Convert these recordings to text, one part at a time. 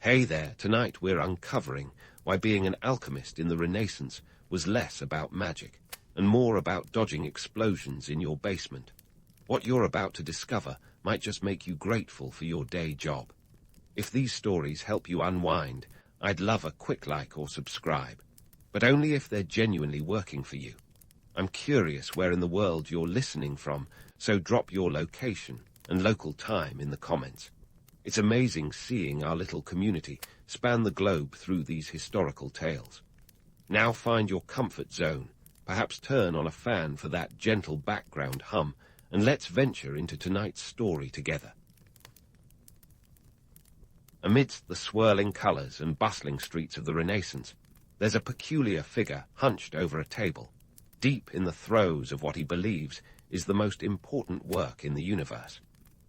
Hey there, tonight we're uncovering why being an alchemist in the Renaissance was less about magic and more about dodging explosions in your basement. What you're about to discover might just make you grateful for your day job. If these stories help you unwind, I'd love a quick like or subscribe, but only if they're genuinely working for you. I'm curious where in the world you're listening from, so drop your location and local time in the comments. It's amazing seeing our little community span the globe through these historical tales. Now find your comfort zone, perhaps turn on a fan for that gentle background hum, and let's venture into tonight's story together. Amidst the swirling colors and bustling streets of the Renaissance, there's a peculiar figure hunched over a table, deep in the throes of what he believes is the most important work in the universe.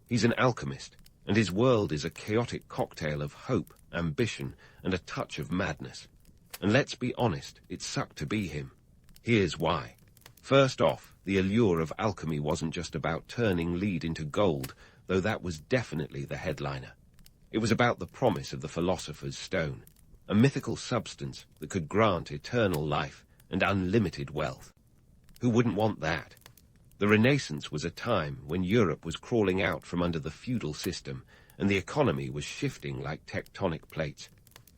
He's an alchemist, and his world is a chaotic cocktail of hope, ambition, and a touch of madness. And let's be honest, it sucked to be him. Here's why. First off, the allure of alchemy wasn't just about turning lead into gold, though that was definitely the headliner. It was about the promise of the philosopher's stone, a mythical substance that could grant eternal life and unlimited wealth. Who wouldn't want that? The Renaissance was a time when Europe was crawling out from under the feudal system and the economy was shifting like tectonic plates.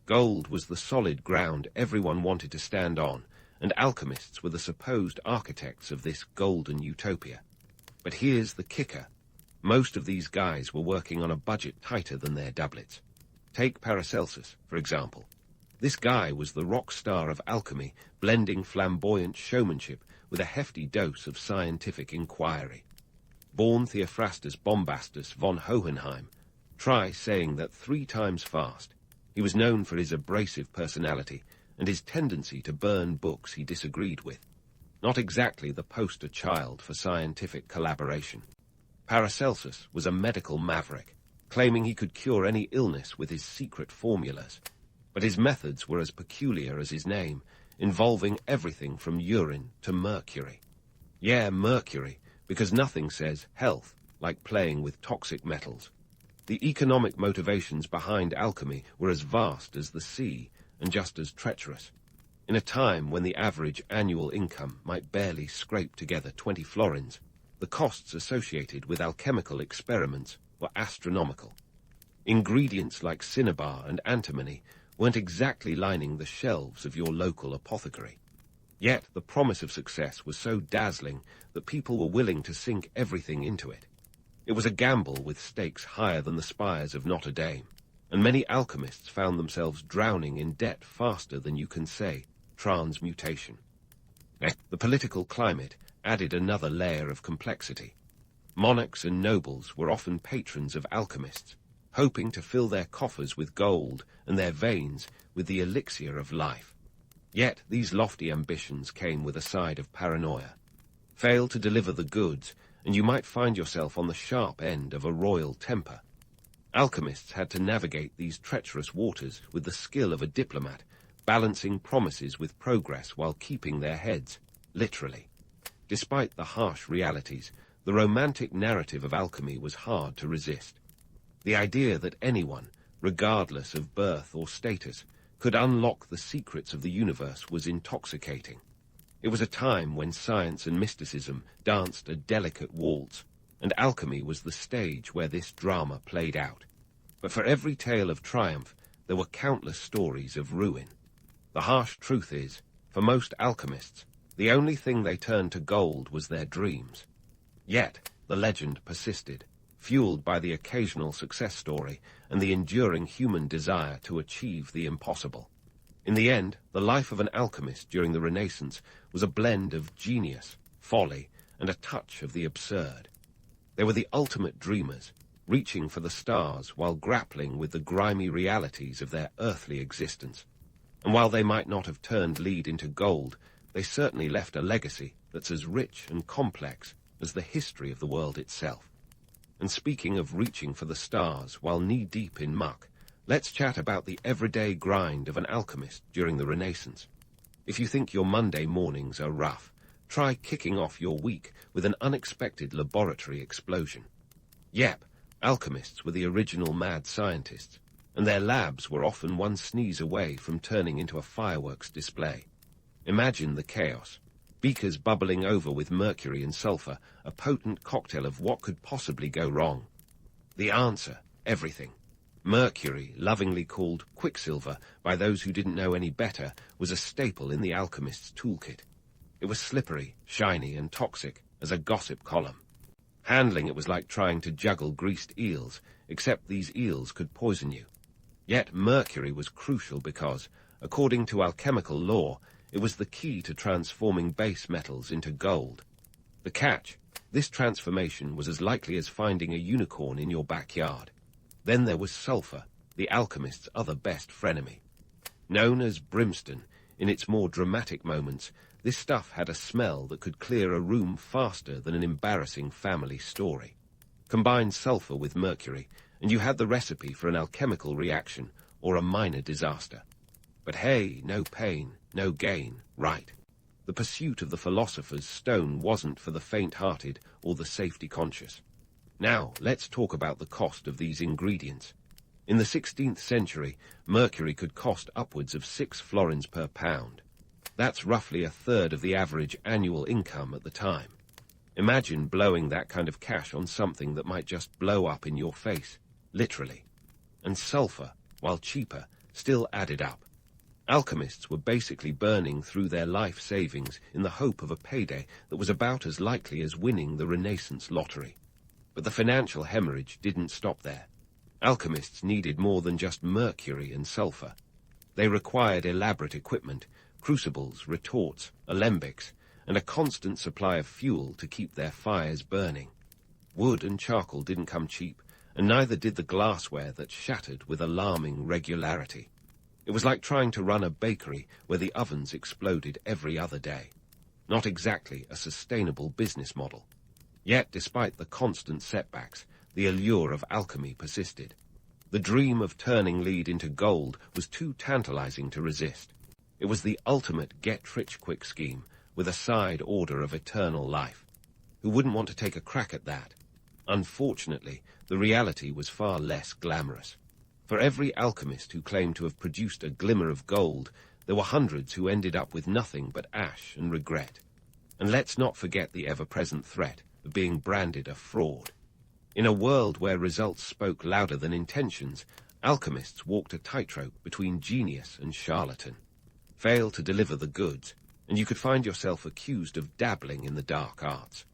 Gold was the solid ground everyone wanted to stand on, and alchemists were the supposed architects of this golden utopia. But here's the kicker. Most of these guys were working on a budget tighter than their doublets. Take Paracelsus, for example. This guy was the rock star of alchemy, blending flamboyant showmanship with a hefty dose of scientific inquiry. Born Theophrastus Bombastus von Hohenheim, try saying that 3 times fast. He was known for his abrasive personality and his tendency to burn books he disagreed with. Not exactly the poster child for scientific collaboration. Paracelsus was a medical maverick, claiming he could cure any illness with his secret formulas. But his methods were as peculiar as his name, involving everything from urine to mercury. Yeah, mercury, because nothing says health like playing with toxic metals. The economic motivations behind alchemy were as vast as the sea and just as treacherous. In a time when the average annual income might barely scrape together 20 florins, the costs associated with alchemical experiments were astronomical. Ingredients like cinnabar and antimony weren't exactly lining the shelves of your local apothecary. Yet the promise of success was so dazzling that people were willing to sink everything into it. It was a gamble with stakes higher than the spires of Notre Dame, and many alchemists found themselves drowning in debt faster than you can say transmutation. The political climate added another layer of complexity. Monarchs and nobles were often patrons of alchemists, hoping to fill their coffers with gold and their veins with the elixir of life. Yet these lofty ambitions came with a side of paranoia. Fail to deliver the goods, and you might find yourself on the sharp end of a royal temper. Alchemists had to navigate these treacherous waters with the skill of a diplomat, balancing promises with progress while keeping their heads, literally. Despite the harsh realities, the romantic narrative of alchemy was hard to resist. The idea that anyone, regardless of birth or status, could unlock the secrets of the universe was intoxicating. It was a time when science and mysticism danced a delicate waltz, and alchemy was the stage where this drama played out. But for every tale of triumph, there were countless stories of ruin. The harsh truth is, for most alchemists, the only thing they turned to gold was their dreams. Yet, the legend persisted, fueled by the occasional success story and the enduring human desire to achieve the impossible. In the end, the life of an alchemist during the Renaissance was a blend of genius, folly, and a touch of the absurd. They were the ultimate dreamers, reaching for the stars while grappling with the grimy realities of their earthly existence. And while they might not have turned lead into gold, they certainly left a legacy that's as rich and complex as the history of the world itself. And speaking of reaching for the stars while knee-deep in muck, let's chat about the everyday grind of an alchemist during the Renaissance. If you think your Monday mornings are rough, try kicking off your week with an unexpected laboratory explosion. Yep, alchemists were the original mad scientists. and their labs were often one sneeze away from turning into a fireworks display. Imagine the chaos. Beakers bubbling over with mercury and sulfur, a potent cocktail of what could possibly go wrong. The answer, everything. Mercury, lovingly called quicksilver by those who didn't know any better, was a staple in the alchemist's toolkit. It was slippery, shiny, and toxic as a gossip column. Handling it was like trying to juggle greased eels, except these eels could poison you. Yet mercury was crucial because, according to alchemical law, it was the key to transforming base metals into gold. The catch, this transformation was as likely as finding a unicorn in your backyard. Then there was sulfur, the alchemist's other best frenemy. Known as brimstone, in its more dramatic moments, this stuff had a smell that could clear a room faster than an embarrassing family story. Combine sulfur with mercury, and you had the recipe for an alchemical reaction or a minor disaster. But hey, no pain, no gain, right? The pursuit of the philosopher's stone wasn't for the faint-hearted or the safety-conscious. Now, let's talk about the cost of these ingredients. In the 16th century, mercury could cost upwards of 6 florins per pound. That's roughly a third of the average annual income at the time. Imagine blowing that kind of cash on something that might just blow up in your face, literally. And sulfur, while cheaper, still added up. Alchemists were basically burning through their life savings in the hope of a payday that was about as likely as winning the Renaissance lottery. But the financial hemorrhage didn't stop there. Alchemists needed more than just mercury and sulfur. They required elaborate equipment, crucibles, retorts, alembics, and a constant supply of fuel to keep their fires burning. Wood and charcoal didn't come cheap, and neither did the glassware that shattered with alarming regularity. It was like trying to run a bakery where the ovens exploded every other day. Not exactly a sustainable business model. Yet, despite the constant setbacks, the allure of alchemy persisted. The dream of turning lead into gold was too tantalizing to resist. It was the ultimate get-rich-quick scheme, with a side order of eternal life. Who wouldn't want to take a crack at that? Unfortunately, the reality was far less glamorous. For every alchemist who claimed to have produced a glimmer of gold, there were hundreds who ended up with nothing but ash and regret. And let's not forget the ever-present threat of being branded a fraud. In a world where results spoke louder than intentions, alchemists walked a tightrope between genius and charlatan. Fail to deliver the goods, and you could find yourself accused of dabbling in the dark arts.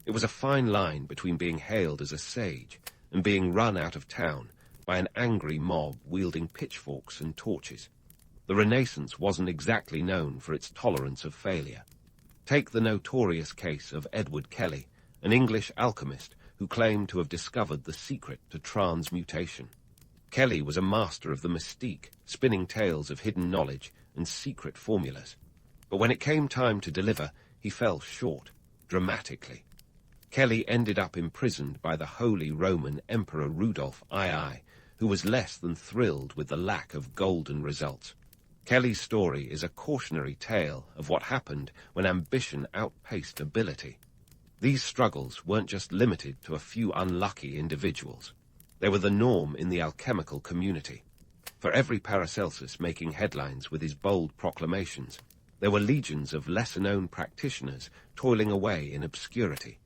It was a fine line between being hailed as a sage and being run out of town by an angry mob wielding pitchforks and torches. The Renaissance wasn't exactly known for its tolerance of failure. Take the notorious case of Edward Kelly, an English alchemist who claimed to have discovered the secret to transmutation. Kelly was a master of the mystique, spinning tales of hidden knowledge and secret formulas. But when it came time to deliver, he fell short, dramatically. Kelly ended up imprisoned by the Holy Roman Emperor Rudolph II, who was less than thrilled with the lack of golden results. Kelly's story is a cautionary tale of what happened when ambition outpaced ability. These struggles weren't just limited to a few unlucky individuals. They were the norm in the alchemical community. For every Paracelsus making headlines with his bold proclamations, there were legions of lesser-known practitioners toiling away in obscurity.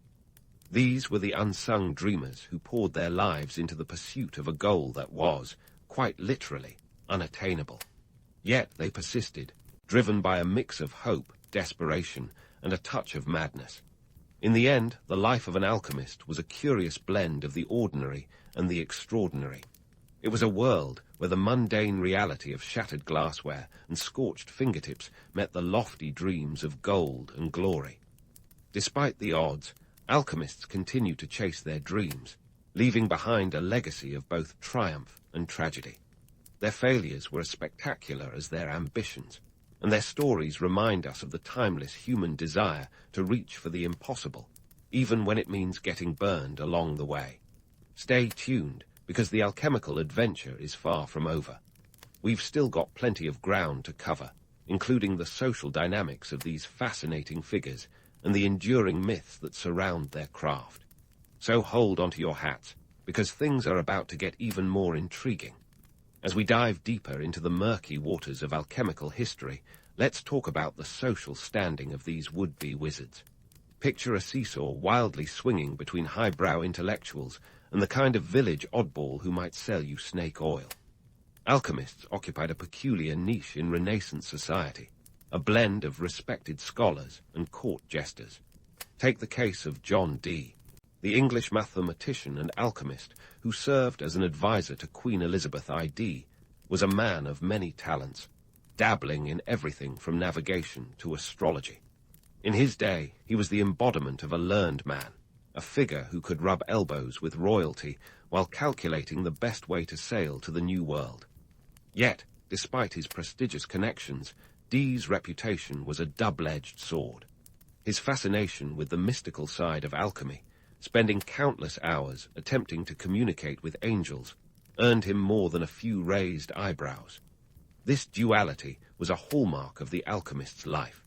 These were the unsung dreamers who poured their lives into the pursuit of a goal that was, quite literally, unattainable. Yet they persisted, driven by a mix of hope, desperation, and a touch of madness. In the end, the life of an alchemist was a curious blend of the ordinary and the extraordinary. It was a world where the mundane reality of shattered glassware and scorched fingertips met the lofty dreams of gold and glory. Despite the odds, alchemists continued to chase their dreams, leaving behind a legacy of both triumph and tragedy. Their failures were as spectacular as their ambitions, and their stories remind us of the timeless human desire to reach for the impossible, even when it means getting burned along the way. Stay tuned, because the alchemical adventure is far from over. We've still got plenty of ground to cover, including the social dynamics of these fascinating figures and the enduring myths that surround their craft. So hold onto your hats, because things are about to get even more intriguing. As we dive deeper into the murky waters of alchemical history, let's talk about the social standing of these would-be wizards. Picture a seesaw wildly swinging between highbrow intellectuals and the kind of village oddball who might sell you snake oil. Alchemists occupied a peculiar niche in Renaissance society, a blend of respected scholars and court jesters. Take the case of John Dee, the English mathematician and alchemist who served as an advisor to Queen Elizabeth I.D., was a man of many talents, dabbling in everything from navigation to astrology. In his day, he was the embodiment of a learned man, a figure who could rub elbows with royalty while calculating the best way to sail to the New World. Yet, despite his prestigious connections, Dee's reputation was a double-edged sword. His fascination with the mystical side of alchemy, spending countless hours attempting to communicate with angels, earned him more than a few raised eyebrows. This duality was a hallmark of the alchemist's life.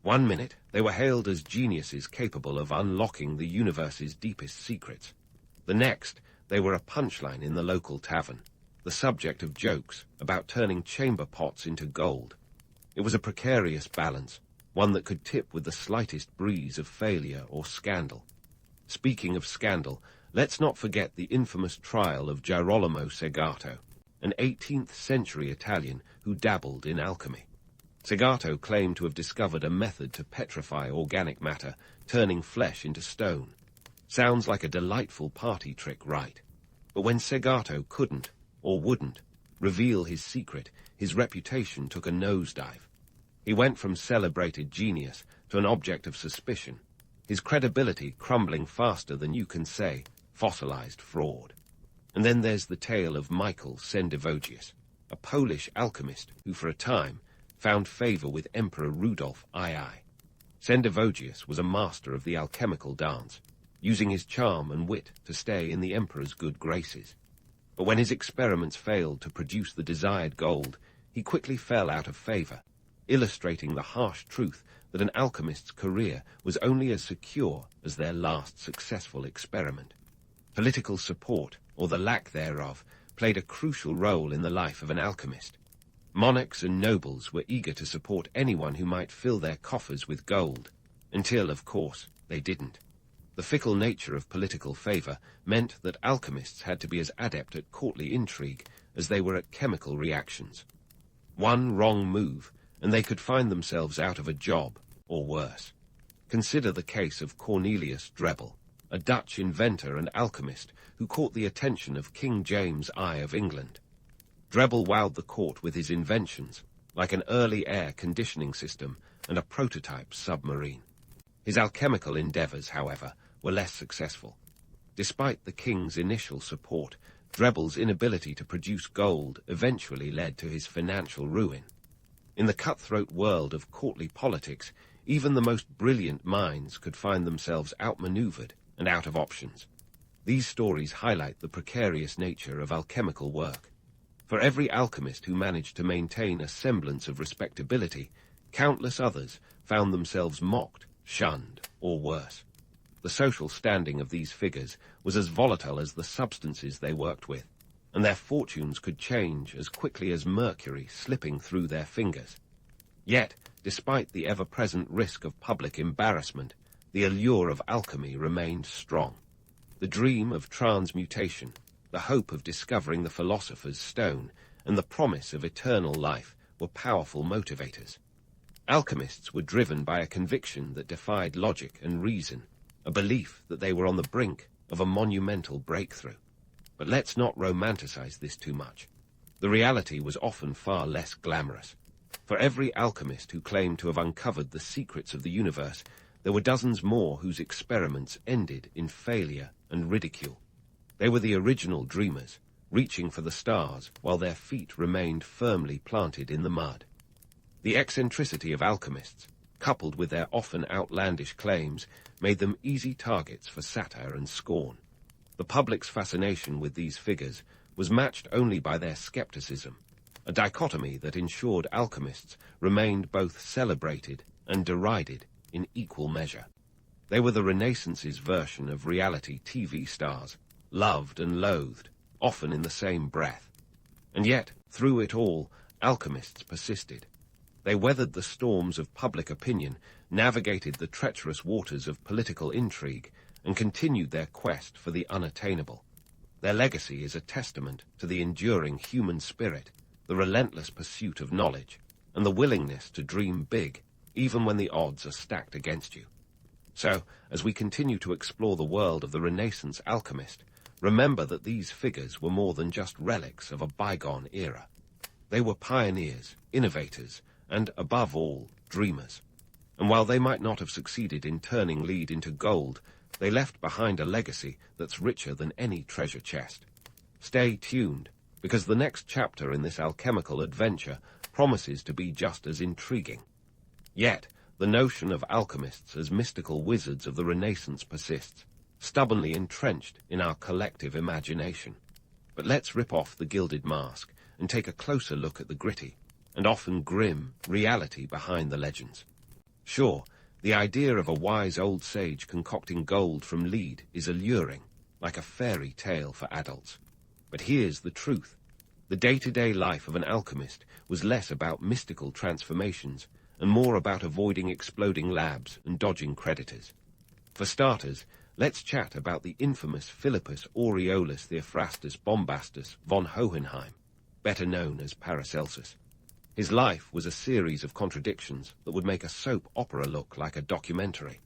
One minute, they were hailed as geniuses capable of unlocking the universe's deepest secrets. The next, they were a punchline in the local tavern, the subject of jokes about turning chamber pots into gold. It was a precarious balance, one that could tip with the slightest breeze of failure or scandal. Speaking of scandal, let's not forget the infamous trial of Girolamo Segato, an 18th-century Italian who dabbled in alchemy. Segato claimed to have discovered a method to petrify organic matter, turning flesh into stone. Sounds like a delightful party trick, right? But when Segato couldn't, or wouldn't, reveal his secret, his reputation took a nosedive. He went from celebrated genius to an object of suspicion, his credibility crumbling faster than you can say fossilized fraud. And then there's the tale of Michael Sendivogius, a Polish alchemist who for a time found favor with Emperor Rudolf II. Sendivogius was a master of the alchemical dance, using his charm and wit to stay in the emperor's good graces. But when his experiments failed to produce the desired gold, he quickly fell out of favor, illustrating the harsh truth that an alchemist's career was only as secure as their last successful experiment. Political support, or the lack thereof, played a crucial role in the life of an alchemist. Monarchs and nobles were eager to support anyone who might fill their coffers with gold, until, of course, they didn't. The fickle nature of political favor meant that alchemists had to be as adept at courtly intrigue as they were at chemical reactions. One wrong move, and they could find themselves out of a job, or worse. Consider the case of Cornelius Drebbel, a Dutch inventor and alchemist who caught the attention of King James I of England. Drebbel wowed the court with his inventions, like an early air conditioning system and a prototype submarine. His alchemical endeavors, however, were less successful. Despite the king's initial support, Drebbel's inability to produce gold eventually led to his financial ruin. In the cutthroat world of courtly politics, even the most brilliant minds could find themselves outmaneuvered and out of options. These stories highlight the precarious nature of alchemical work. For every alchemist who managed to maintain a semblance of respectability, countless others found themselves mocked, shunned, or worse. The social standing of these figures was as volatile as the substances they worked with, and their fortunes could change as quickly as mercury slipping through their fingers. Yet, despite the ever-present risk of public embarrassment, the allure of alchemy remained strong. The dream of transmutation, the hope of discovering the philosopher's stone, and the promise of eternal life were powerful motivators. Alchemists were driven by a conviction that defied logic and reason, a belief that they were on the brink of a monumental breakthrough. But let's not romanticize this too much. The reality was often far less glamorous. For every alchemist who claimed to have uncovered the secrets of the universe, there were dozens more whose experiments ended in failure and ridicule. They were the original dreamers, reaching for the stars while their feet remained firmly planted in the mud. The eccentricity of alchemists, coupled with their often outlandish claims, made them easy targets for satire and scorn. The public's fascination with these figures was matched only by their skepticism, a dichotomy that ensured alchemists remained both celebrated and derided in equal measure. They were the Renaissance's version of reality TV stars, loved and loathed, often in the same breath. And yet, through it all, alchemists persisted. They weathered the storms of public opinion, navigated the treacherous waters of political intrigue, and continued their quest for the unattainable. Their legacy is a testament to the enduring human spirit, the relentless pursuit of knowledge, and the willingness to dream big, even when the odds are stacked against you. So, as we continue to explore the world of the Renaissance alchemist, remember that these figures were more than just relics of a bygone era. They were pioneers, innovators, and, above all, dreamers. And while they might not have succeeded in turning lead into gold, they left behind a legacy that's richer than any treasure chest. Stay tuned, because the next chapter in this alchemical adventure promises to be just as intriguing. Yet, the notion of alchemists as mystical wizards of the Renaissance persists, stubbornly entrenched in our collective imagination. But let's rip off the gilded mask and take a closer look at the gritty, and often grim, reality behind the legends. Sure, the idea of a wise old sage concocting gold from lead is alluring, like a fairy tale for adults. But here's the truth. The day-to-day life of an alchemist was less about mystical transformations and more about avoiding exploding labs and dodging creditors. For starters, let's chat about the infamous Philippus Aureolus Theophrastus Bombastus von Hohenheim, better known as Paracelsus. His life was a series of contradictions that would make a soap opera look like a documentary.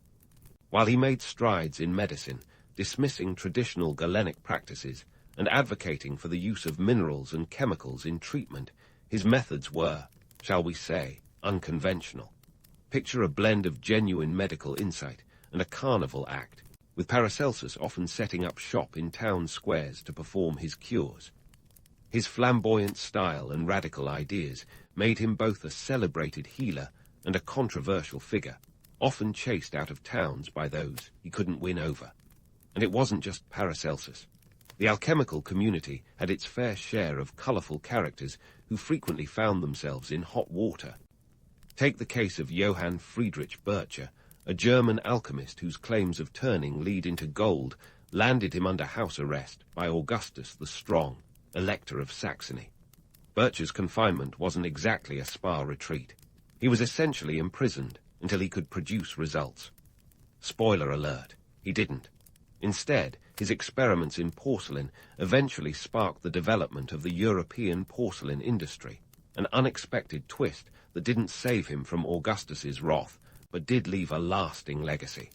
While he made strides in medicine, dismissing traditional Galenic practices and advocating for the use of minerals and chemicals in treatment, his methods were, shall we say, unconventional. Picture a blend of genuine medical insight and a carnival act, with Paracelsus often setting up shop in town squares to perform his cures. His flamboyant style and radical ideas made him both a celebrated healer and a controversial figure, often chased out of towns by those he couldn't win over. And it wasn't just Paracelsus. The alchemical community had its fair share of colourful characters who frequently found themselves in hot water. Take the case of Johann Friedrich Bircher, a German alchemist whose claims of turning lead into gold landed him under house arrest by Augustus the Strong, Elector of Saxony. Bircher's confinement wasn't exactly a spa retreat. He was essentially imprisoned until he could produce results. Spoiler alert, he didn't. Instead, his experiments in porcelain eventually sparked the development of the European porcelain industry, an unexpected twist that didn't save him from Augustus's wrath, but did leave a lasting legacy.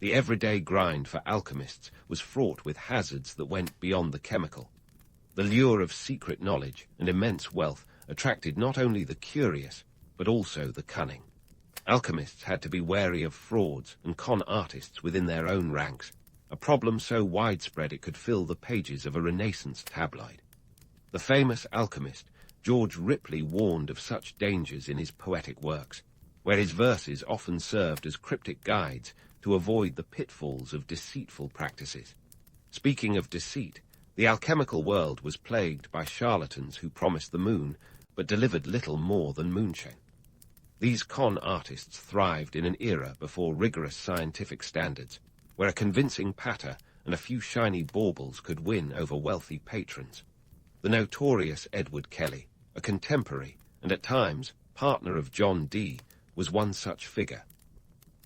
The everyday grind for alchemists was fraught with hazards that went beyond the chemical. The lure of secret knowledge and immense wealth attracted not only the curious, but also the cunning. Alchemists had to be wary of frauds and con artists within their own ranks, a problem so widespread it could fill the pages of a Renaissance tabloid. The famous alchemist George Ripley warned of such dangers in his poetic works, where his verses often served as cryptic guides to avoid the pitfalls of deceitful practices. Speaking of deceit, the alchemical world was plagued by charlatans who promised the moon, but delivered little more than moonshine. These con artists thrived in an era before rigorous scientific standards, where a convincing patter and a few shiny baubles could win over wealthy patrons. The notorious Edward Kelly, a contemporary and at times partner of John Dee, was one such figure.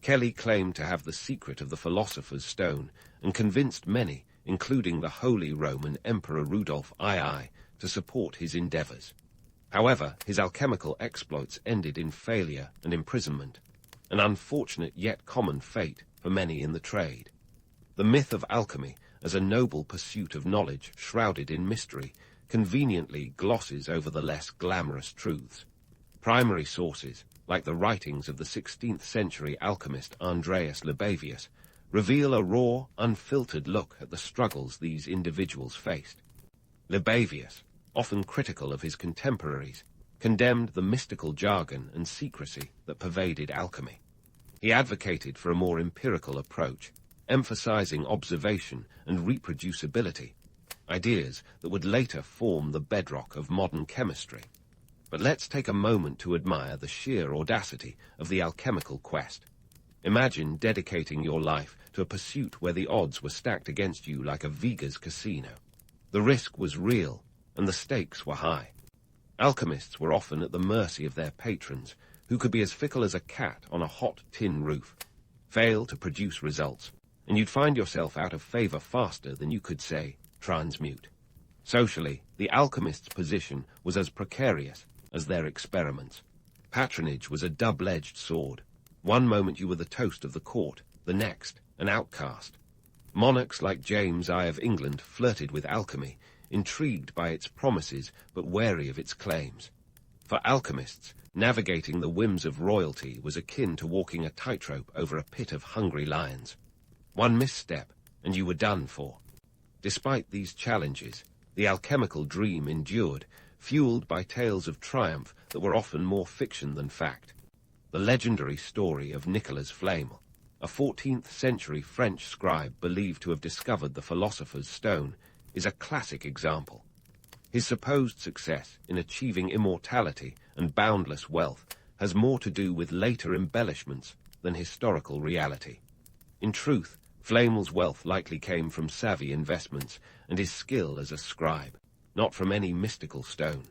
Kelly claimed to have the secret of the Philosopher's Stone and convinced many, including the Holy Roman Emperor Rudolph II, to support his endeavors. However, his alchemical exploits ended in failure and imprisonment, an unfortunate yet common fate for many in the trade. The myth of alchemy as a noble pursuit of knowledge shrouded in mystery conveniently glosses over the less glamorous truths. Primary sources, like the writings of the 16th century alchemist Andreas Libavius, reveal a raw, unfiltered look at the struggles these individuals faced. Libavius, often critical of his contemporaries, condemned the mystical jargon and secrecy that pervaded alchemy. He advocated for a more empirical approach, emphasizing observation and reproducibility, ideas that would later form the bedrock of modern chemistry. But let's take a moment to admire the sheer audacity of the alchemical quest. Imagine dedicating your life to a pursuit where the odds were stacked against you like a Vegas casino. The risk was real, and the stakes were high. Alchemists were often at the mercy of their patrons, who could be as fickle as a cat on a hot tin roof. Fail to produce results, and you'd find yourself out of favor faster than you could, say, transmute. Socially, the alchemist's position was as precarious as their experiments. Patronage was a double-edged sword. One moment you were the toast of the court, the next, an outcast. Monarchs like James I of England flirted with alchemy, intrigued by its promises but wary of its claims. For alchemists, navigating the whims of royalty was akin to walking a tightrope over a pit of hungry lions. One misstep, and you were done for. Despite these challenges, the alchemical dream endured, fueled by tales of triumph that were often more fiction than fact. The legendary story of Nicolas Flamel, a 14th-century French scribe believed to have discovered the philosopher's stone, is a classic example. His supposed success in achieving immortality and boundless wealth has more to do with later embellishments than historical reality. In truth, Flamel's wealth likely came from savvy investments and his skill as a scribe, not from any mystical stone.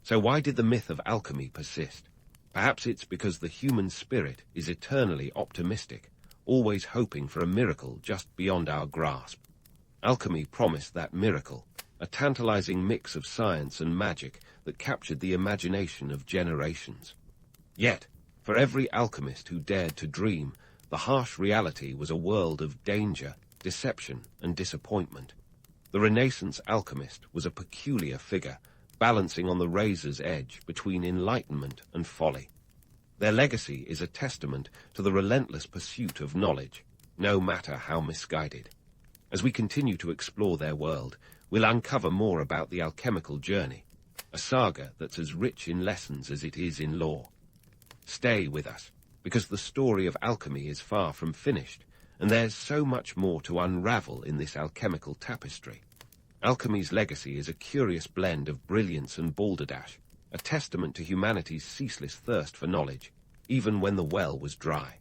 So why did the myth of alchemy persist? Perhaps it's because the human spirit is eternally optimistic, always hoping for a miracle just beyond our grasp. Alchemy promised that miracle, a tantalizing mix of science and magic that captured the imagination of generations. Yet, for every alchemist who dared to dream, the harsh reality was a world of danger, deception, and disappointment. The Renaissance alchemist was a peculiar figure, balancing on the razor's edge between enlightenment and folly. Their legacy is a testament to the relentless pursuit of knowledge, no matter how misguided. As we continue to explore their world, we'll uncover more about the alchemical journey, a saga that's as rich in lessons as it is in lore. Stay with us, because the story of alchemy is far from finished, and there's so much more to unravel in this alchemical tapestry. Alchemy's legacy is a curious blend of brilliance and balderdash, a testament to humanity's ceaseless thirst for knowledge, even when the well was dry.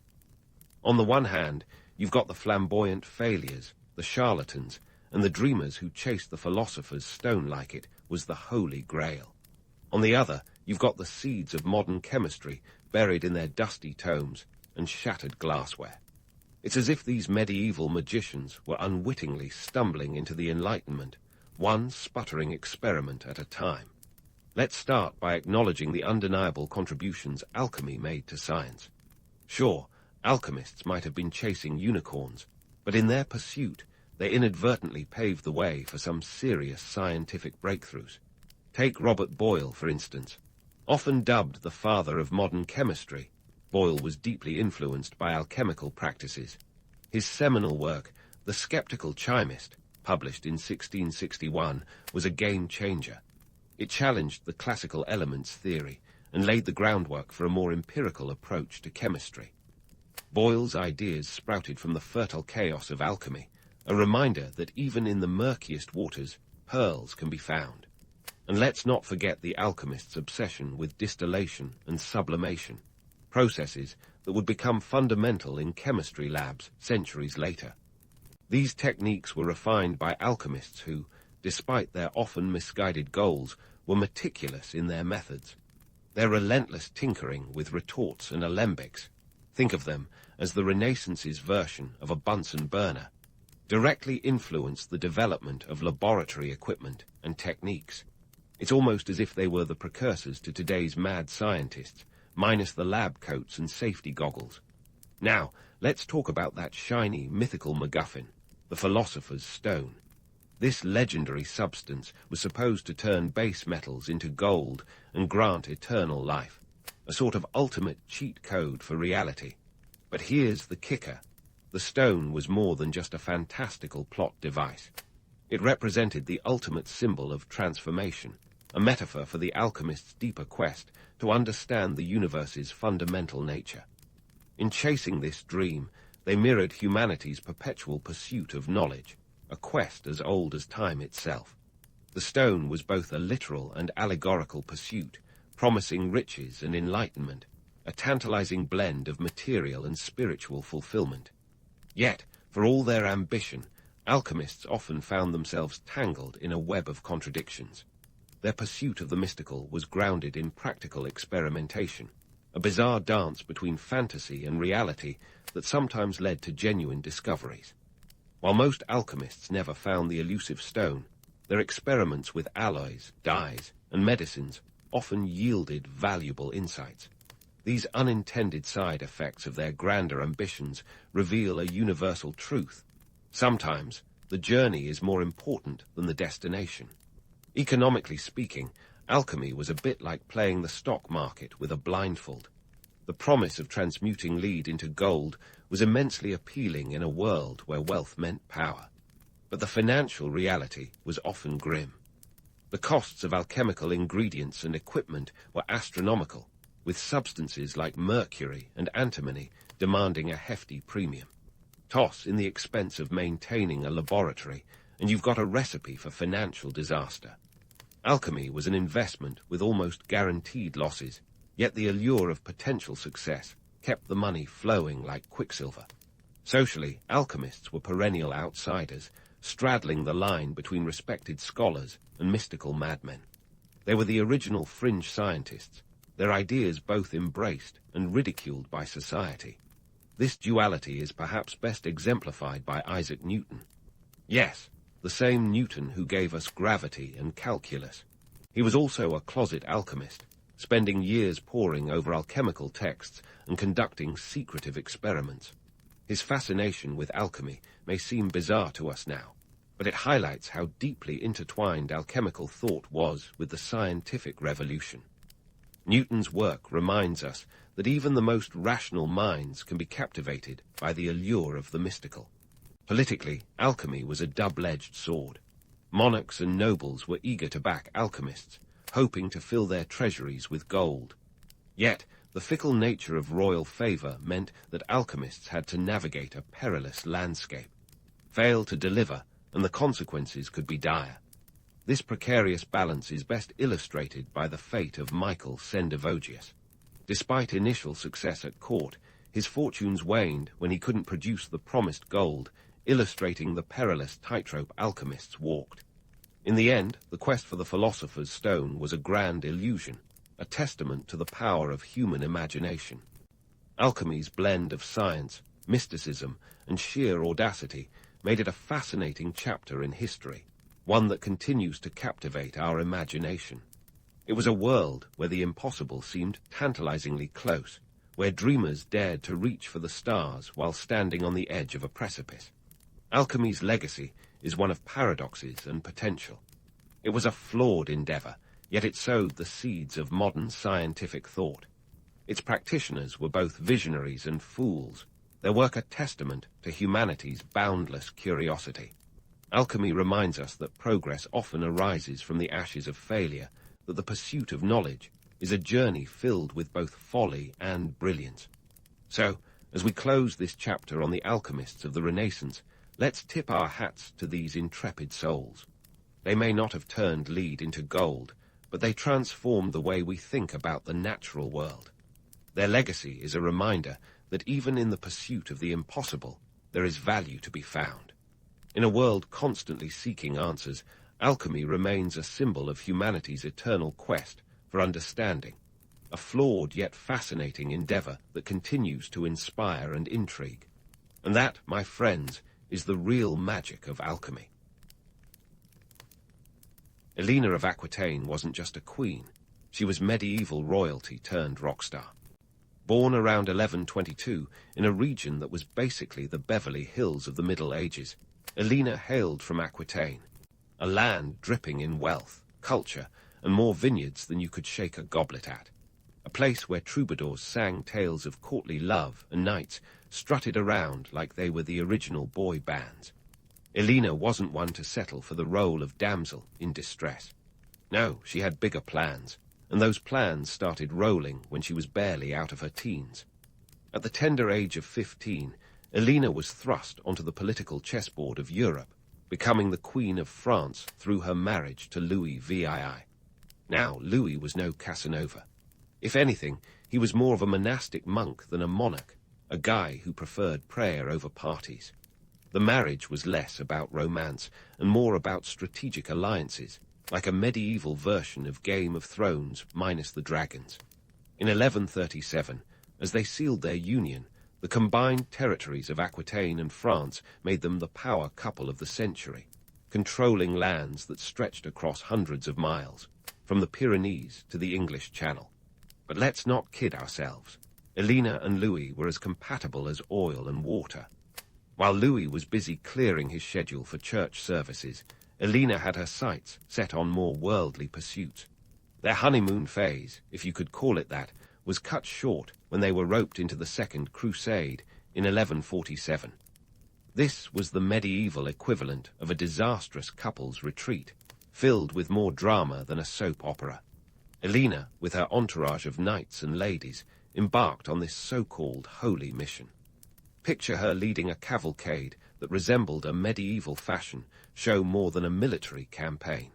On the one hand, you've got the flamboyant failures, the charlatans, and the dreamers who chased the philosopher's stone like it was the holy grail. On the other, you've got the seeds of modern chemistry buried in their dusty tomes and shattered glassware. It's as if these medieval magicians were unwittingly stumbling into the Enlightenment, one sputtering experiment at a time. Let's start by acknowledging the undeniable contributions alchemy made to science. Sure, alchemists might have been chasing unicorns, but in their pursuit, they inadvertently paved the way for some serious scientific breakthroughs. Take Robert Boyle, for instance. Often dubbed the father of modern chemistry, Boyle was deeply influenced by alchemical practices. His seminal work, The Skeptical Chimist, published in 1661, was a game-changer. It challenged the classical elements theory and laid the groundwork for a more empirical approach to chemistry. Boyle's ideas sprouted from the fertile chaos of alchemy, a reminder that even in the murkiest waters, pearls can be found. And let's not forget the alchemist's obsession with distillation and sublimation, processes that would become fundamental in chemistry labs centuries later. These techniques were refined by alchemists who, despite their often misguided goals, were meticulous in their methods. Their relentless tinkering with retorts and alembics, think of them as the Renaissance's version of a Bunsen burner, directly influenced the development of laboratory equipment and techniques. It's almost as if they were the precursors to today's mad scientists, minus the lab coats and safety goggles. Now, let's talk about that shiny, mythical MacGuffin, the philosopher's stone. This legendary substance was supposed to turn base metals into gold and grant eternal life, a sort of ultimate cheat code for reality. But here's the kicker. The stone was more than just a fantastical plot device. It represented the ultimate symbol of transformation, a metaphor for the alchemist's deeper quest to understand the universe's fundamental nature. In chasing this dream, they mirrored humanity's perpetual pursuit of knowledge, a quest as old as time itself. The stone was both a literal and allegorical pursuit, promising riches and enlightenment, a tantalizing blend of material and spiritual fulfillment. Yet, for all their ambition, alchemists often found themselves tangled in a web of contradictions. their pursuit of the mystical was grounded in practical experimentation, a bizarre dance between fantasy and reality that sometimes led to genuine discoveries. While most alchemists never found the elusive stone, their experiments with alloys, dyes, and medicines often yielded valuable insights. These unintended side effects of their grander ambitions reveal a universal truth. Sometimes, the journey is more important than the destination. Economically speaking, alchemy was a bit like playing the stock market with a blindfold. The promise of transmuting lead into gold was immensely appealing in a world where wealth meant power. But the financial reality was often grim. The costs of alchemical ingredients and equipment were astronomical, with substances like mercury and antimony demanding a hefty premium. Toss in the expense of maintaining a laboratory, and you've got a recipe for financial disaster. Alchemy was an investment with almost guaranteed losses, yet the allure of potential success kept the money flowing like quicksilver. Socially, alchemists were perennial outsiders, straddling the line between respected scholars and mystical madmen. They were the original fringe scientists, their ideas both embraced and ridiculed by society. This duality is perhaps best exemplified by Isaac Newton. Yes, the same Newton who gave us gravity and calculus. He was also a closet alchemist, spending years poring over alchemical texts and conducting secretive experiments. His fascination with alchemy may seem bizarre to us now, but it highlights how deeply intertwined alchemical thought was with the scientific revolution. Newton's work reminds us that even the most rational minds can be captivated by the allure of the mystical. Politically, alchemy was a double-edged sword. Monarchs and nobles were eager to back alchemists, hoping to fill their treasuries with gold. Yet, the fickle nature of royal favor meant that alchemists had to navigate a perilous landscape. Fail to deliver, and the consequences could be dire. This precarious balance is best illustrated by the fate of Michael Sendivogius. Despite initial success at court, his fortunes waned when he couldn't produce the promised gold, illustrating the perilous tightrope alchemists walked. In the end, the quest for the philosopher's stone was a grand illusion, a testament to the power of human imagination. Alchemy's blend of science, mysticism, and sheer audacity made it a fascinating chapter in history, one that continues to captivate our imagination. It was a world where the impossible seemed tantalizingly close, where dreamers dared to reach for the stars while standing on the edge of a precipice. Alchemy's legacy is one of paradoxes and potential. It was a flawed endeavor, yet it sowed the seeds of modern scientific thought. Its practitioners were both visionaries and fools, their work a testament to humanity's boundless curiosity. Alchemy reminds us that progress often arises from the ashes of failure, that the pursuit of knowledge is a journey filled with both folly and brilliance. So, as we close this chapter on the alchemists of the Renaissance, let's tip our hats to these intrepid souls. They may not have turned lead into gold, but they transformed the way we think about the natural world. Their legacy is a reminder that even in the pursuit of the impossible, there is value to be found. In a world constantly seeking answers, alchemy remains a symbol of humanity's eternal quest for understanding, a flawed yet fascinating endeavor that continues to inspire and intrigue. And that, my friends, is the real magic of alchemy. Eleanor of Aquitaine wasn't just a queen. She was medieval royalty turned rock star. Born around 1122 in a region that was basically the Beverly Hills of the Middle Ages, Eleanor hailed from Aquitaine, a land dripping in wealth, culture, and more vineyards than you could shake a goblet at. A place where troubadours sang tales of courtly love and knights strutted around like they were the original boy bands. Eleanor wasn't one to settle for the role of damsel in distress. No, she had bigger plans, and those plans started rolling when she was barely out of her teens. At the tender age of 15, Eleanor was thrust onto the political chessboard of Europe, becoming the Queen of France through her marriage to Louis VII. Now, Louis was no Casanova. If anything, he was more of a monastic monk than a monarch, a guy who preferred prayer over parties. The marriage was less about romance and more about strategic alliances, like a medieval version of Game of Thrones minus the dragons. In 1137, as they sealed their union, the combined territories of Aquitaine and France made them the power couple of the century, controlling lands that stretched across hundreds of miles, from the Pyrenees to the English Channel. But let's not kid ourselves. Eleanor and Louis were as compatible as oil and water. While Louis was busy clearing his schedule for church services, Eleanor had her sights set on more worldly pursuits. Their honeymoon phase, if you could call it that, was cut short when they were roped into the Second Crusade in 1147. This was the medieval equivalent of a disastrous couple's retreat, filled with more drama than a soap opera. Eleanor, with her entourage of knights and ladies, embarked on this so-called holy mission. Picture her leading a cavalcade that resembled a medieval fashion show more than a military campaign.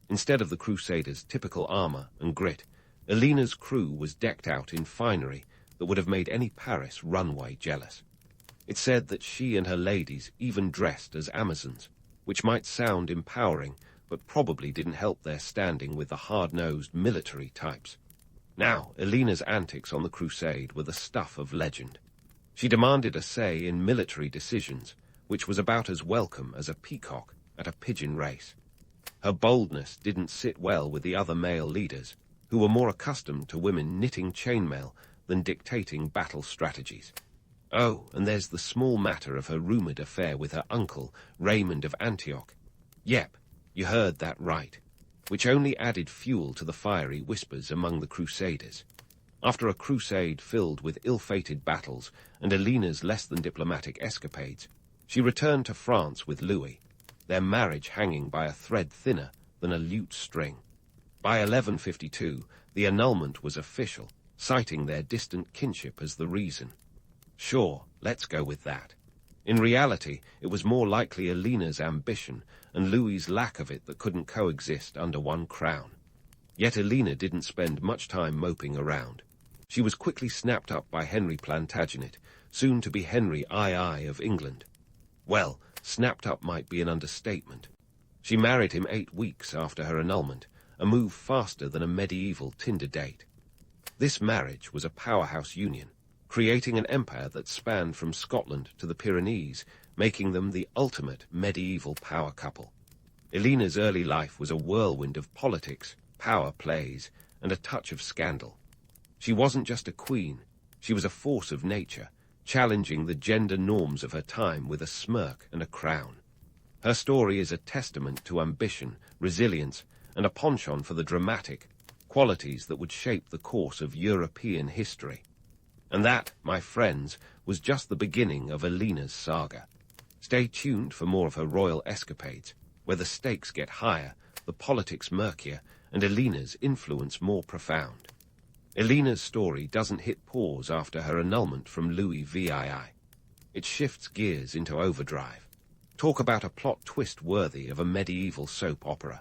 Instead of the Crusaders' typical armor and grit, Eleanor's crew was decked out in finery that would have made any Paris runway jealous. It said that she and her ladies even dressed as Amazons, which might sound empowering, but probably didn't help their standing with the hard-nosed military types. Now, Eleanor's antics on the crusade were the stuff of legend. She demanded a say in military decisions, which was about as welcome as a peacock at a pigeon race. Her boldness didn't sit well with the other male leaders, who were more accustomed to women knitting chainmail than dictating battle strategies. Oh, and there's the small matter of her rumored affair with her uncle, Raymond of Antioch. Yep, you heard that right, which only added fuel to the fiery whispers among the Crusaders. After a crusade filled with ill-fated battles and Eleanor's less-than-diplomatic escapades, she returned to France with Louis, their marriage hanging by a thread thinner than a lute string. By 1152, the annulment was official, citing their distant kinship as the reason. Sure, let's go with that. In reality, it was more likely Eleanor's ambition and Louis's lack of it that couldn't coexist under one crown. Yet Eleanor didn't spend much time moping around. She was quickly snapped up by Henry Plantagenet, soon to be Henry II of England. Well, snapped up might be an understatement. She married him 8 weeks after her annulment, a move faster than a medieval Tinder date. This marriage was a powerhouse union, creating an empire that spanned from Scotland to the Pyrenees, making them the ultimate medieval power couple. Eleanor's early life was a whirlwind of politics, power plays, and a touch of scandal. She wasn't just a queen, she was a force of nature, challenging the gender norms of her time with a smirk and a crown. Her story is a testament to ambition, resilience, and a penchant for the dramatic, qualities that would shape the course of European history. And that, my friends, was just the beginning of Eleanor's saga. Stay tuned for more of her royal escapades, where the stakes get higher, the politics murkier, and Eleanor's influence more profound. Eleanor's story doesn't hit pause after her annulment from Louis VII. It shifts gears into overdrive. Talk about a plot twist worthy of a medieval soap opera.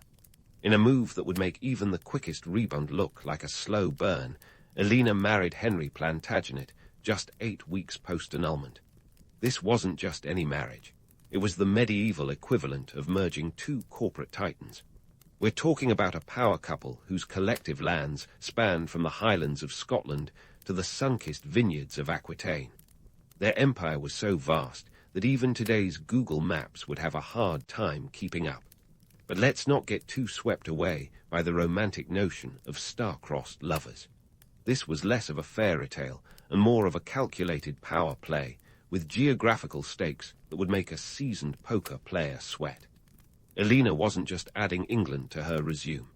In a move that would make even the quickest rebound look like a slow burn, Eleanor married Henry Plantagenet just 8 weeks post-annulment. This wasn't just any marriage. It was the medieval equivalent of merging 2 corporate titans. We're talking about a power couple whose collective lands spanned from the highlands of Scotland to the sun-kissed vineyards of Aquitaine. Their empire was so vast that even today's Google Maps would have a hard time keeping up. But let's not get too swept away by the romantic notion of star-crossed lovers. This was less of a fairy tale and more of a calculated power play, with geographical stakes that would make a seasoned poker player sweat. Eleanor wasn't just adding England to her resume.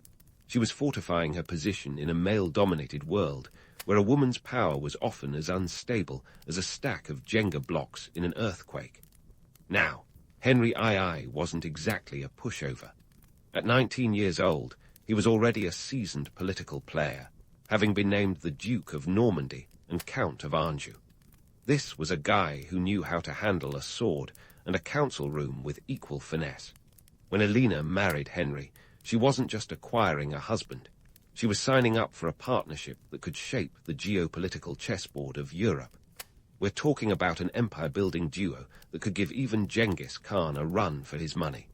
She was fortifying her position in a male-dominated world where a woman's power was often as unstable as a stack of Jenga blocks in an earthquake. Now, Henry II wasn't exactly a pushover. At 19 years old, he was already a seasoned political player, having been named the Duke of Normandy and Count of Anjou. This was a guy who knew how to handle a sword and a council room with equal finesse. When Eleanor married Henry, she wasn't just acquiring a husband. She was signing up for a partnership that could shape the geopolitical chessboard of Europe. We're talking about an empire-building duo that could give even Genghis Khan a run for his money.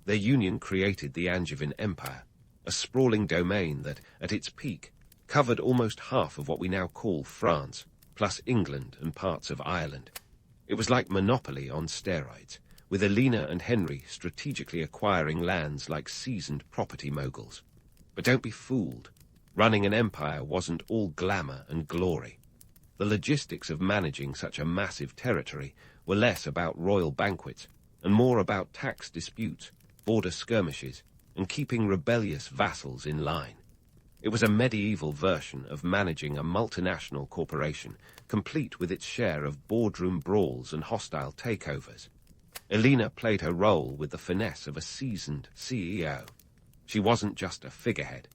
Their union created the Angevin Empire, a sprawling domain that, at its peak, covered almost half of what we now call France, plus England and parts of Ireland. It was like monopoly on steroids, with Eleanor and Henry strategically acquiring lands like seasoned property moguls. But don't be fooled. Running an empire wasn't all glamour and glory. The logistics of managing such a massive territory were less about royal banquets and more about tax disputes, border skirmishes, and keeping rebellious vassals in line. It was a medieval version of managing a multinational corporation, complete with its share of boardroom brawls and hostile takeovers. Eleanor played her role with the finesse of a seasoned CEO. She wasn't just a figurehead.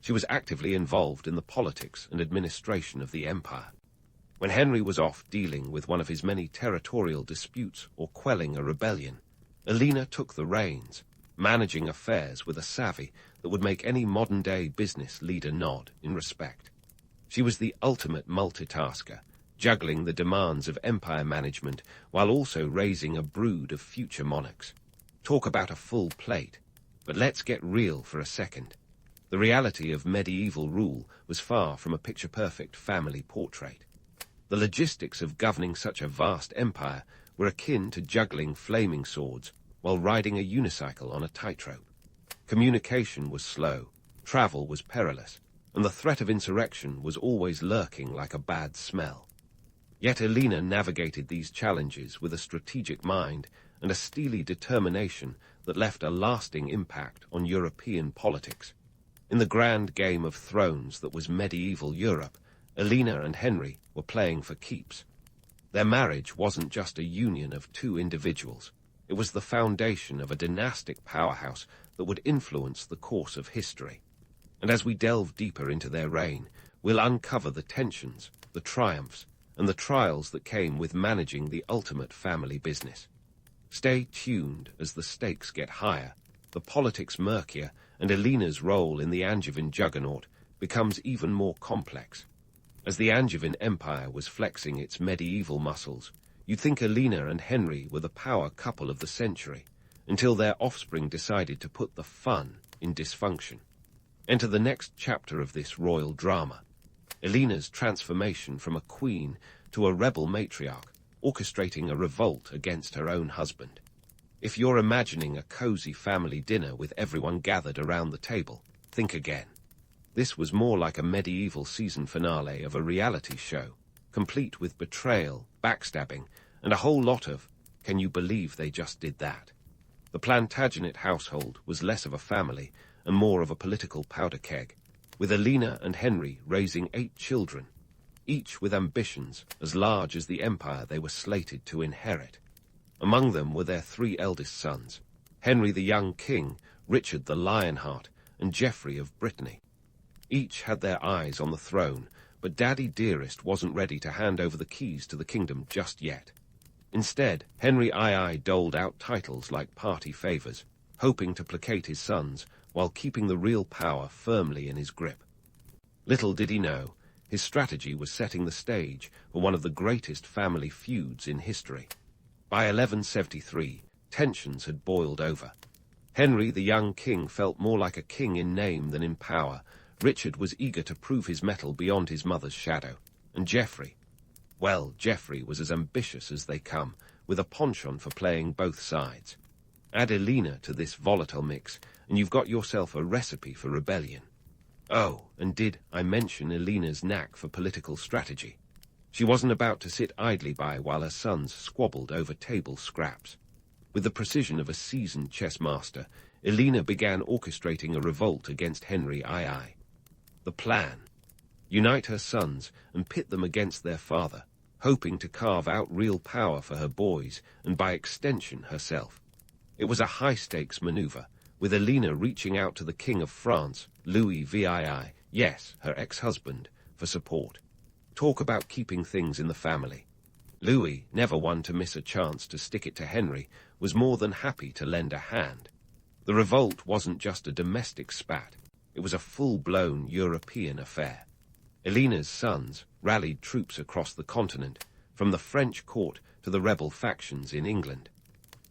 She was actively involved in the politics and administration of the empire. When Henry was off dealing with one of his many territorial disputes or quelling a rebellion, Eleanor took the reins, managing affairs with a savvy that would make any modern-day business leader nod in respect. She was the ultimate multitasker, juggling the demands of empire management while also raising a brood of future monarchs. Talk about a full plate. But let's get real for a second. The reality of medieval rule was far from a picture-perfect family portrait. The logistics of governing such a vast empire were akin to juggling flaming swords while riding a unicycle on a tightrope. Communication was slow, travel was perilous, and the threat of insurrection was always lurking like a bad smell. Yet Eleanor navigated these challenges with a strategic mind and a steely determination that left a lasting impact on European politics. In the grand game of thrones that was medieval Europe, Eleanor and Henry were playing for keeps. Their marriage wasn't just a union of two individuals. It was the foundation of a dynastic powerhouse that would influence the course of history. And as we delve deeper into their reign, we'll uncover the tensions, the triumphs, and the trials that came with managing the ultimate family business. Stay tuned as the stakes get higher, the politics murkier, and Eleanor's role in the Angevin juggernaut becomes even more complex. As the Angevin Empire was flexing its medieval muscles, you'd think Eleanor and Henry were the power couple of the century, until their offspring decided to put the fun in dysfunction. Enter the next chapter of this royal drama. Eleanor's transformation from a queen to a rebel matriarch, orchestrating a revolt against her own husband. If you're imagining a cozy family dinner with everyone gathered around the table, think again. This was more like a medieval season finale of a reality show, complete with betrayal, backstabbing, and a whole lot of, can you believe they just did that? The Plantagenet household was less of a family and more of a political powder keg, with Eleanor and Henry raising 8 children, each with ambitions as large as the empire they were slated to inherit. Among them were their 3 eldest sons, Henry the young king, Richard the Lionheart, and Geoffrey of Brittany. Each had their eyes on the throne, but Daddy Dearest wasn't ready to hand over the keys to the kingdom just yet. Instead, Henry II doled out titles like party favors, hoping to placate his sons while keeping the real power firmly in his grip. Little did he know, his strategy was setting the stage for one of the greatest family feuds in history. By 1173, tensions had boiled over. Henry the young king felt more like a king in name than in power. Richard was eager to prove his mettle beyond his mother's shadow. And Geoffrey was as ambitious as they come, with a penchant for playing both sides. Add Eleanor to this volatile mix, and you've got yourself a recipe for rebellion. Oh, and did I mention Eleanor's knack for political strategy? She wasn't about to sit idly by while her sons squabbled over table scraps. With the precision of a seasoned chess master, Eleanor began orchestrating a revolt against Henry II. The plan: unite her sons and pit them against their father, hoping to carve out real power for her boys and by extension herself. It was a high-stakes maneuver, with Eleanor reaching out to the King of France, Louis VII, yes, her ex-husband, for support. Talk about keeping things in the family. Louis, never one to miss a chance to stick it to Henry, was more than happy to lend a hand. The revolt wasn't just a domestic spat. It was a full-blown European affair. Eleanor's sons rallied troops across the continent, from the French court to the rebel factions in England.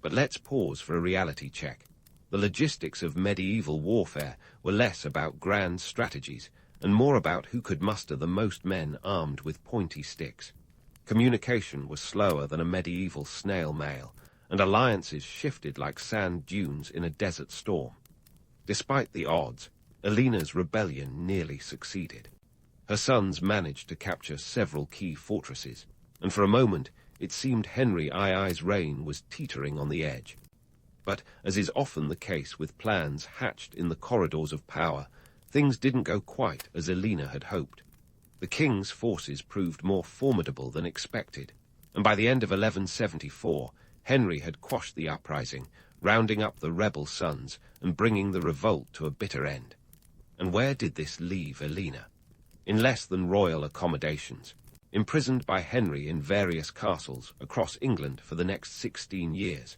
But let's pause for a reality check. The logistics of medieval warfare were less about grand strategies and more about who could muster the most men armed with pointy sticks. Communication was slower than a medieval snail mail, and alliances shifted like sand dunes in a desert storm. Despite the odds, Eleanor's rebellion nearly succeeded. Her sons managed to capture several key fortresses, and for a moment it seemed Henry II's reign was teetering on the edge. But, as is often the case with plans hatched in the corridors of power, things didn't go quite as Eleanor had hoped. The king's forces proved more formidable than expected, and by the end of 1174, Henry had quashed the uprising, rounding up the rebel sons and bringing the revolt to a bitter end. And where did this leave Eleanor? In less than royal accommodations, imprisoned by Henry in various castles across England for the next 16 years.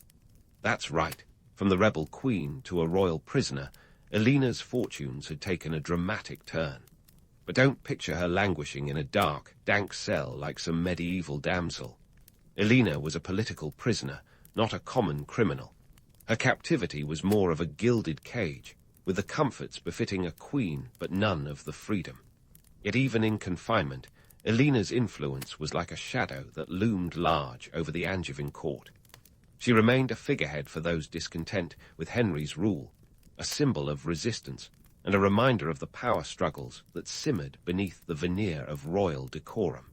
That's right, from the rebel queen to a royal prisoner, Eleanor's fortunes had taken a dramatic turn. But don't picture her languishing in a dark, dank cell like some medieval damsel. Eleanor was a political prisoner, not a common criminal. Her captivity was more of a gilded cage, with the comforts befitting a queen but none of the freedom. Yet even in confinement, Eleanor's influence was like a shadow that loomed large over the Angevin court. She remained a figurehead for those discontent with Henry's rule, a symbol of resistance, and a reminder of the power struggles that simmered beneath the veneer of royal decorum.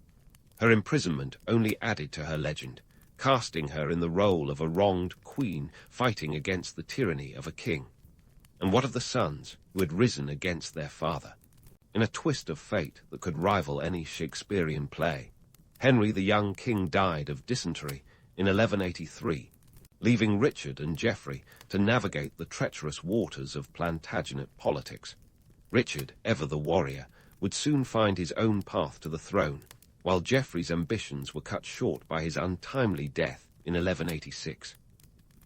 Her imprisonment only added to her legend, casting her in the role of a wronged queen fighting against the tyranny of a king. And what of the sons who had risen against their father? In a twist of fate that could rival any Shakespearean play, Henry the young king died of dysentery in 1183, leaving Richard and Geoffrey to navigate the treacherous waters of Plantagenet politics. Richard, ever the warrior, would soon find his own path to the throne, while Geoffrey's ambitions were cut short by his untimely death in 1186.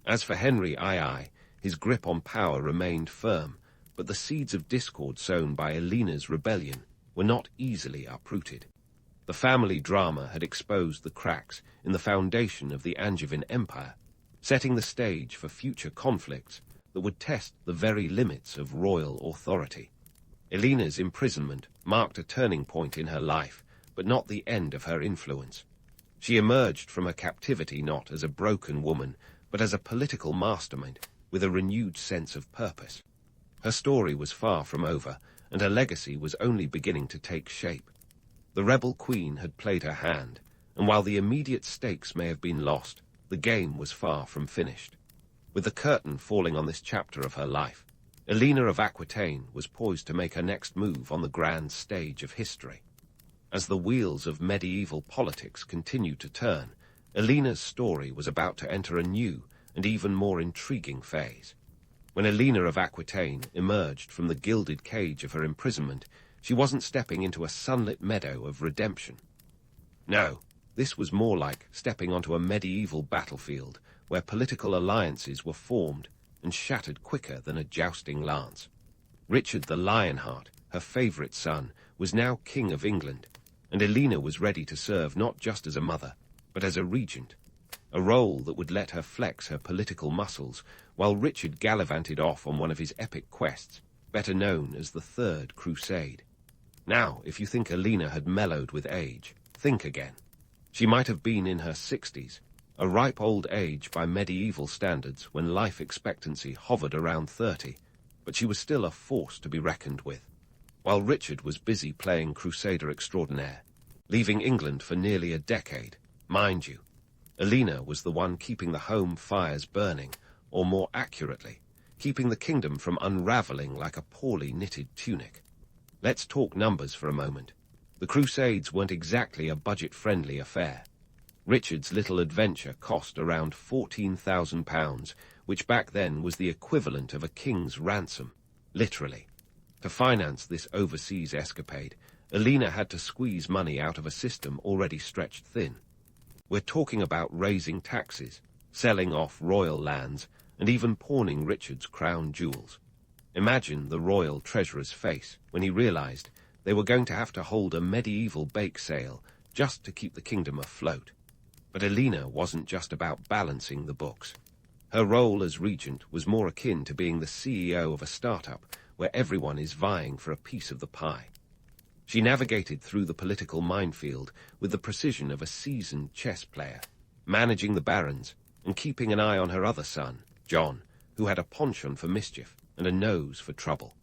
As for Henry II, his grip on power remained firm, but the seeds of discord sown by Eleanor's rebellion were not easily uprooted. The family drama had exposed the cracks in the foundation of the Angevin Empire, setting the stage for future conflicts that would test the very limits of royal authority. Eleanor's imprisonment marked a turning point in her life, but not the end of her influence. She emerged from her captivity not as a broken woman, but as a political mastermind with a renewed sense of purpose. Her story was far from over, and her legacy was only beginning to take shape. The rebel queen had played her hand, and while the immediate stakes may have been lost, the game was far from finished. With the curtain falling on this chapter of her life, Eleanor of Aquitaine was poised to make her next move on the grand stage of history. As the wheels of medieval politics continued to turn, Eleanor's story was about to enter a new and even more intriguing phase. When Eleanor of Aquitaine emerged from the gilded cage of her imprisonment, she wasn't stepping into a sunlit meadow of redemption. No, this was more like stepping onto a medieval battlefield where political alliances were formed and shattered quicker than a jousting lance. Richard the Lionheart, her favourite son, was now King of England, and Eleanor was ready to serve not just as a mother, but as a regent, a role that would let her flex her political muscles while Richard gallivanted off on one of his epic quests, better known as the Third Crusade. Now, if you think Eleanor had mellowed with age, think again. She might have been in her 60s, a ripe old age by medieval standards when life expectancy hovered around 30, but she was still a force to be reckoned with. While Richard was busy playing Crusader extraordinaire, leaving England for nearly a decade, mind you, Eleanor was the one keeping the home fires burning, or more accurately, keeping the kingdom from unraveling like a poorly knitted tunic. Let's talk numbers for a moment. The Crusades weren't exactly a budget-friendly affair. Richard's little adventure cost around £14,000, which back then was the equivalent of a king's ransom, literally. To finance this overseas escapade, Eleanor had to squeeze money out of a system already stretched thin. We're talking about raising taxes, selling off royal lands, and even pawning Richard's crown jewels. Imagine the royal treasurer's face when he realized they were going to have to hold a medieval bake sale just to keep the kingdom afloat. But Eleanor wasn't just about balancing the books. Her role as regent was more akin to being the CEO of a startup where everyone is vying for a piece of the pie. She navigated through the political minefield with the precision of a seasoned chess player, managing the barons and keeping an eye on her other son, John, who had a penchant for mischief and a nose for trouble.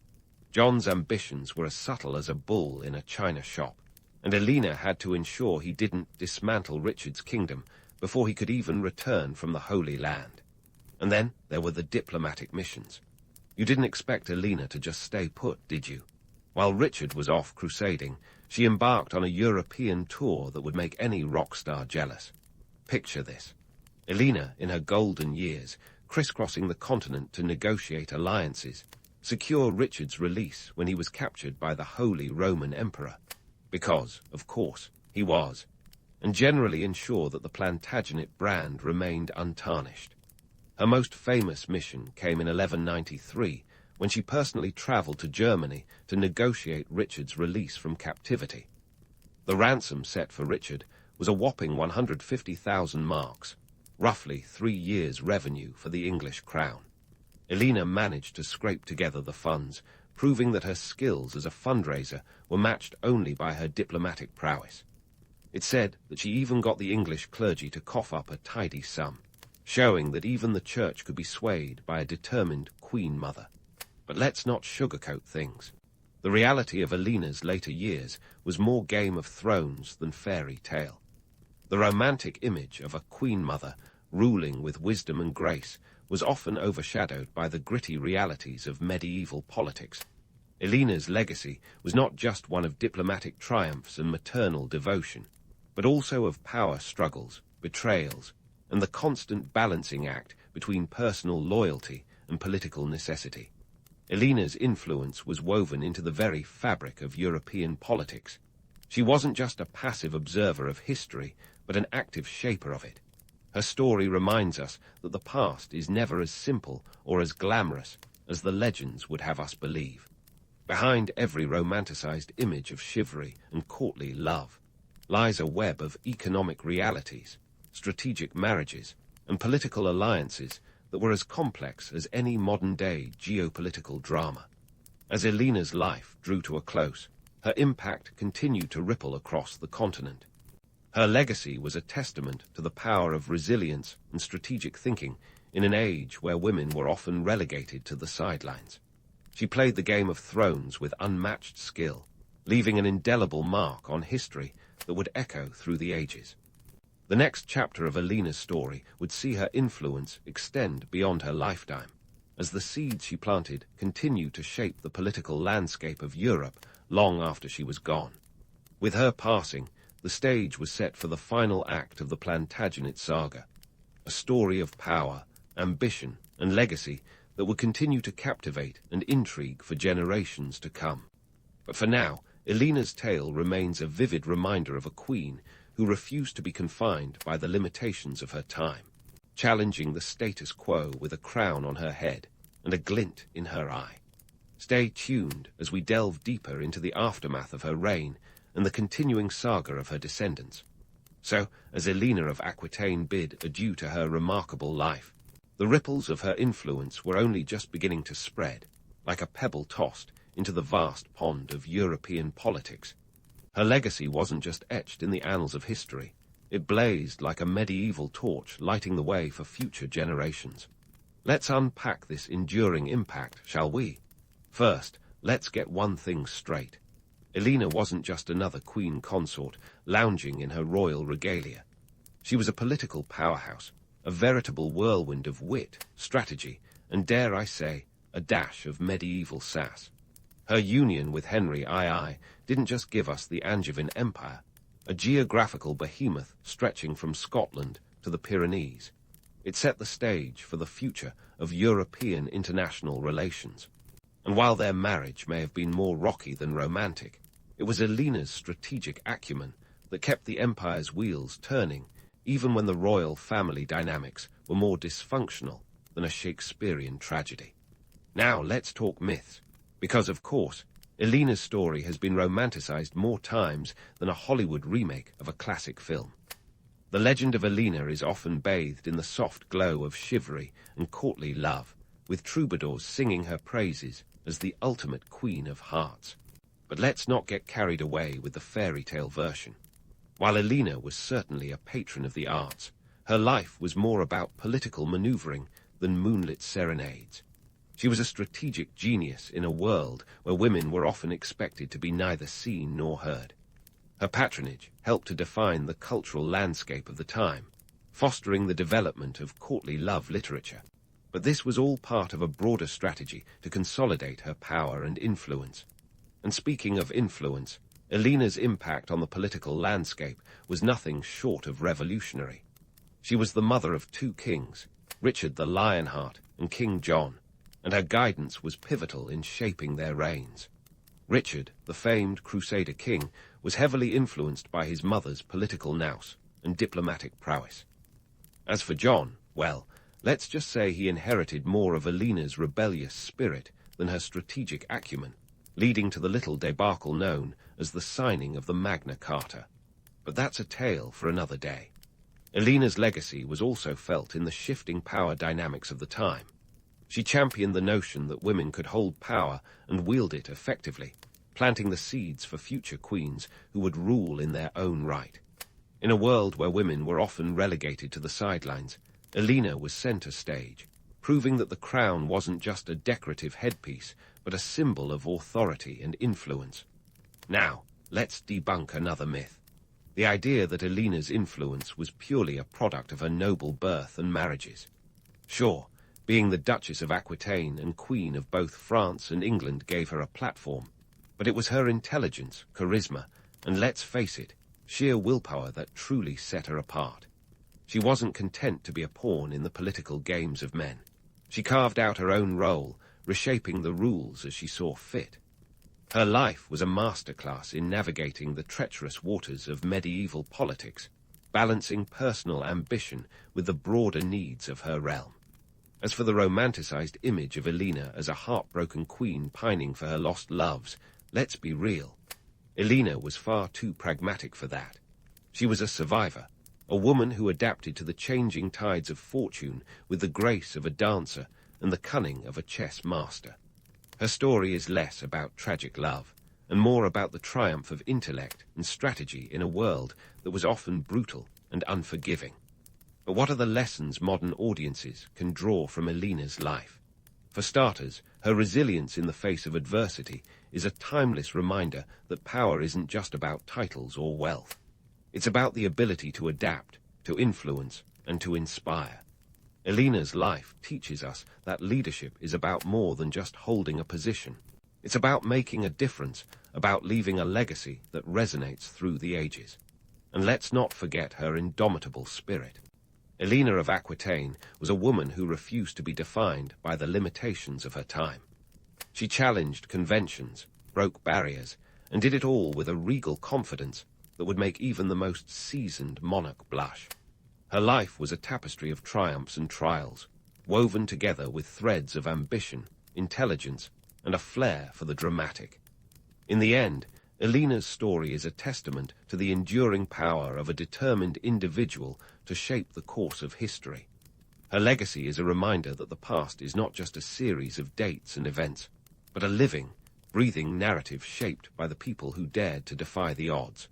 John's ambitions were as subtle as a bull in a china shop, and Eleanor had to ensure he didn't dismantle Richard's kingdom before he could even return from the Holy Land. And then there were the diplomatic missions. You didn't expect Eleanor to just stay put, did you? While Richard was off crusading, she embarked on a European tour that would make any rock star jealous. Picture this. Eleanor, in her golden years, crisscrossing the continent to negotiate alliances, secure Richard's release when he was captured by the Holy Roman Emperor, because, of course, he was, and generally ensure that the Plantagenet brand remained untarnished. Her most famous mission came in 1193, when she personally travelled to Germany to negotiate Richard's release from captivity. The ransom set for Richard was a whopping 150,000 marks, roughly 3 years' revenue for the English crown. Eleanor managed to scrape together the funds, proving that her skills as a fundraiser were matched only by her diplomatic prowess. It's said that she even got the English clergy to cough up a tidy sum, showing that even the church could be swayed by a determined queen mother. But let's not sugarcoat things. The reality of Eleanor's later years was more Game of Thrones than fairy tale. The romantic image of a queen mother ruling with wisdom and grace was often overshadowed by the gritty realities of medieval politics. Eleanor's legacy was not just one of diplomatic triumphs and maternal devotion, but also of power struggles, betrayals, and the constant balancing act between personal loyalty and political necessity. Eleanor's influence was woven into the very fabric of European politics. She wasn't just a passive observer of history, but an active shaper of it. Her story reminds us that the past is never as simple or as glamorous as the legends would have us believe. Behind every romanticized image of chivalry and courtly love lies a web of economic realities, strategic marriages, and political alliances that were as complex as any modern-day geopolitical drama. As Eleanor's life drew to a close, her impact continued to ripple across the continent. Her legacy was a testament to the power of resilience and strategic thinking in an age where women were often relegated to the sidelines. She played the Game of Thrones with unmatched skill, leaving an indelible mark on history that would echo through the ages. The next chapter of Eleanor's story would see her influence extend beyond her lifetime, as the seeds she planted continued to shape the political landscape of Europe long after she was gone. With her passing, the stage was set for the final act of the Plantagenet saga, a story of power, ambition, and legacy that would continue to captivate and intrigue for generations to come. But for now, Eleanor's tale remains a vivid reminder of a queen who refused to be confined by the limitations of her time, challenging the status quo with a crown on her head and a glint in her eye. Stay tuned as we delve deeper into the aftermath of her reign and the continuing saga of her descendants. So, as Eleanor of Aquitaine bid adieu to her remarkable life, the ripples of her influence were only just beginning to spread, like a pebble tossed into the vast pond of European politics. Her legacy wasn't just etched in the annals of history. It blazed like a medieval torch, lighting the way for future generations. Let's unpack this enduring impact, shall we? First, let's get one thing straight. Eleanor wasn't just another queen consort lounging in her royal regalia. She was a political powerhouse, a veritable whirlwind of wit, strategy, and, dare I say, a dash of medieval sass. Her union with Henry II didn't just give us the Angevin Empire, a geographical behemoth stretching from Scotland to the Pyrenees. It set the stage for the future of European international relations. And while their marriage may have been more rocky than romantic, it was Eleanor's strategic acumen that kept the empire's wheels turning, even when the royal family dynamics were more dysfunctional than a Shakespearean tragedy. Now let's talk myths. Because, of course, Eleanor's story has been romanticized more times than a Hollywood remake of a classic film. The legend of Eleanor is often bathed in the soft glow of chivalry and courtly love, with troubadours singing her praises as the ultimate queen of hearts. But let's not get carried away with the fairy tale version. While Eleanor was certainly a patron of the arts, her life was more about political maneuvering than moonlit serenades. She was a strategic genius in a world where women were often expected to be neither seen nor heard. Her patronage helped to define the cultural landscape of the time, fostering the development of courtly love literature. But this was all part of a broader strategy to consolidate her power and influence. And speaking of influence, Eleanor's impact on the political landscape was nothing short of revolutionary. She was the mother of two kings, Richard the Lionheart and King John, and her guidance was pivotal in shaping their reigns. Richard, the famed Crusader king, was heavily influenced by his mother's political nous and diplomatic prowess. As for John, well, let's just say he inherited more of Eleanor's rebellious spirit than her strategic acumen, leading to the little debacle known as the signing of the Magna Carta. But that's a tale for another day. Eleanor's legacy was also felt in the shifting power dynamics of the time. She championed the notion that women could hold power and wield it effectively, planting the seeds for future queens who would rule in their own right. In a world where women were often relegated to the sidelines, Eleanor was center stage, proving that the crown wasn't just a decorative headpiece, but a symbol of authority and influence. Now, let's debunk another myth. The idea that Eleanor's influence was purely a product of her noble birth and marriages. Sure, being the Duchess of Aquitaine and Queen of both France and England gave her a platform, but it was her intelligence, charisma, and let's face it, sheer willpower that truly set her apart. She wasn't content to be a pawn in the political games of men. She carved out her own role, reshaping the rules as she saw fit. Her life was a masterclass in navigating the treacherous waters of medieval politics, balancing personal ambition with the broader needs of her realm. As for the romanticized image of Eleanor as a heartbroken queen pining for her lost loves, let's be real. Eleanor was far too pragmatic for that. She was a survivor, a woman who adapted to the changing tides of fortune with the grace of a dancer and the cunning of a chess master. Her story is less about tragic love and more about the triumph of intellect and strategy in a world that was often brutal and unforgiving. But what are the lessons modern audiences can draw from Eleanor's life? For starters, her resilience in the face of adversity is a timeless reminder that power isn't just about titles or wealth. It's about the ability to adapt, to influence, and to inspire. Eleanor's life teaches us that leadership is about more than just holding a position. It's about making a difference, about leaving a legacy that resonates through the ages. And let's not forget her indomitable spirit. Eleanor of Aquitaine was a woman who refused to be defined by the limitations of her time. She challenged conventions, broke barriers, and did it all with a regal confidence that would make even the most seasoned monarch blush. Her life was a tapestry of triumphs and trials, woven together with threads of ambition, intelligence, and a flair for the dramatic. In the end, Eleanor's story is a testament to the enduring power of a determined individual to shape the course of history. Her legacy is a reminder that the past is not just a series of dates and events, but a living, breathing narrative shaped by the people who dared to defy the odds.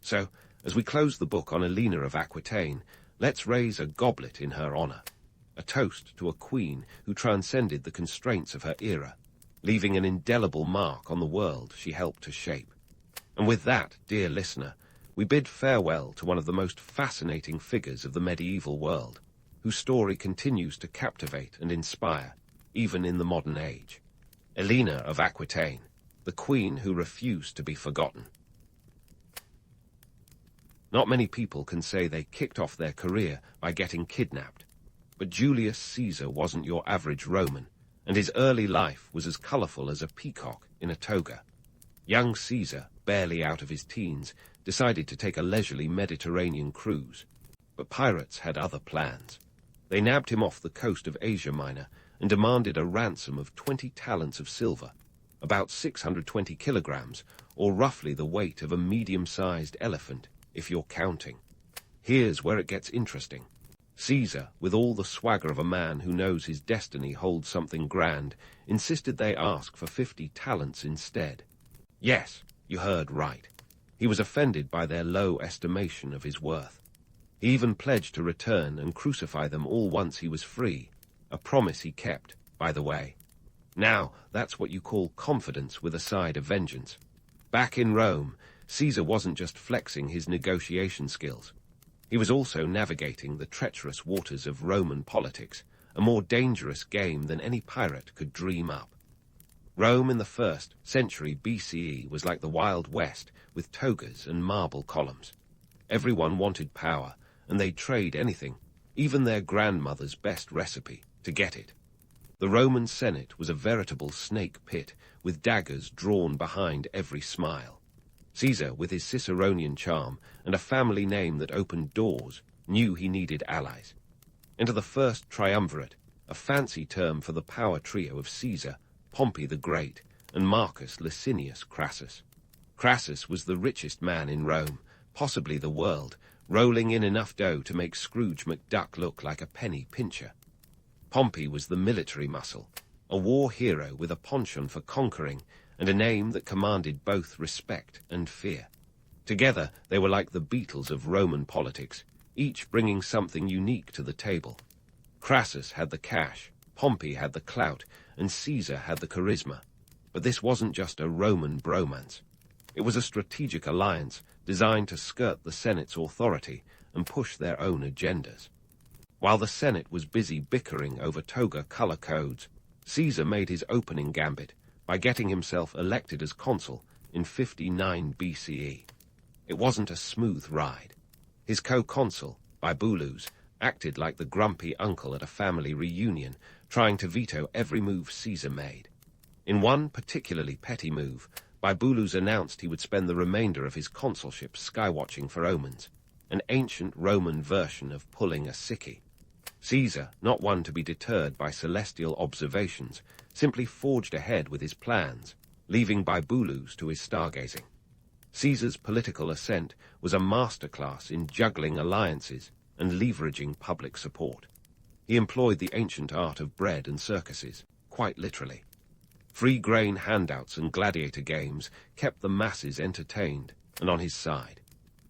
So, as we close the book on Eleanor of Aquitaine, let's raise a goblet in her honor, a toast to a queen who transcended the constraints of her era, leaving an indelible mark on the world she helped to shape. And with that, dear listener, we bid farewell to one of the most fascinating figures of the medieval world, whose story continues to captivate and inspire, even in the modern age. Eleanor of Aquitaine, the queen who refused to be forgotten. Not many people can say they kicked off their career by getting kidnapped, but Julius Caesar wasn't your average Roman, and his early life was as colorful as a peacock in a toga. Young Caesar, barely out of his teens, decided to take a leisurely Mediterranean cruise. But pirates had other plans. They nabbed him off the coast of Asia Minor and demanded a ransom of 20 talents of silver, about 620 kilograms, or roughly the weight of a medium-sized elephant, if you're counting. Here's where it gets interesting. Caesar, with all the swagger of a man who knows his destiny holds something grand, insisted they ask for 50 talents instead. Yes, you heard right. He was offended by their low estimation of his worth. He even pledged to return and crucify them all once he was free, a promise he kept, by the way. Now, that's what you call confidence with a side of vengeance. Back in Rome, Caesar wasn't just flexing his negotiation skills. He was also navigating the treacherous waters of Roman politics, a more dangerous game than any pirate could dream up. Rome in the 1st century BCE was like the Wild West, with togas and marble columns. Everyone wanted power, and they'd trade anything, even their grandmother's best recipe, to get it. The Roman Senate was a veritable snake pit, with daggers drawn behind every smile. Caesar, with his Ciceronian charm and a family name that opened doors, knew he needed allies. Into the first triumvirate, a fancy term for the power trio of Caesar, Pompey the Great, and Marcus Licinius Crassus. Crassus was the richest man in Rome, possibly the world, rolling in enough dough to make Scrooge McDuck look like a penny pincher. Pompey was the military muscle, a war hero with a penchant for conquering, and a name that commanded both respect and fear. Together, they were like the Beatles of Roman politics, each bringing something unique to the table. Crassus had the cash, Pompey had the clout, and Caesar had the charisma. But this wasn't just a Roman bromance. It was a strategic alliance designed to skirt the Senate's authority and push their own agendas. While the Senate was busy bickering over toga color codes, Caesar made his opening gambit by getting himself elected as consul in 59 BCE. It wasn't a smooth ride. His co-consul, Bibulus, acted like the grumpy uncle at a family reunion, trying to veto every move Caesar made. In one particularly petty move, Bibulus announced he would spend the remainder of his consulship skywatching for omens, an ancient Roman version of pulling a sickie. Caesar, not one to be deterred by celestial observations, simply forged ahead with his plans, leaving Bibulus to his stargazing. Caesar's political ascent was a masterclass in juggling alliances and leveraging public support. He employed the ancient art of bread and circuses, quite literally. Free grain handouts and gladiator games kept the masses entertained and on his side.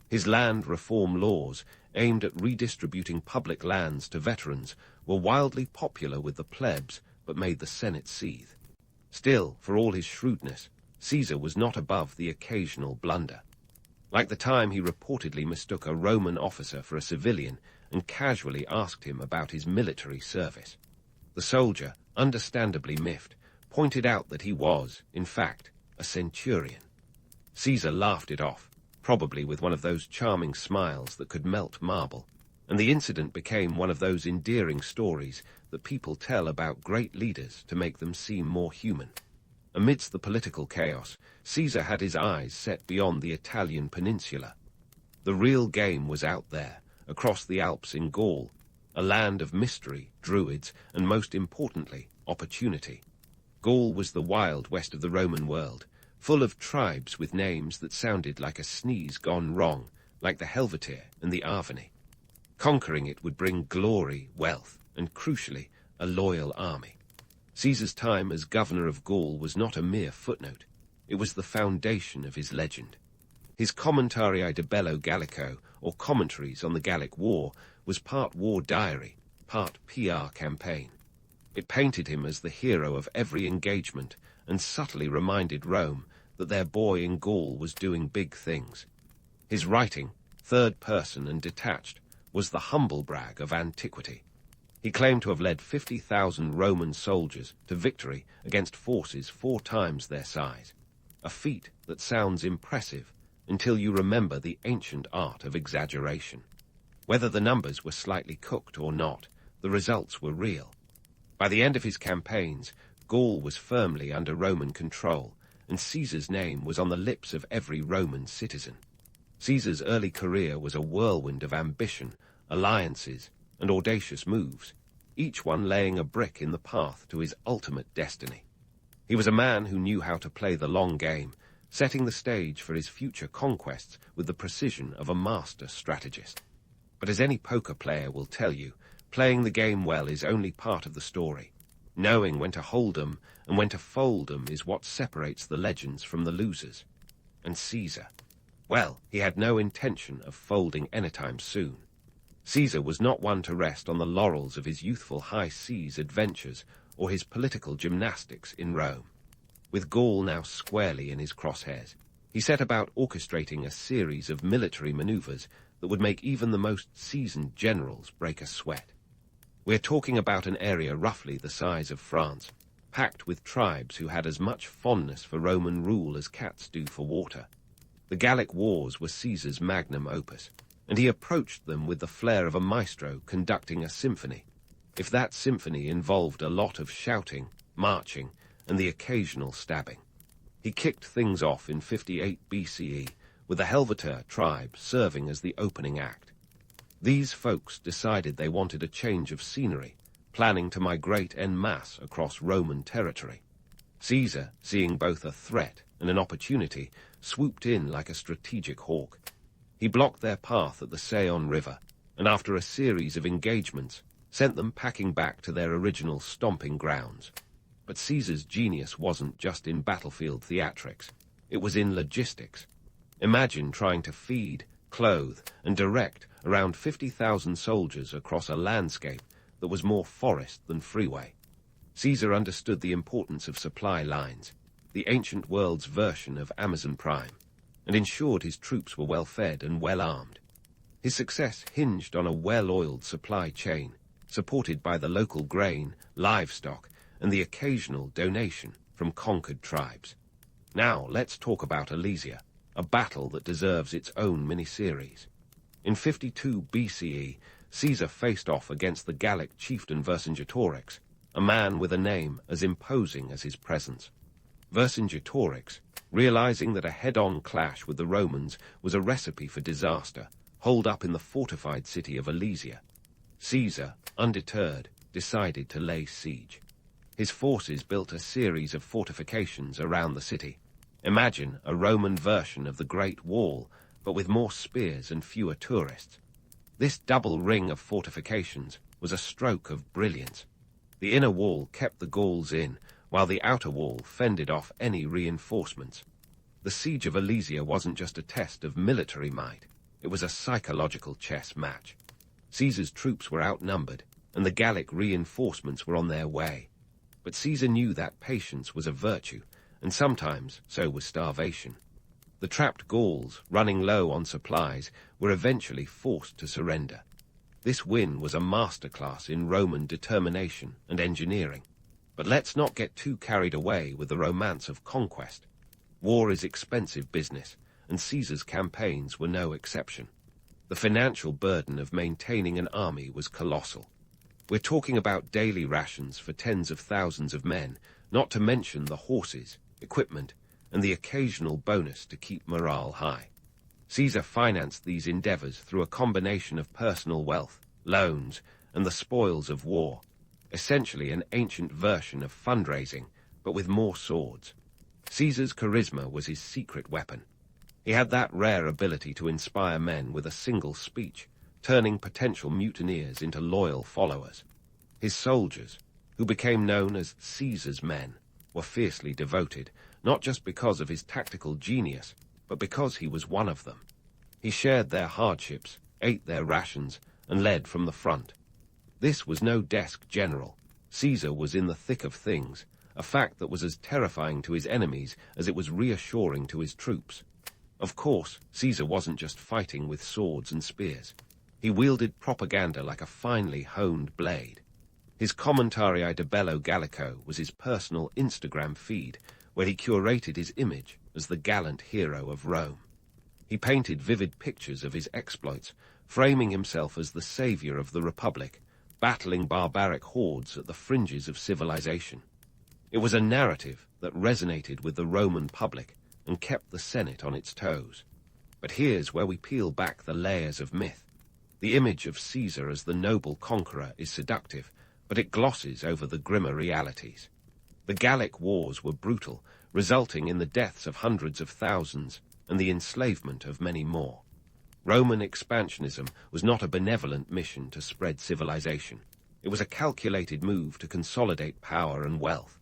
His land reform laws, aimed at redistributing public lands to veterans, were wildly popular with the plebs, but made the Senate seethe. Still, for all his shrewdness, Caesar was not above the occasional blunder. Like the time he reportedly mistook a Roman officer for a civilian and casually asked him about his military service. The soldier, understandably miffed, pointed out that he was, in fact, a centurion. Caesar laughed it off, probably with one of those charming smiles that could melt marble, and the incident became one of those endearing stories that people tell about great leaders to make them seem more human. Amidst the political chaos, Caesar had his eyes set beyond the Italian peninsula. The real game was out there, across the Alps in Gaul, a land of mystery, druids, and most importantly, opportunity. Gaul was the wild west of the Roman world, full of tribes with names that sounded like a sneeze gone wrong, like the Helvetii and the Arvani. Conquering it would bring glory, wealth, and crucially, a loyal army. Caesar's time as governor of Gaul was not a mere footnote. It was the foundation of his legend. His Commentarii de Bello Gallico, or commentaries on the Gallic War, was part war diary, part PR campaign. It painted him as the hero of every engagement and subtly reminded Rome that their boy in Gaul was doing big things. His writing, third person and detached, was the humble brag of antiquity. He claimed to have led 50,000 Roman soldiers to victory against forces 4 times their size, a feat that sounds impressive until you remember the ancient art of exaggeration. Whether the numbers were slightly cooked or not, the results were real. By the end of his campaigns, Gaul was firmly under Roman control, and Caesar's name was on the lips of every Roman citizen. Caesar's early career was a whirlwind of ambition, alliances, and audacious moves, each one laying a brick in the path to his ultimate destiny. He was a man who knew how to play the long game, setting the stage for his future conquests with the precision of a master strategist. But as any poker player will tell you, playing the game well is only part of the story. Knowing when to hold 'em and when to fold 'em is what separates the legends from the losers. And Caesar, well, he had no intention of folding anytime soon. Caesar was not one to rest on the laurels of his youthful high seas adventures or his political gymnastics in Rome. With Gaul now squarely in his crosshairs, he set about orchestrating a series of military maneuvers that would make even the most seasoned generals break a sweat. We're talking about an area roughly the size of France, packed with tribes who had as much fondness for Roman rule as cats do for water. The Gallic Wars were Caesar's magnum opus, and he approached them with the flair of a maestro conducting a symphony. If that symphony involved a lot of shouting, marching, and the occasional stabbing. He kicked things off in 58 BCE, with the Helvetii tribe serving as the opening act. These folks decided they wanted a change of scenery, planning to migrate en masse across Roman territory. Caesar, seeing both a threat and an opportunity, swooped in like a strategic hawk. He blocked their path at the Saône River, and after a series of engagements, sent them packing back to their original stomping grounds. But Caesar's genius wasn't just in battlefield theatrics. It was in logistics. Imagine trying to feed, clothe, and direct around 50,000 soldiers across a landscape that was more forest than freeway. Caesar understood the importance of supply lines, the ancient world's version of Amazon Prime, and ensured his troops were well fed and well armed. His success hinged on a well-oiled supply chain, supported by the local grain, livestock, and the occasional donation from conquered tribes. Now let's talk about Alesia, a battle that deserves its own miniseries. In 52 BCE, Caesar faced off against the Gallic chieftain Vercingetorix, a man with a name as imposing as his presence. Vercingetorix, realizing that a head-on clash with the Romans was a recipe for disaster, holed up in the fortified city of Alesia. Caesar, undeterred, decided to lay siege. His forces built a series of fortifications around the city. Imagine a Roman version of the Great Wall, but with more spears and fewer tourists. This double ring of fortifications was a stroke of brilliance. The inner wall kept the Gauls in, while the outer wall fended off any reinforcements. The siege of Alesia wasn't just a test of military might, it was a psychological chess match. Caesar's troops were outnumbered, and the Gallic reinforcements were on their way. But Caesar knew that patience was a virtue, and sometimes so was starvation. The trapped Gauls, running low on supplies, were eventually forced to surrender. This win was a masterclass in Roman determination and engineering. But let's not get too carried away with the romance of conquest. War is expensive business, and Caesar's campaigns were no exception. The financial burden of maintaining an army was colossal. We're talking about daily rations for tens of thousands of men, not to mention the horses, equipment, and the occasional bonus to keep morale high. Caesar financed these endeavors through a combination of personal wealth, loans, and the spoils of war, essentially an ancient version of fundraising, but with more swords. Caesar's charisma was his secret weapon. He had that rare ability to inspire men with a single speech, turning potential mutineers into loyal followers. His soldiers, who became known as Caesar's men, were fiercely devoted, not just because of his tactical genius, but because he was one of them. He shared their hardships, ate their rations, and led from the front. This was no desk general. Caesar was in the thick of things, a fact that was as terrifying to his enemies as it was reassuring to his troops. Of course, Caesar wasn't just fighting with swords and spears. He wielded propaganda like a finely honed blade. His Commentarii de Bello Gallico was his personal Instagram feed, where he curated his image as the gallant hero of Rome. He painted vivid pictures of his exploits, framing himself as the savior of the Republic, battling barbaric hordes at the fringes of civilization. It was a narrative that resonated with the Roman public and kept the Senate on its toes. But here's where we peel back the layers of myth. The image of Caesar as the noble conqueror is seductive, but it glosses over the grimmer realities. The Gallic wars were brutal, resulting in the deaths of hundreds of thousands and the enslavement of many more. Roman expansionism was not a benevolent mission to spread civilization. It was a calculated move to consolidate power and wealth.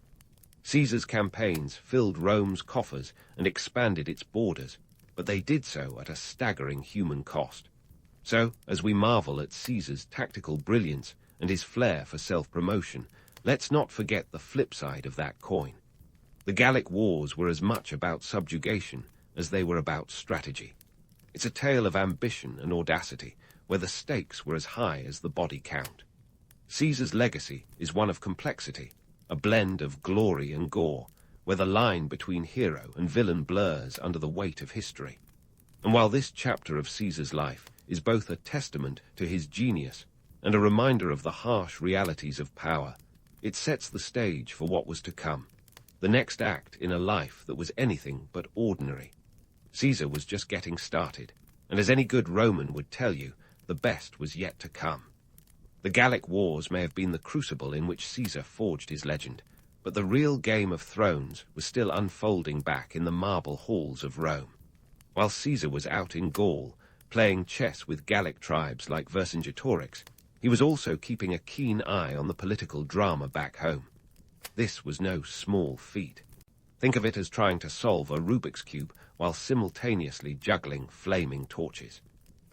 Caesar's campaigns filled Rome's coffers and expanded its borders, but they did so at a staggering human cost. So, as we marvel at Caesar's tactical brilliance and his flair for self-promotion, let's not forget the flip side of that coin. The Gallic Wars were as much about subjugation as they were about strategy. It's a tale of ambition and audacity, where the stakes were as high as the body count. Caesar's legacy is one of complexity, a blend of glory and gore, where the line between hero and villain blurs under the weight of history. And while this chapter of Caesar's life is both a testament to his genius and a reminder of the harsh realities of power, it sets the stage for what was to come, the next act in a life that was anything but ordinary. Caesar was just getting started, and as any good Roman would tell you, the best was yet to come. The Gallic Wars may have been the crucible in which Caesar forged his legend, but the real Game of Thrones was still unfolding back in the marble halls of Rome. While Caesar was out in Gaul, playing chess with Gallic tribes like Vercingetorix, he was also keeping a keen eye on the political drama back home. This was no small feat. Think of it as trying to solve a Rubik's Cube while simultaneously juggling flaming torches.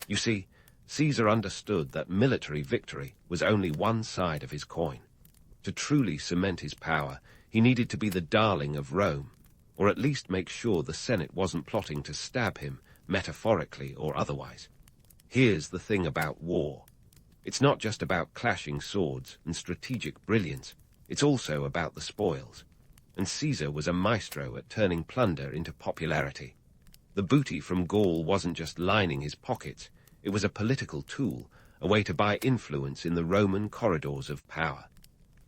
You see, Caesar understood that military victory was only one side of his coin. To truly cement his power, he needed to be the darling of Rome, or at least make sure the Senate wasn't plotting to stab him, metaphorically or otherwise. Here's the thing about war. It's not just about clashing swords and strategic brilliance, it's also about the spoils. And Caesar was a maestro at turning plunder into popularity. The booty from Gaul wasn't just lining his pockets, it was a political tool, a way to buy influence in the Roman corridors of power.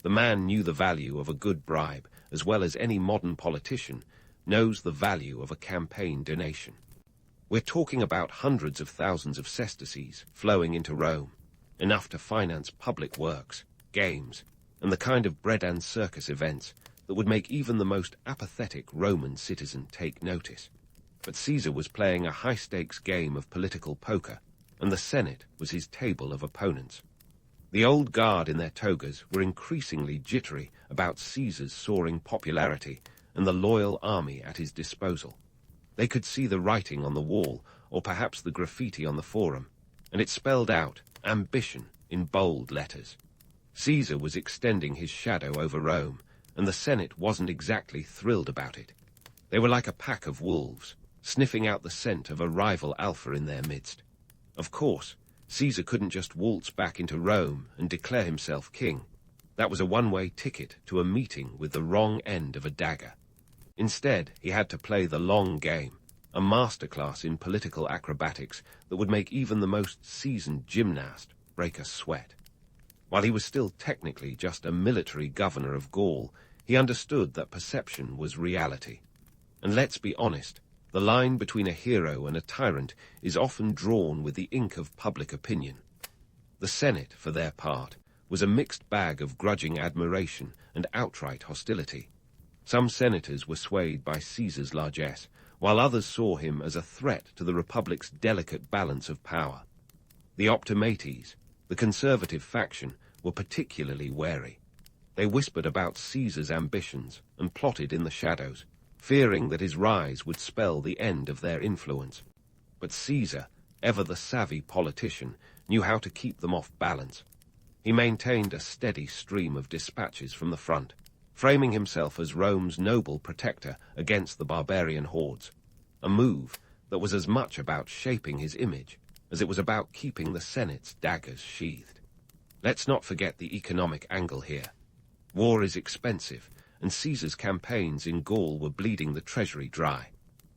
The man knew the value of a good bribe, as well as any modern politician knows the value of a campaign donation. We're talking about hundreds of thousands of sesterces flowing into Rome, enough to finance public works, games, and the kind of bread and circus events that would make even the most apathetic Roman citizen take notice. But Caesar was playing a high-stakes game of political poker, and the Senate was his table of opponents. The old guard in their togas were increasingly jittery about Caesar's soaring popularity and the loyal army at his disposal. They could see the writing on the wall, or perhaps the graffiti on the forum, and it spelled out ambition in bold letters. Caesar was extending his shadow over Rome, and the Senate wasn't exactly thrilled about it. They were like a pack of wolves, sniffing out the scent of a rival alpha in their midst. Of course, Caesar couldn't just waltz back into Rome and declare himself king. That was a one-way ticket to a meeting with the wrong end of a dagger. Instead, he had to play the long game, a masterclass in political acrobatics that would make even the most seasoned gymnast break a sweat. While he was still technically just a military governor of Gaul, he understood that perception was reality. And let's be honest, the line between a hero and a tyrant is often drawn with the ink of public opinion. The Senate, for their part, was a mixed bag of grudging admiration and outright hostility. Some senators were swayed by Caesar's largesse, while others saw him as a threat to the Republic's delicate balance of power. The Optimates, the conservative faction, were particularly wary. They whispered about Caesar's ambitions and plotted in the shadows, fearing that his rise would spell the end of their influence. But Caesar, ever the savvy politician, knew how to keep them off balance. He maintained a steady stream of dispatches from the front, framing himself as Rome's noble protector against the barbarian hordes, a move that was as much about shaping his image as it was about keeping the Senate's daggers sheathed. Let's not forget the economic angle here. War is expensive, and Caesar's campaigns in Gaul were bleeding the treasury dry.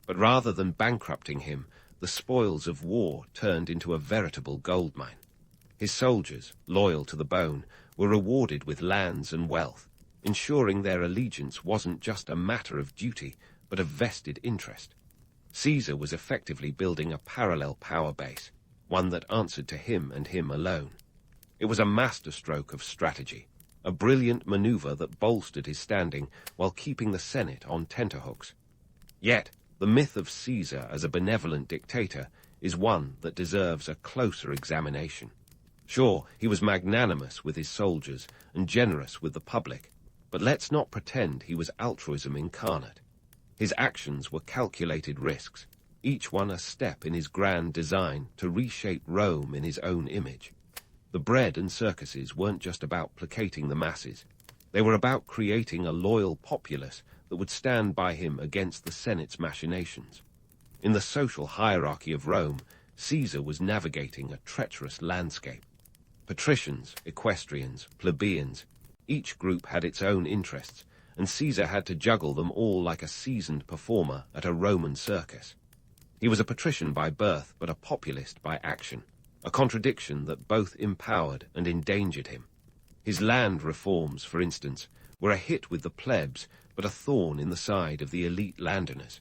But rather than bankrupting him, the spoils of war turned into a veritable gold mine. His soldiers, loyal to the bone, were rewarded with lands and wealth, ensuring their allegiance wasn't just a matter of duty, but of vested interest. Caesar was effectively building a parallel power base, one that answered to him and him alone. It was a masterstroke of strategy, a brilliant maneuver that bolstered his standing while keeping the Senate on tenterhooks. Yet, the myth of Caesar as a benevolent dictator is one that deserves a closer examination. Sure, he was magnanimous with his soldiers and generous with the public, but let's not pretend he was altruism incarnate. His actions were calculated risks, each one a step in his grand design to reshape Rome in his own image. The bread and circuses weren't just about placating the masses. They were about creating a loyal populace that would stand by him against the Senate's machinations. In the social hierarchy of Rome, Caesar was navigating a treacherous landscape. Patricians, equestrians, plebeians, each group had its own interests, and Caesar had to juggle them all like a seasoned performer at a Roman circus. He was a patrician by birth, but a populist by action, a contradiction that both empowered and endangered him. His land reforms, for instance, were a hit with the plebs, but a thorn in the side of the elite landowners.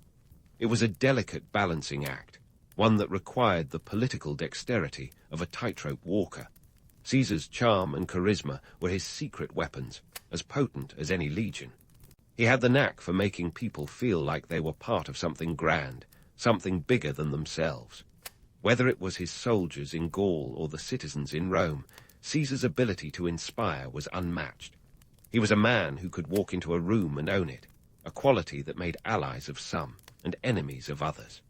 It was a delicate balancing act, one that required the political dexterity of a tightrope walker. Caesar's charm and charisma were his secret weapons, as potent as any legion. He had the knack for making people feel like they were part of something grand, something bigger than themselves. Whether it was his soldiers in Gaul or the citizens in Rome, Caesar's ability to inspire was unmatched. He was a man who could walk into a room and own it, a quality that made allies of some and enemies of others.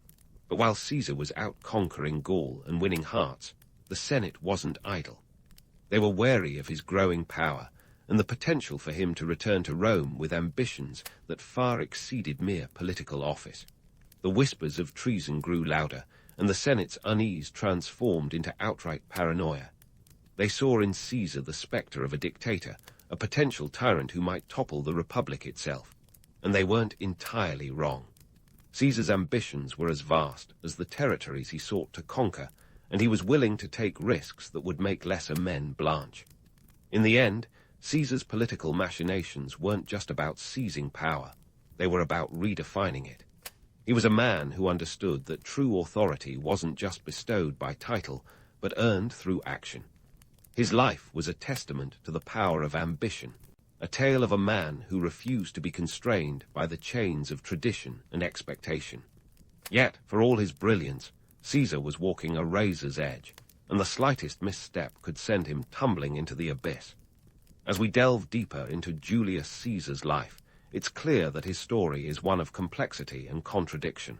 But while Caesar was out conquering Gaul and winning hearts, the Senate wasn't idle. They were wary of his growing power and the potential for him to return to Rome with ambitions that far exceeded mere political office. The whispers of treason grew louder, and the Senate's unease transformed into outright paranoia. They saw in Caesar the spectre of a dictator, a potential tyrant who might topple the Republic itself. And they weren't entirely wrong. Caesar's ambitions were as vast as the territories he sought to conquer, and he was willing to take risks that would make lesser men blanch. In the end, Caesar's political machinations weren't just about seizing power. They were about redefining it. He was a man who understood that true authority wasn't just bestowed by title, but earned through action. His life was a testament to the power of ambition, a tale of a man who refused to be constrained by the chains of tradition and expectation. Yet, for all his brilliance, Caesar was walking a razor's edge, and the slightest misstep could send him tumbling into the abyss. As we delve deeper into Julius Caesar's life, it's clear that his story is one of complexity and contradiction.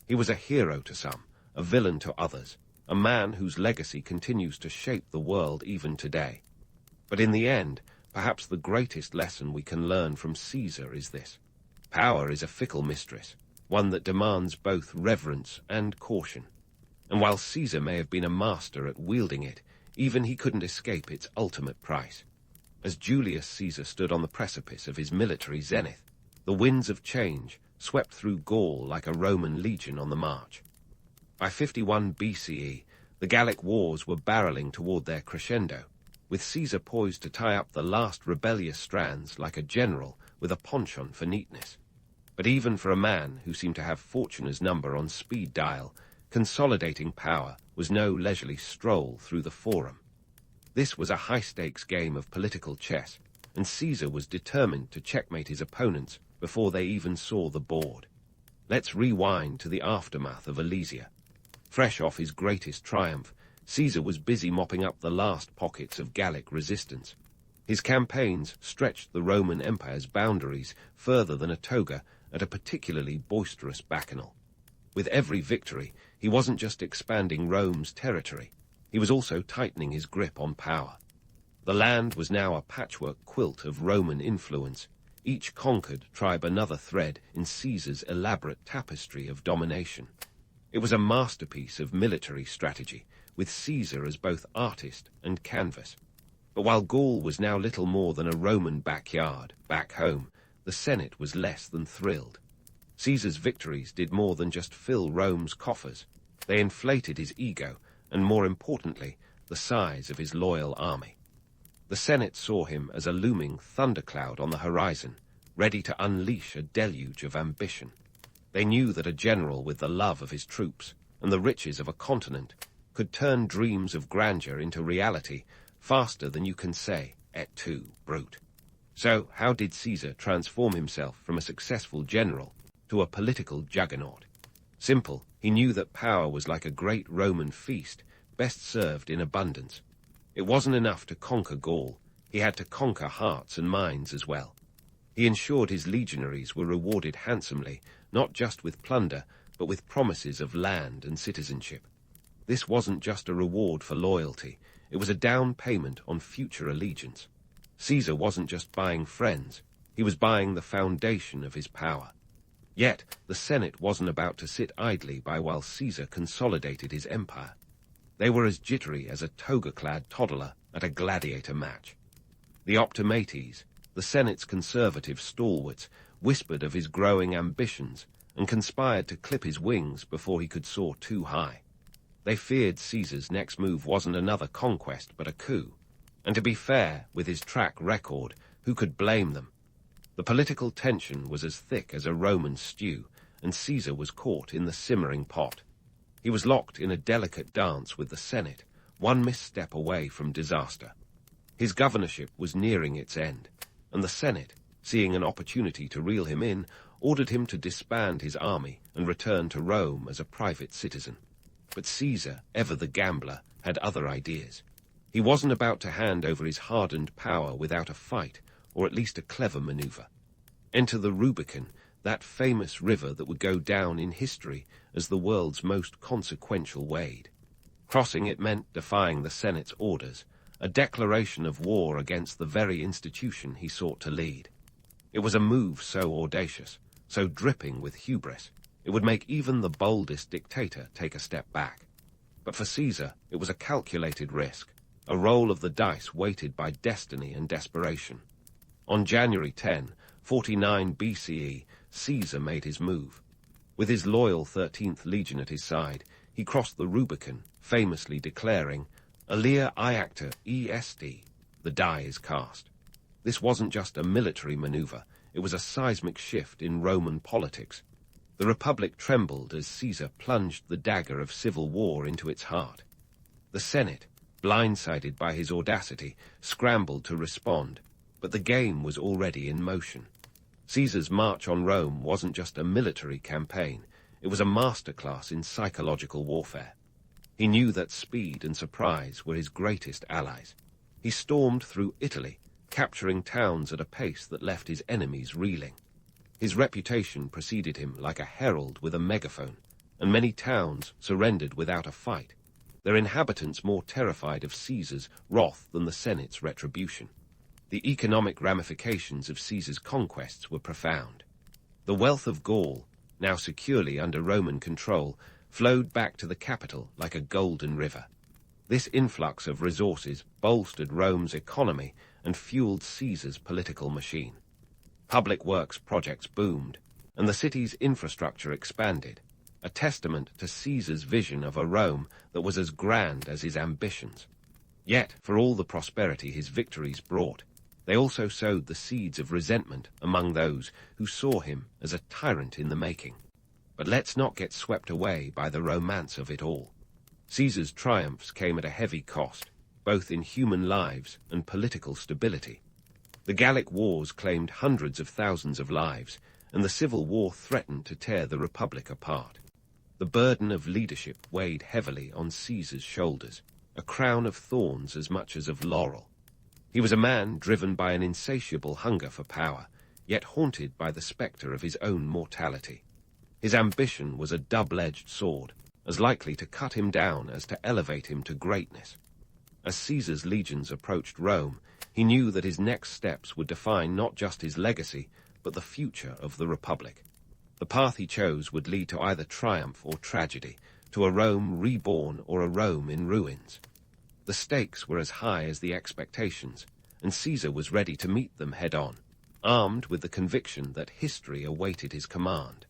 He was a hero to some, a villain to others, a man whose legacy continues to shape the world even today. But in the end, perhaps the greatest lesson we can learn from Caesar is this. Power is a fickle mistress, one that demands both reverence and caution. And while Caesar may have been a master at wielding it, even he couldn't escape its ultimate price. As Julius Caesar stood on the precipice of his military zenith, the winds of change swept through Gaul like a Roman legion on the march. By 51 BCE, the Gallic wars were barreling toward their crescendo, with Caesar poised to tie up the last rebellious strands like a general with a penchant for neatness. But even for a man who seemed to have Fortuna's number on speed dial, consolidating power was no leisurely stroll through the Forum. This was a high-stakes game of political chess, and Caesar was determined to checkmate his opponents before they even saw the board. Let's rewind to the aftermath of Alesia. Fresh off his greatest triumph, Caesar was busy mopping up the last pockets of Gallic resistance. His campaigns stretched the Roman Empire's boundaries further than a toga at a particularly boisterous bacchanal. With every victory, he wasn't just expanding Rome's territory, he was also tightening his grip on power. The land was now a patchwork quilt of Roman influence, each conquered tribe another thread in Caesar's elaborate tapestry of domination. It was a masterpiece of military strategy, with Caesar as both artist and canvas. But while Gaul was now little more than a Roman backyard, back home, the Senate was less than thrilled. Caesar's victories did more than just fill Rome's coffers. They inflated his ego, and more importantly, the size of his loyal army. The Senate saw him as a looming thundercloud on the horizon, ready to unleash a deluge of ambition. They knew that a general with the love of his troops and the riches of a continent could turn dreams of grandeur into reality faster than you can say, et tu, brute. So how did Caesar transform himself from a successful general to a political juggernaut? Simple, he knew that power was like a great Roman feast, best served in abundance. It wasn't enough to conquer Gaul, he had to conquer hearts and minds as well. He ensured his legionaries were rewarded handsomely, not just with plunder, but with promises of land and citizenship. This wasn't just a reward for loyalty, it was a down payment on future allegiance. Caesar wasn't just buying friends, he was buying the foundation of his power. Yet, the Senate wasn't about to sit idly by while Caesar consolidated his empire. They were as jittery as a toga-clad toddler at a gladiator match. The Optimates, the Senate's conservative stalwarts, whispered of his growing ambitions and conspired to clip his wings before he could soar too high. They feared Caesar's next move wasn't another conquest but a coup. And to be fair, with his track record, who could blame them? The political tension was as thick as a Roman stew, and Caesar was caught in the simmering pot. He was locked in a delicate dance with the Senate, one misstep away from disaster. His governorship was nearing its end, and the Senate, seeing an opportunity to reel him in, ordered him to disband his army and return to Rome as a private citizen. But Caesar, ever the gambler, had other ideas. He wasn't about to hand over his hardened power without a fight, or at least a clever maneuver. Enter the Rubicon, that famous river that would go down in history as the world's most consequential wade. Crossing it meant defying the Senate's orders, a declaration of war against the very institution he sought to lead. It was a move so audacious, so dripping with hubris, it would make even the boldest dictator take a step back. But for Caesar, it was a calculated risk, a roll of the dice weighted by destiny and desperation. On January 10, 49 BCE, Caesar made his move. With his loyal 13th Legion at his side, he crossed the Rubicon, famously declaring, "Alia iacta est," the die is cast. This wasn't just a military maneuver, it was a seismic shift in Roman politics. The Republic trembled as Caesar plunged the dagger of civil war into its heart. The Senate, blindsided by his audacity, scrambled to respond, but the game was already in motion. Caesar's march on Rome wasn't just a military campaign, it was a masterclass in psychological warfare. He knew that speed and surprise were his greatest allies. He stormed through Italy, capturing towns at a pace that left his enemies reeling. His reputation preceded him like a herald with a megaphone, and many towns surrendered without a fight, their inhabitants more terrified of Caesar's wrath than the Senate's retribution. The economic ramifications of Caesar's conquests were profound. The wealth of Gaul, now securely under Roman control, flowed back to the capital like a golden river. This influx of resources bolstered Rome's economy and fueled Caesar's political machine. Public works projects boomed, and the city's infrastructure expanded, a testament to Caesar's vision of a Rome that was as grand as his ambitions. Yet, for all the prosperity his victories brought, they also sowed the seeds of resentment among those who saw him as a tyrant in the making. But let's not get swept away by the romance of it all. Caesar's triumphs came at a heavy cost, both in human lives and political stability. The Gallic Wars claimed hundreds of thousands of lives, and the Civil War threatened to tear the Republic apart. The burden of leadership weighed heavily on Caesar's shoulders, a crown of thorns as much as of laurel. He was a man driven by an insatiable hunger for power, yet haunted by the spectre of his own mortality. His ambition was a double-edged sword, as likely to cut him down as to elevate him to greatness. As Caesar's legions approached Rome, he knew that his next steps would define not just his legacy, but the future of the Republic. The path he chose would lead to either triumph or tragedy, to a Rome reborn or a Rome in ruins. The stakes were as high as the expectations, and Caesar was ready to meet them head-on, armed with the conviction that history awaited his command.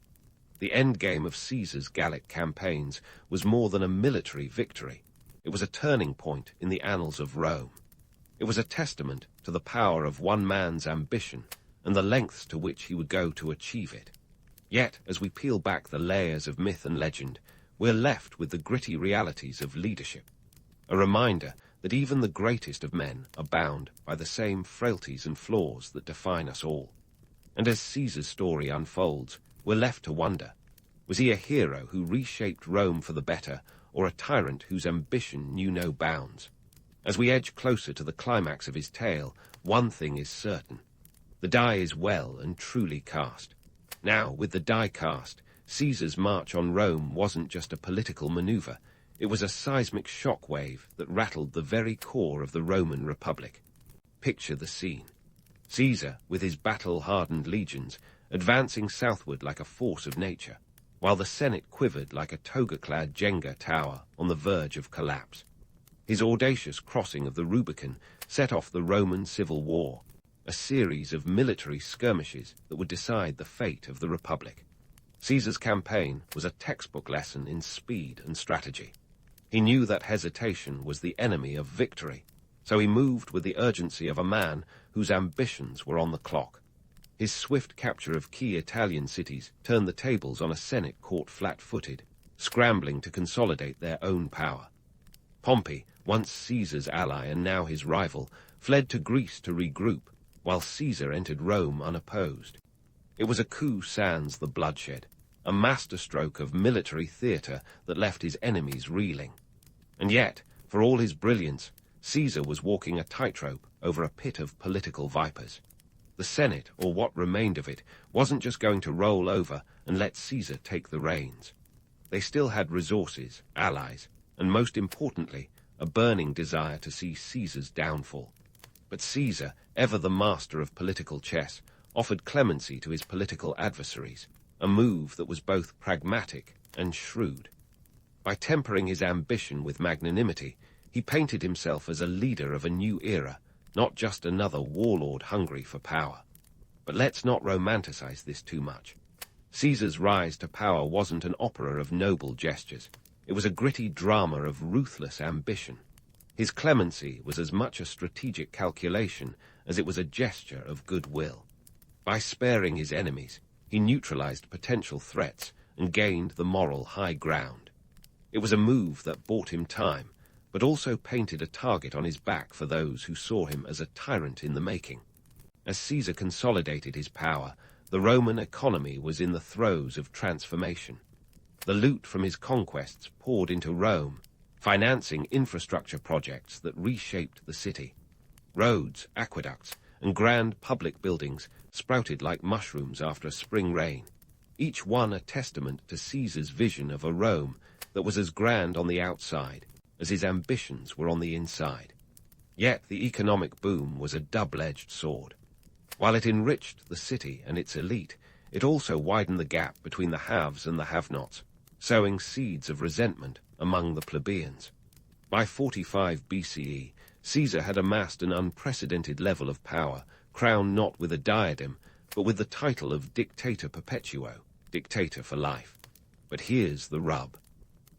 The endgame of Caesar's Gallic campaigns was more than a military victory. It was a turning point in the annals of Rome. It was a testament to the power of one man's ambition and the lengths to which he would go to achieve it. Yet, as we peel back the layers of myth and legend, we're left with the gritty realities of leadership. A reminder that even the greatest of men are bound by the same frailties and flaws that define us all. And as Caesar's story unfolds, we're left to wonder, Was he a hero who reshaped Rome for the better, or a tyrant whose ambition knew no bounds? As we edge closer to the climax of his tale, one thing is certain. The die is well and truly cast. Now, with the die cast, Caesar's march on Rome wasn't just a political maneuver. It was a seismic shockwave that rattled the very core of the Roman Republic. Picture the scene. Caesar, with his battle-hardened legions, advancing southward like a force of nature, while the Senate quivered like a toga-clad Jenga tower on the verge of collapse. His audacious crossing of the Rubicon set off the Roman Civil War, a series of military skirmishes that would decide the fate of the Republic. Caesar's campaign was a textbook lesson in speed and strategy. He knew that hesitation was the enemy of victory, so he moved with the urgency of a man whose ambitions were on the clock. His swift capture of key Italian cities turned the tables on a Senate caught flat-footed, scrambling to consolidate their own power. Pompey, once Caesar's ally and now his rival, fled to Greece to regroup, while Caesar entered Rome unopposed. It was a coup sans the bloodshed, a masterstroke of military theatre that left his enemies reeling. And yet, for all his brilliance, Caesar was walking a tightrope over a pit of political vipers. The Senate, or what remained of it, wasn't just going to roll over and let Caesar take the reins. They still had resources, allies, and most importantly, a burning desire to see Caesar's downfall. But Caesar, ever the master of political chess, offered clemency to his political adversaries, a move that was both pragmatic and shrewd. By tempering his ambition with magnanimity, he painted himself as a leader of a new era, not just another warlord hungry for power. But let's not romanticize this too much. Caesar's rise to power wasn't an opera of noble gestures. It was a gritty drama of ruthless ambition. His clemency was as much a strategic calculation as it was a gesture of goodwill. By sparing his enemies, he neutralized potential threats and gained the moral high ground. It was a move that bought him time, but also painted a target on his back for those who saw him as a tyrant in the making. As Caesar consolidated his power, the Roman economy was in the throes of transformation. The loot from his conquests poured into Rome, financing infrastructure projects that reshaped the city. Roads, aqueducts, and grand public buildings sprouted like mushrooms after a spring rain, each one a testament to Caesar's vision of a Rome that was as grand on the outside as his ambitions were on the inside. Yet the economic boom was a double-edged sword. While it enriched the city and its elite, it also widened the gap between the haves and the have-nots, sowing seeds of resentment among the plebeians. By 45 BCE, Caesar had amassed an unprecedented level of power, crowned not with a diadem, but with the title of Dictator Perpetuo, dictator for life. But here's the rub.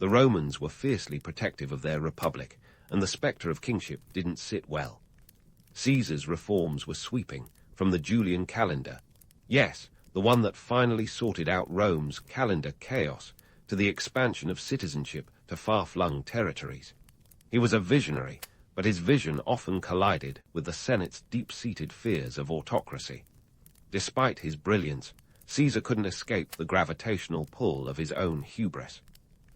The Romans were fiercely protective of their republic, and the spectre of kingship didn't sit well. Caesar's reforms were sweeping, from the Julian calendar, yes, the one that finally sorted out Rome's calendar chaos, to the expansion of citizenship to far-flung territories. He was a visionary, but his vision often collided with the Senate's deep-seated fears of autocracy. Despite his brilliance, Caesar couldn't escape the gravitational pull of his own hubris.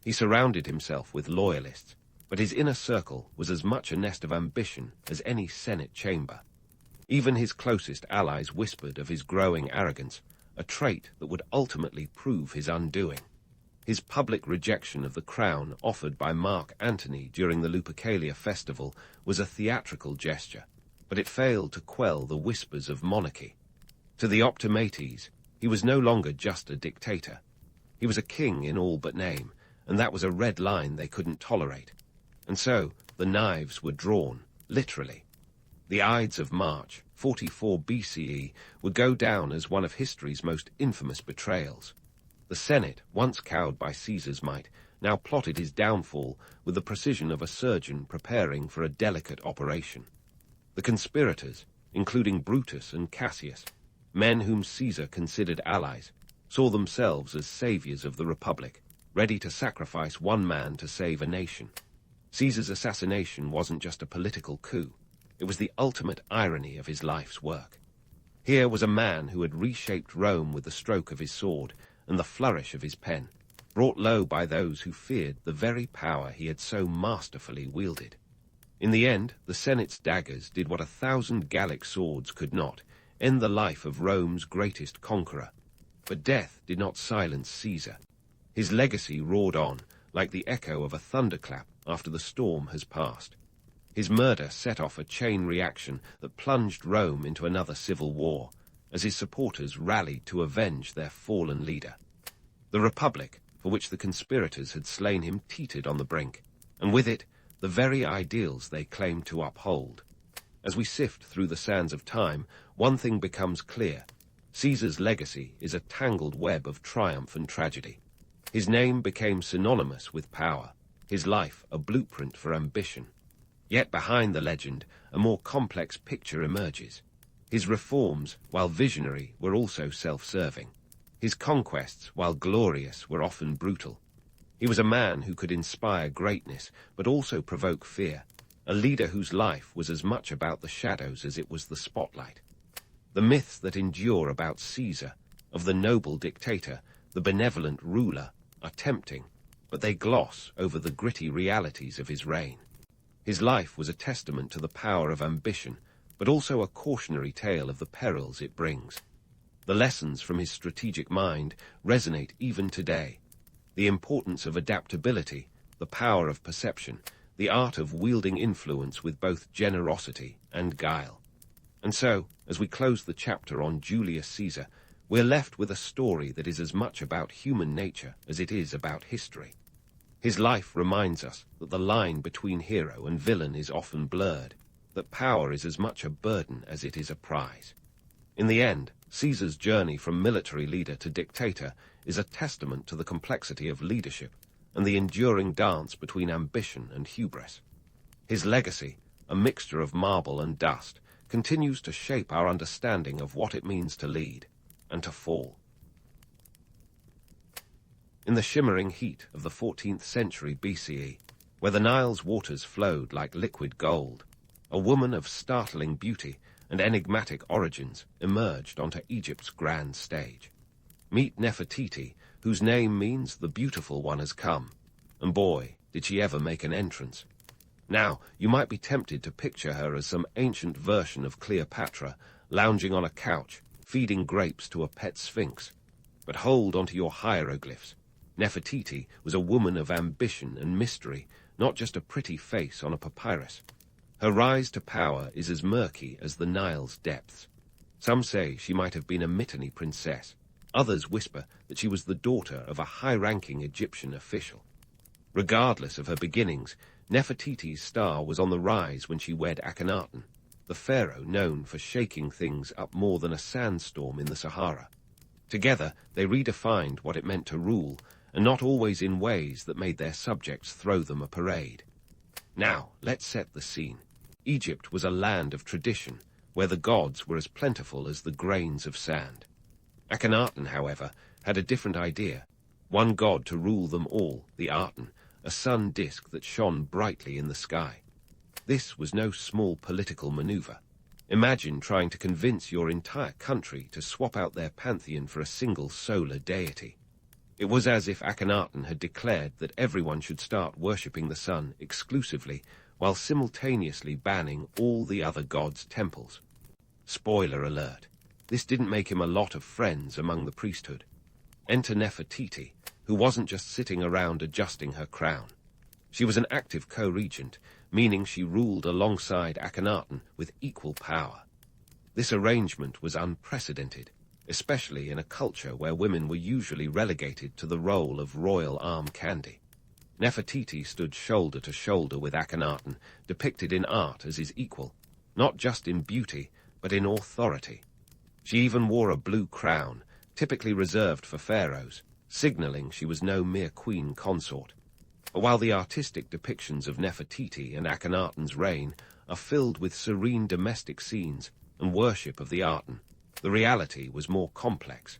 He surrounded himself with loyalists, but his inner circle was as much a nest of ambition as any Senate chamber. Even his closest allies whispered of his growing arrogance, a trait that would ultimately prove his undoing. His public rejection of the crown offered by Mark Antony during the Lupercalia festival was a theatrical gesture, but it failed to quell the whispers of monarchy. To the Optimates, he was no longer just a dictator. He was a king in all but name, and that was a red line they couldn't tolerate. And so the knives were drawn, literally. The Ides of March, 44 BCE, would go down as one of history's most infamous betrayals. The Senate, once cowed by Caesar's might, now plotted his downfall with the precision of a surgeon preparing for a delicate operation. The conspirators, including Brutus and Cassius, men whom Caesar considered allies, saw themselves as saviors of the Republic, ready to sacrifice one man to save a nation. Caesar's assassination wasn't just a political coup. It was the ultimate irony of his life's work. Here was a man who had reshaped Rome with the stroke of his sword and the flourish of his pen, brought low by those who feared the very power he had so masterfully wielded. In the end, the Senate's daggers did what 1,000 Gallic swords could not, end the life of Rome's greatest conqueror. But death did not silence Caesar. His legacy roared on, like the echo of a thunderclap after the storm has passed. His murder set off a chain reaction that plunged Rome into another civil war, as his supporters rallied to avenge their fallen leader. The Republic, for which the conspirators had slain him, teetered on the brink, and with it, the very ideals they claimed to uphold. As we sift through the sands of time, one thing becomes clear. Caesar's legacy is a tangled web of triumph and tragedy. His name became synonymous with power, his life a blueprint for ambition. Yet behind the legend, a more complex picture emerges. His reforms, while visionary, were also self-serving. His conquests, while glorious, were often brutal. He was a man who could inspire greatness, but also provoke fear, a leader whose life was as much about the shadows as it was the spotlight. The myths that endure about Caesar, of the noble dictator, the benevolent ruler, are tempting, but they gloss over the gritty realities of his reign. His life was a testament to the power of ambition, but also a cautionary tale of the perils it brings. The lessons from his strategic mind resonate even today. The importance of adaptability, the power of perception, the art of wielding influence with both generosity and guile. And so, as we close the chapter on Julius Caesar, we're left with a story that is as much about human nature as it is about history. His life reminds us that the line between hero and villain is often blurred, that power is as much a burden as it is a prize. In the end, Caesar's journey from military leader to dictator is a testament to the complexity of leadership and the enduring dance between ambition and hubris. His legacy, a mixture of marble and dust, continues to shape our understanding of what it means to lead and to fall. In the shimmering heat of the 14th century BCE, where the Nile's waters flowed like liquid gold, a woman of startling beauty and enigmatic origins emerged onto Egypt's grand stage. Meet Nefertiti, whose name means the beautiful one has come, and boy, did she ever make an entrance. Now, you might be tempted to picture her as some ancient version of Cleopatra, lounging on a couch, feeding grapes to a pet sphinx. But hold onto your hieroglyphs. Nefertiti was a woman of ambition and mystery, not just a pretty face on a papyrus. Her rise to power is as murky as the Nile's depths. Some say she might have been a Mitanni princess. Others whisper that she was the daughter of a high-ranking Egyptian official. Regardless of her beginnings, Nefertiti's star was on the rise when she wed Akhenaten, the pharaoh known for shaking things up more than a sandstorm in the Sahara. Together, they redefined what it meant to rule, and not always in ways that made their subjects throw them a parade. Now, let's set the scene. Egypt was a land of tradition, where the gods were as plentiful as the grains of sand. Akhenaten, however, had a different idea. One god to rule them all, the Aten, a sun disk that shone brightly in the sky. This was no small political maneuver. Imagine trying to convince your entire country to swap out their pantheon for a single solar deity. It was as if Akhenaten had declared that everyone should start worshipping the sun exclusively, while simultaneously banning all the other gods' temples. Spoiler alert, this didn't make him a lot of friends among the priesthood. Enter Nefertiti, who wasn't just sitting around adjusting her crown. She was an active co-regent, meaning she ruled alongside Akhenaten with equal power. This arrangement was unprecedented, especially in a culture where women were usually relegated to the role of royal arm candy. Nefertiti stood shoulder to shoulder with Akhenaten, depicted in art as his equal, not just in beauty, but in authority. She even wore a blue crown, typically reserved for pharaohs, signaling she was no mere queen consort. But while the artistic depictions of Nefertiti and Akhenaten's reign are filled with serene domestic scenes and worship of the Aten, the reality was more complex.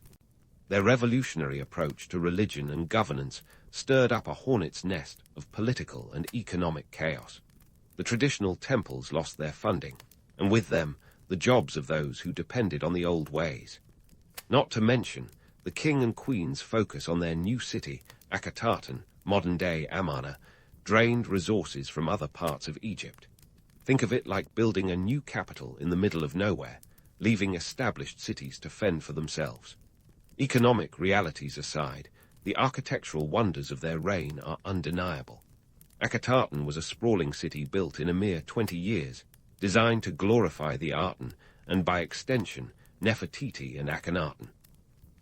Their revolutionary approach to religion and governance stirred up a hornet's nest of political and economic chaos. The traditional temples lost their funding, and with them, the jobs of those who depended on the old ways. Not to mention, the king and queen's focus on their new city Aquitaine, modern-day Amarna, drained resources from other parts of Egypt. Think of it like building a new capital in the middle of nowhere, leaving established cities to fend for themselves. Economic realities aside, the architectural wonders of their reign are undeniable. Aquitaine was a sprawling city built in a mere 20 years, designed to glorify the Arten and, by extension, Nefertiti and Akhenaten.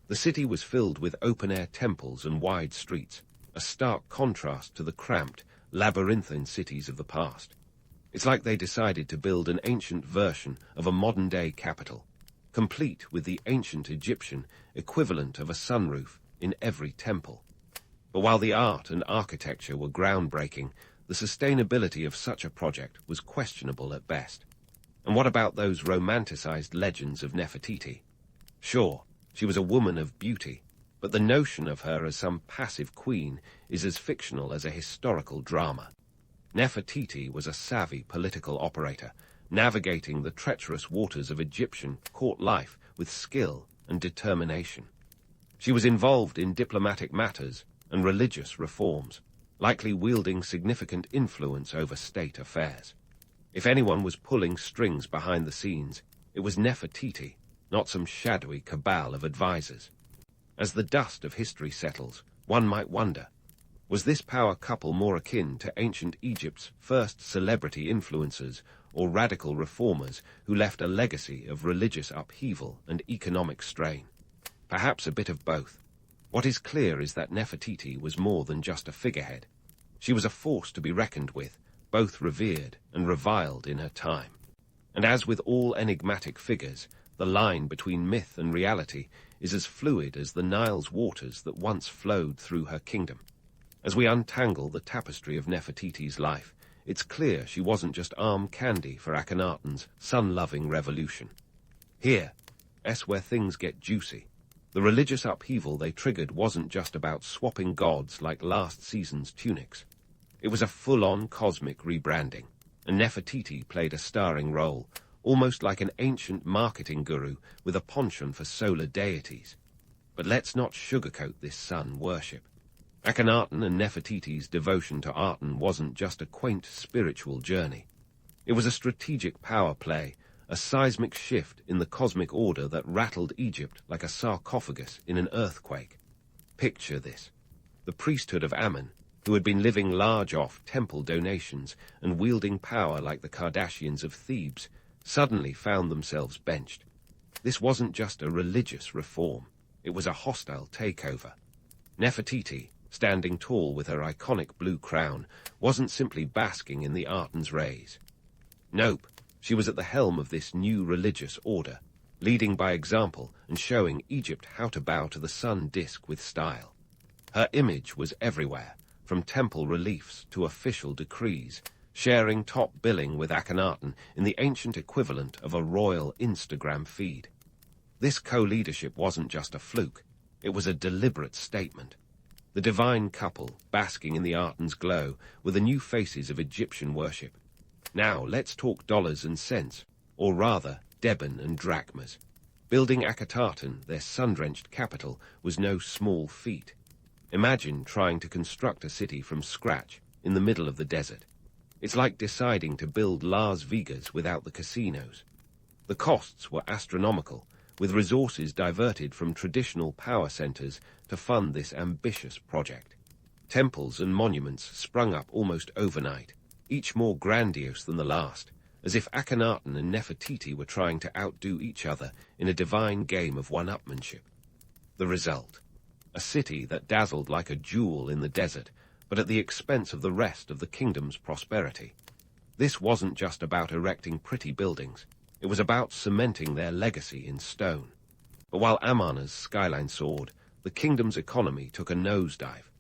The city was filled with open-air temples and wide streets, a stark contrast to the cramped, labyrinthine cities of the past. It's like they decided to build an ancient version of a modern-day capital, complete with the ancient Egyptian equivalent of a sunroof in every temple. But while the art and architecture were groundbreaking, the sustainability of such a project was questionable at best. And what about those romanticized legends of Nefertiti? Sure, she was a woman of beauty, but the notion of her as some passive queen is as fictional as a historical drama. Nefertiti was a savvy political operator, navigating the treacherous waters of Egyptian court life with skill and determination. She was involved in diplomatic matters and religious reforms, likely wielding significant influence over state affairs. If anyone was pulling strings behind the scenes, it was Nefertiti, not some shadowy cabal of advisors. As the dust of history settles, one might wonder, was this power couple more akin to ancient Egypt's first celebrity influencers or radical reformers who left a legacy of religious upheaval and economic strain? Perhaps a bit of both. What is clear is that Nefertiti was more than just a figurehead. She was a force to be reckoned with, both revered and reviled in her time. And as with all enigmatic figures, the line between myth and reality is as fluid as the Nile's waters that once flowed through her kingdom. As we untangle the tapestry of Nefertiti's life, it's clear she wasn't just arm candy for Akhenaten's sun-loving revolution. Here's where things get juicy. The religious upheaval they triggered wasn't just about swapping gods like last season's tunics. It was a full-on cosmic rebranding, and Nefertiti played a starring role, almost like an ancient marketing guru with a penchant for solar deities. But let's not sugarcoat this sun worship. Akhenaten and Nefertiti's devotion to Aten wasn't just a quaint spiritual journey. It was a strategic power play, a seismic shift in the cosmic order that rattled Egypt like a sarcophagus in an earthquake. Picture this. The priesthood of Ammon, who had been living large off temple donations and wielding power like the Kardashians of Thebes, suddenly found themselves benched. This wasn't just a religious reform. It was a hostile takeover. Nefertiti, standing tall with her iconic blue crown, wasn't simply basking in the Aten's rays. Nope, she was at the helm of this new religious order, leading by example and showing Egypt how to bow to the sun disk with style. Her image was everywhere, from temple reliefs to official decrees, sharing top billing with Akhenaten in the ancient equivalent of a royal Instagram feed. This co-leadership wasn't just a fluke, it was a deliberate statement. The divine couple, basking in the Aten's glow, were the new faces of Egyptian worship. Now let's talk dollars and cents, or rather, deben and drachmas. Building Aquitaine, their sun-drenched capital, was no small feat. Imagine trying to construct a city from scratch in the middle of the desert. It's like deciding to build Las Vegas without the casinos. The costs were astronomical, with resources diverted from traditional power centers to fund this ambitious project. Temples and monuments sprung up almost overnight, each more grandiose than the last, as if Akhenaten and Nefertiti were trying to outdo each other in a divine game of one-upmanship. The result: a city that dazzled like a jewel in the desert, but at the expense of the rest of the kingdom's prosperity. This wasn't just about erecting pretty buildings. It was about cementing their legacy in stone. But while Amarna's skyline soared, the kingdom's economy took a nosedive.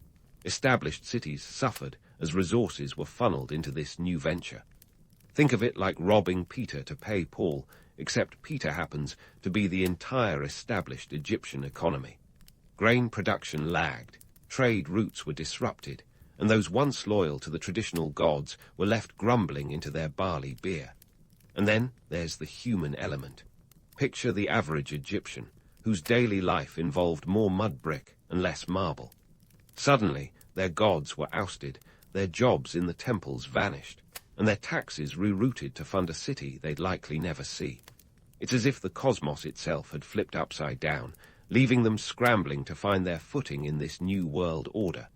Established cities suffered as resources were funneled into this new venture. Think of it like robbing Peter to pay Paul, except Peter happens to be the entire established Egyptian economy. Grain production lagged, trade routes were disrupted, and those once loyal to the traditional gods were left grumbling into their barley beer. And then there's the human element. Picture the average Egyptian, whose daily life involved more mud brick and less marble. Suddenly, their gods were ousted, their jobs in the temples vanished, and their taxes rerouted to fund a city they'd likely never see. It's as if the cosmos itself had flipped upside down, leaving them scrambling to find their footing in this new world order.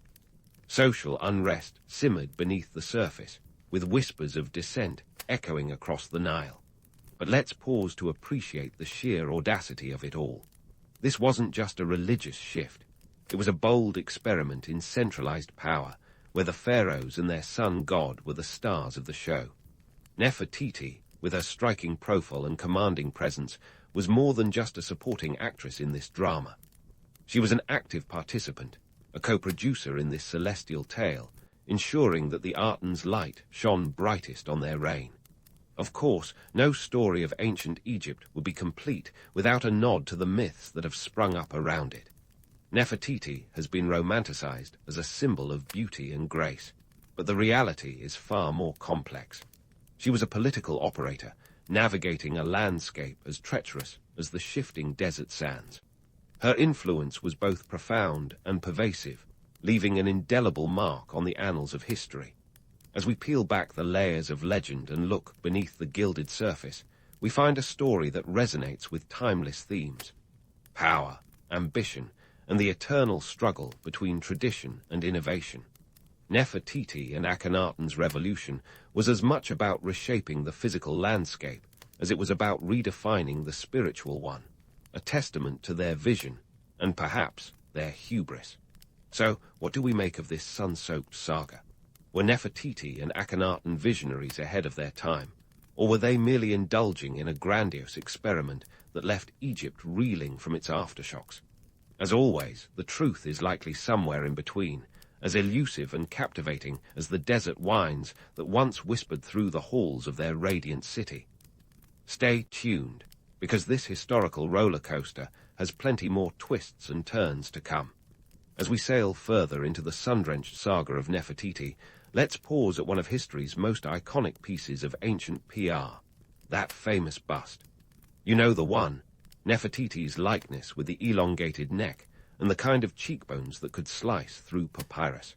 Social unrest simmered beneath the surface, with whispers of dissent echoing across the Nile. But let's pause to appreciate the sheer audacity of it all. This wasn't just a religious shift. It was a bold experiment in centralized power, where the pharaohs and their sun god were the stars of the show. Nefertiti, with her striking profile and commanding presence, was more than just a supporting actress in this drama. She was an active participant, a co-producer in this celestial tale, ensuring that the Artan's light shone brightest on their reign. Of course, no story of ancient Egypt would be complete without a nod to the myths that have sprung up around it. Nefertiti has been romanticized as a symbol of beauty and grace, but the reality is far more complex. She was a political operator, navigating a landscape as treacherous as the shifting desert sands. Her influence was both profound and pervasive, leaving an indelible mark on the annals of history. As we peel back the layers of legend and look beneath the gilded surface, we find a story that resonates with timeless themes: power, ambition, and the eternal struggle between tradition and innovation. Nefertiti and Akhenaten's revolution was as much about reshaping the physical landscape as it was about redefining the spiritual one, a testament to their vision and perhaps their hubris. So, what do we make of this sun-soaked saga? Were Nefertiti and Akhenaten visionaries ahead of their time, or were they merely indulging in a grandiose experiment that left Egypt reeling from its aftershocks? As always, the truth is likely somewhere in between, as elusive and captivating as the desert winds that once whispered through the halls of their radiant city. Stay tuned, because this historical roller coaster has plenty more twists and turns to come. As we sail further into the sun-drenched saga of Nefertiti, let's pause at one of history's most iconic pieces of ancient PR, that famous bust. You know the one, Nefertiti's likeness with the elongated neck and the kind of cheekbones that could slice through papyrus.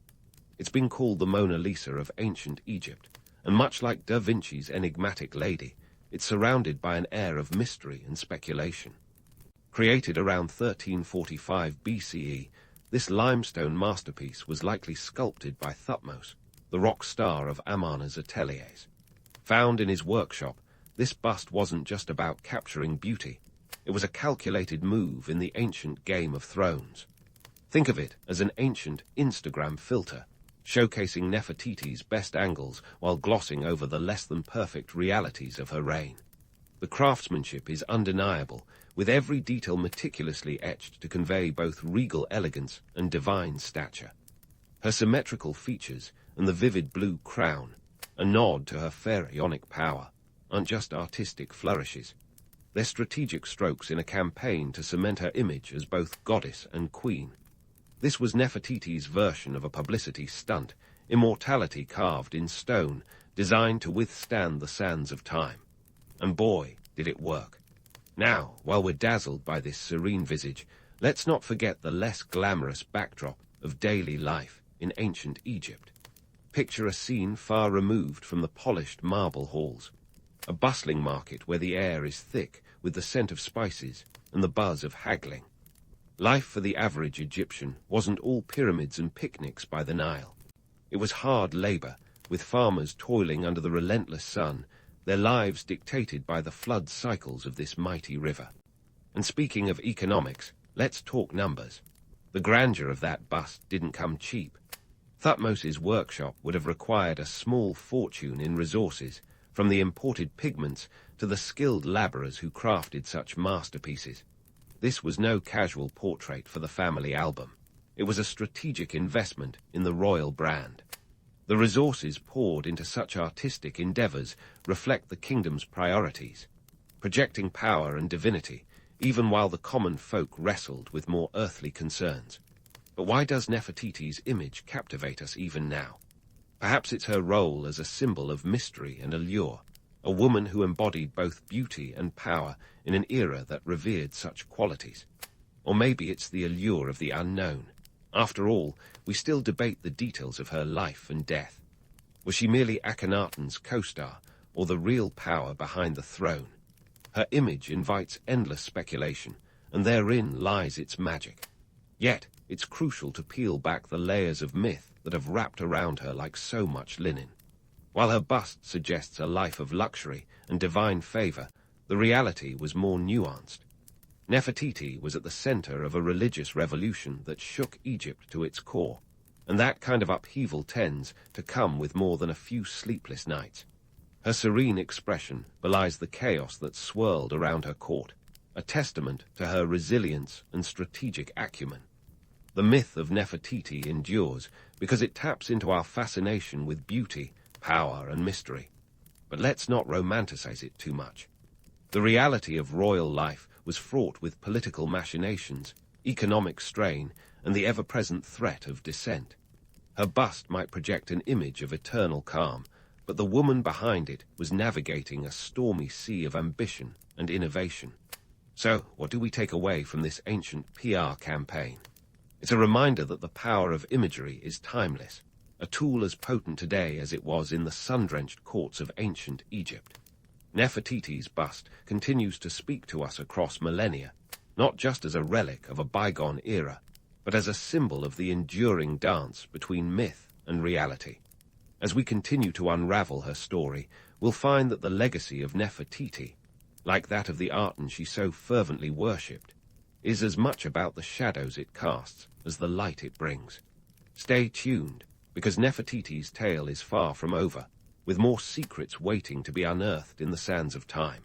It's been called the Mona Lisa of ancient Egypt, and much like Da Vinci's enigmatic lady, it's surrounded by an air of mystery and speculation. Created around 1345 BCE, this limestone masterpiece was likely sculpted by Thutmose, the rock star of Amarna's ateliers. Found in his workshop, this bust wasn't just about capturing beauty. It was a calculated move in the ancient Game of Thrones. Think of it as an ancient Instagram filter, showcasing Nefertiti's best angles while glossing over the less-than-perfect realities of her reign. The craftsmanship is undeniable, with every detail meticulously etched to convey both regal elegance and divine stature. Her symmetrical features and the vivid blue crown, a nod to her pharaonic power, aren't just artistic flourishes. They're strategic strokes in a campaign to cement her image as both goddess and queen. This was Nefertiti's version of a publicity stunt, immortality carved in stone, designed to withstand the sands of time. And boy, did it work. Now, while we're dazzled by this serene visage, let's not forget the less glamorous backdrop of daily life in ancient Egypt. Picture a scene far removed from the polished marble halls. A bustling market where the air is thick with the scent of spices and the buzz of haggling. Life for the average Egyptian wasn't all pyramids and picnics by the Nile. It was hard labor, with farmers toiling under the relentless sun, their lives dictated by the flood cycles of this mighty river. And speaking of economics, let's talk numbers. The grandeur of that bust didn't come cheap. Thutmose's workshop would have required a small fortune in resources, from the imported pigments to the skilled labourers who crafted such masterpieces. This was no casual portrait for the family album. It was a strategic investment in the royal brand. The resources poured into such artistic endeavours reflect the kingdom's priorities, projecting power and divinity, even while the common folk wrestled with more earthly concerns. But why does Nefertiti's image captivate us even now? Perhaps it's her role as a symbol of mystery and allure, a woman who embodied both beauty and power in an era that revered such qualities. Or maybe it's the allure of the unknown, After all, we still debate the details of her life and death. Was she merely Akhenatein's co-star, or the real power behind the throne? Her image invites endless speculation, and therein lies its magic. Yet, it's crucial to peel back the layers of myth that have wrapped around her like so much linen. While her bust suggests a life of luxury and divine favor, the reality was more nuanced. Nefertiti was at the center of a religious revolution that shook Egypt to its core, and that kind of upheaval tends to come with more than a few sleepless nights. Her serene expression belies the chaos that swirled around her court, a testament to her resilience and strategic acumen. The myth of Nefertiti endures because it taps into our fascination with beauty, power, and mystery. But let's not romanticize it too much. The reality of royal life was fraught with political machinations, economic strain, and the ever-present threat of dissent. Her bust might project an image of eternal calm, but the woman behind it was navigating a stormy sea of ambition and innovation. So, what do we take away from this ancient PR campaign? It's a reminder that the power of imagery is timeless, a tool as potent today as it was in the sun-drenched courts of ancient Egypt. Nefertiti's bust continues to speak to us across millennia, not just as a relic of a bygone era, but as a symbol of the enduring dance between myth and reality. As we continue to unravel her story, we'll find that the legacy of Nefertiti, like that of the Arten she so fervently worshipped, is as much about the shadows it casts as the light it brings. Stay tuned, because Nefertiti's tale is far from over, with more secrets waiting to be unearthed in the sands of time.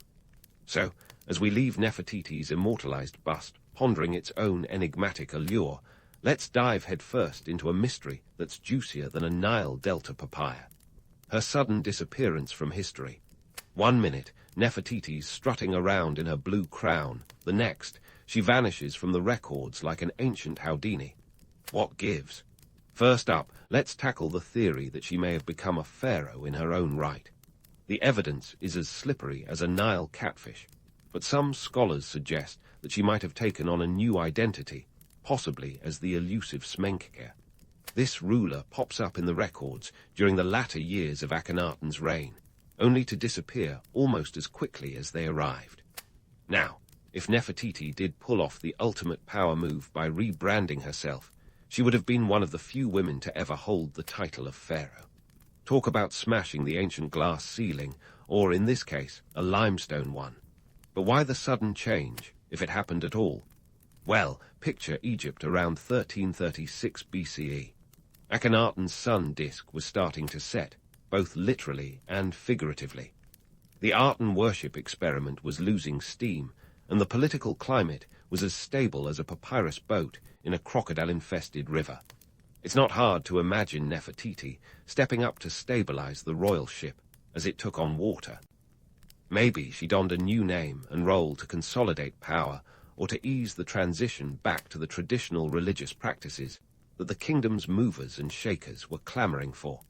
So, as we leave Nefertiti's immortalized bust pondering its own enigmatic allure, let's dive headfirst into a mystery that's juicier than a Nile Delta papaya. Her sudden disappearance from history. 1 minute, Nefertiti's strutting around in her blue crown. The next, she vanishes from the records like an ancient Houdini. What gives? First up, let's tackle the theory that she may have become a pharaoh in her own right. The evidence is as slippery as a Nile catfish, but some scholars suggest that she might have taken on a new identity, possibly as the elusive Smenkhkare. This ruler pops up in the records during the latter years of Akhenatein's reign, only to disappear almost as quickly as they arrived. Now, if Nefertiti did pull off the ultimate power move by rebranding herself, she would have been one of the few women to ever hold the title of pharaoh. Talk about smashing the ancient glass ceiling, or in this case, a limestone one. But why the sudden change, if it happened at all? Well, picture Egypt around 1336 BCE. Akhenatein's sun disk was starting to set, both literally and figuratively. The Arten worship experiment was losing steam, and the political climate was as stable as a papyrus boat in a crocodile-infested river. It's not hard to imagine Nefertiti stepping up to stabilize the royal ship as it took on water. Maybe she donned a new name and role to consolidate power, or to ease the transition back to the traditional religious practices that the kingdom's movers and shakers were clamoring for.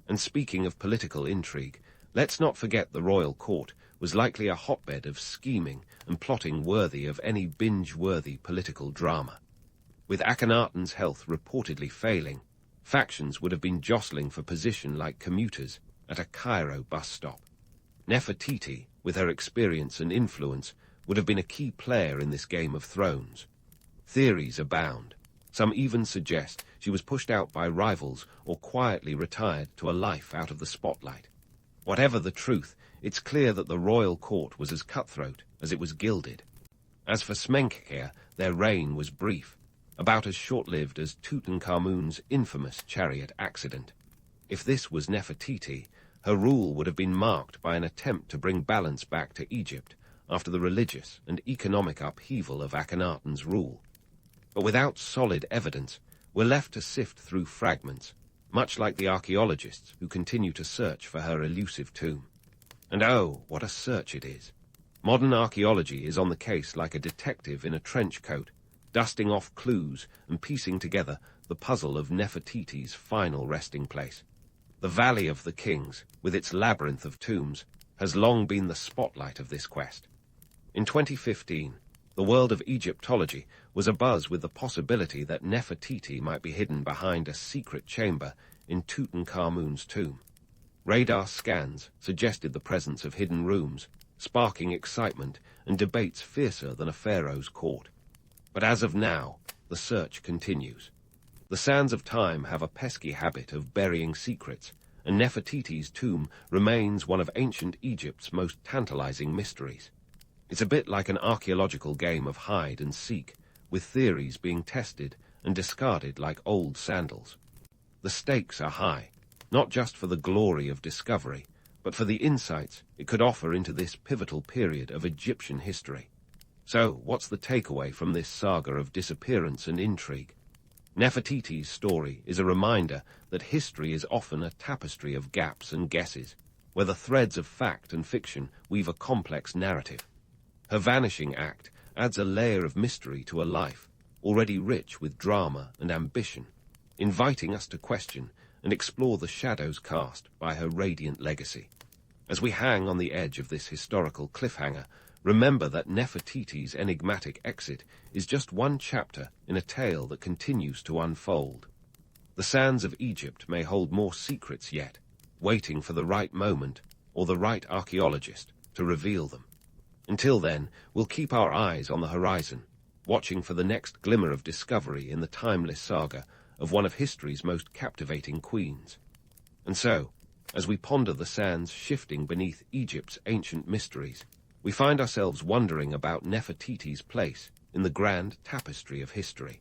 And speaking of political intrigue, let's not forget the royal court was likely a hotbed of scheming and plotting worthy of any binge-worthy political drama. With Akhenatein's health reportedly failing, factions would have been jostling for position like commuters at a Cairo bus stop. Nefertiti, with her experience and influence, would have been a key player in this Game of Thrones. Theories abound. Some even suggest she was pushed out by rivals or quietly retired to a life out of the spotlight. Whatever the truth, it's clear that the royal court was as cutthroat as it was gilded. As for Smenkhkare, their reign was brief, about as short-lived as Tutankhamun's infamous chariot accident. If this was Nefertiti, her rule would have been marked by an attempt to bring balance back to Egypt after the religious and economic upheaval of Akhenatein's rule. But without solid evidence, we're left to sift through fragments, much like the archaeologists who continue to search for her elusive tomb. And oh, what a search it is. Modern archaeology is on the case like a detective in a trench coat, dusting off clues and piecing together the puzzle of Nefertiti's final resting place. The Valley of the Kings, with its labyrinth of tombs, has long been the spotlight of this quest. In 2015, The world of Egyptology was abuzz with the possibility that Nefertiti might be hidden behind a secret chamber in Tutankhamun's tomb. Radar scans suggested the presence of hidden rooms, sparking excitement and debates fiercer than a pharaoh's court. But as of now, the search continues. The sands of time have a pesky habit of burying secrets, and Nefertiti's tomb remains one of ancient Egypt's most tantalizing mysteries. It's a bit like an archaeological game of hide and seek, with theories being tested and discarded like old sandals. The stakes are high, not just for the glory of discovery, but for the insights it could offer into this pivotal period of Egyptian history. So, what's the takeaway from this saga of disappearance and intrigue? Nefertiti's story is a reminder that history is often a tapestry of gaps and guesses, where the threads of fact and fiction weave a complex narrative. Her vanishing act adds a layer of mystery to a life already rich with drama and ambition, inviting us to question and explore the shadows cast by her radiant legacy. As we hang on the edge of this historical cliffhanger, remember that Nefertiti's enigmatic exit is just one chapter in a tale that continues to unfold. The sands of Egypt may hold more secrets yet, waiting for the right moment or the right archaeologist to reveal them. Until then, we'll keep our eyes on the horizon, watching for the next glimmer of discovery in the timeless saga of one of history's most captivating queens. And so, as we ponder the sands shifting beneath Egypt's ancient mysteries, we find ourselves wondering about Nefertiti's place in the grand tapestry of history.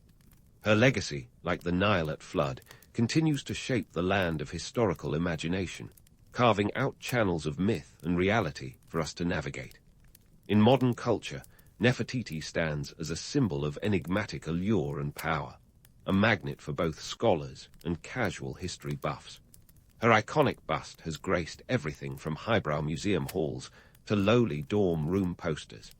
Her legacy, like the Nile at flood, continues to shape the land of historical imagination, carving out channels of myth and reality for us to navigate. In modern culture, Nefertiti stands as a symbol of enigmatic allure and power, a magnet for both scholars and casual history buffs. Her iconic bust has graced everything from highbrow museum halls to lowly dorm room posters,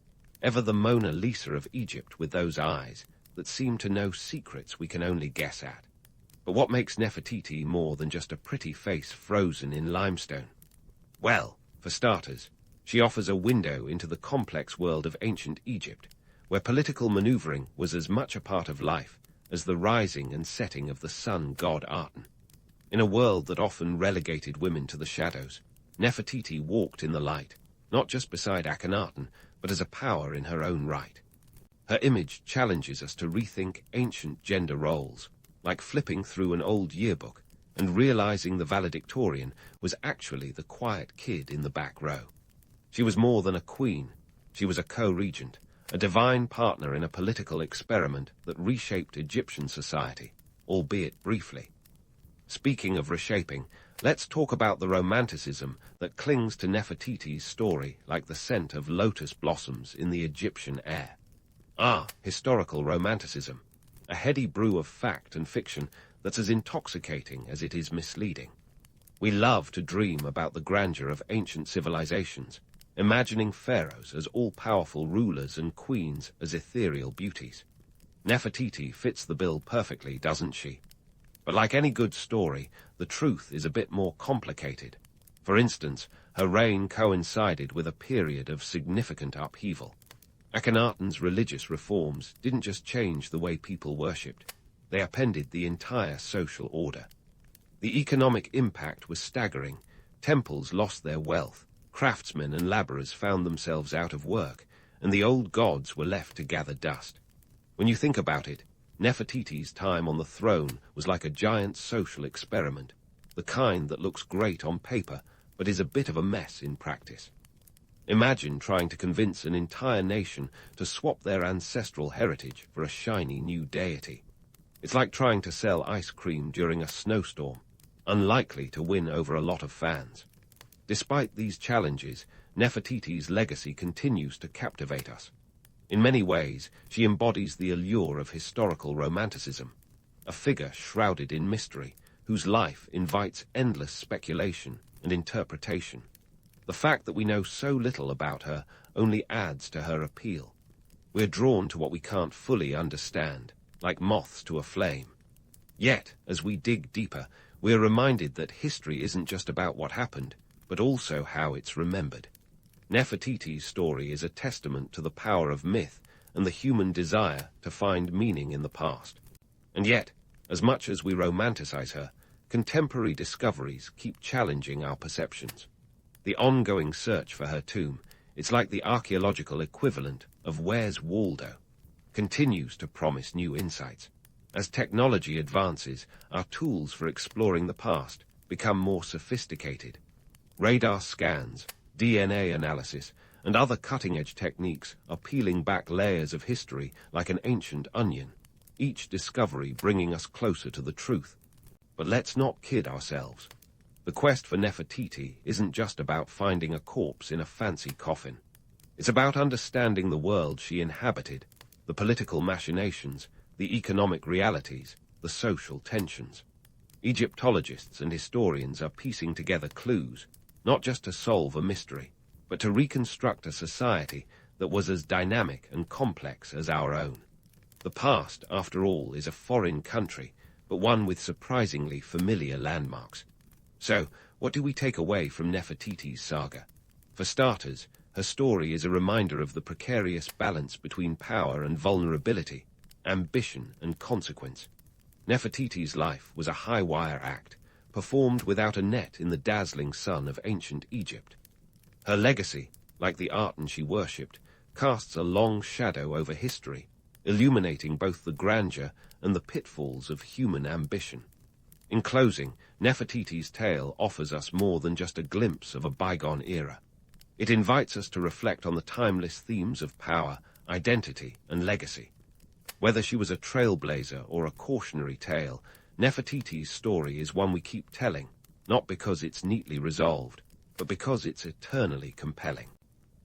ever the Mona Lisa of Egypt with those eyes that seem to know secrets we can only guess at. But what makes Nefertiti more than just a pretty face frozen in limestone? Well, for starters, she offers a window into the complex world of ancient Egypt, where political maneuvering was as much a part of life as the rising and setting of the sun god Aten. In a world that often relegated women to the shadows, Nefertiti walked in the light, not just beside Akhenaten, but as a power in her own right. Her image challenges us to rethink ancient gender roles, like flipping through an old yearbook and realizing the valedictorian was actually the quiet kid in the back row. She was more than a queen. She was a co-regent, a divine partner in a political experiment that reshaped Egyptian society, albeit briefly. Speaking of reshaping, let's talk about the romanticism that clings to Nefertiti's story like the scent of lotus blossoms in the Egyptian air. Historical romanticism, a heady brew of fact and fiction that's as intoxicating as it is misleading. We love to dream about the grandeur of ancient civilizations, imagining pharaohs as all-powerful rulers and queens as ethereal beauties. Nefertiti fits the bill perfectly, doesn't she? But like any good story, the truth is a bit more complicated. For instance, her reign coincided with a period of significant upheaval. Akhenaten's religious reforms didn't just change the way people worshipped, they upended the entire social order. The economic impact was staggering. Temples lost their wealth, craftsmen and laborers found themselves out of work, and the old gods were left to gather dust. When you think about it, Nefertiti's time on the throne was like a giant social experiment, the kind that looks great on paper but is a bit of a mess in practice. Imagine trying to convince an entire nation to swap their ancestral heritage for a shiny new deity. It's like trying to sell ice cream during a snowstorm, unlikely to win over a lot of fans. Despite these challenges, Nefertiti's legacy continues to captivate us. In many ways, she embodies the allure of historical romanticism, a figure shrouded in mystery, whose life invites endless speculation and interpretation. The fact that we know so little about her only adds to her appeal. We're drawn to what we can't fully understand, like moths to a flame. Yet, as we dig deeper, we're reminded that history isn't just about what happened, but also how it's remembered. Nefertiti's story is a testament to the power of myth and the human desire to find meaning in the past. And yet, as much as we romanticize her, contemporary discoveries keep challenging our perceptions. The ongoing search for her tomb, it's like the archaeological equivalent of Where's Waldo, continues to promise new insights. As technology advances, our tools for exploring the past become more sophisticated. Radar scans, DNA analysis, and other cutting-edge techniques are peeling back layers of history like an ancient onion, each discovery bringing us closer to the truth. But let's not kid ourselves. The quest for Nefertiti isn't just about finding a corpse in a fancy coffin. It's about understanding the world she inhabited, the political machinations, the economic realities, the social tensions. Egyptologists and historians are piecing together clues, not just to solve a mystery, but to reconstruct a society that was as dynamic and complex as our own. The past, after all, is a foreign country, but one with surprisingly familiar landmarks. So, what do we take away from Nefertiti's saga? For starters, her story is a reminder of the precarious balance between power and vulnerability, ambition and consequence. Nefertiti's life was a high-wire act, performed without a net in the dazzling sun of ancient Egypt. Her legacy, like the Arton she worshipped, casts a long shadow over history, illuminating both the grandeur and the pitfalls of human ambition. In closing, Nefertiti's tale offers us more than just a glimpse of a bygone era. It invites us to reflect on the timeless themes of power, identity, and legacy. Whether she was a trailblazer or a cautionary tale, Nefertiti's story is one we keep telling, not because it's neatly resolved, but because it's eternally compelling.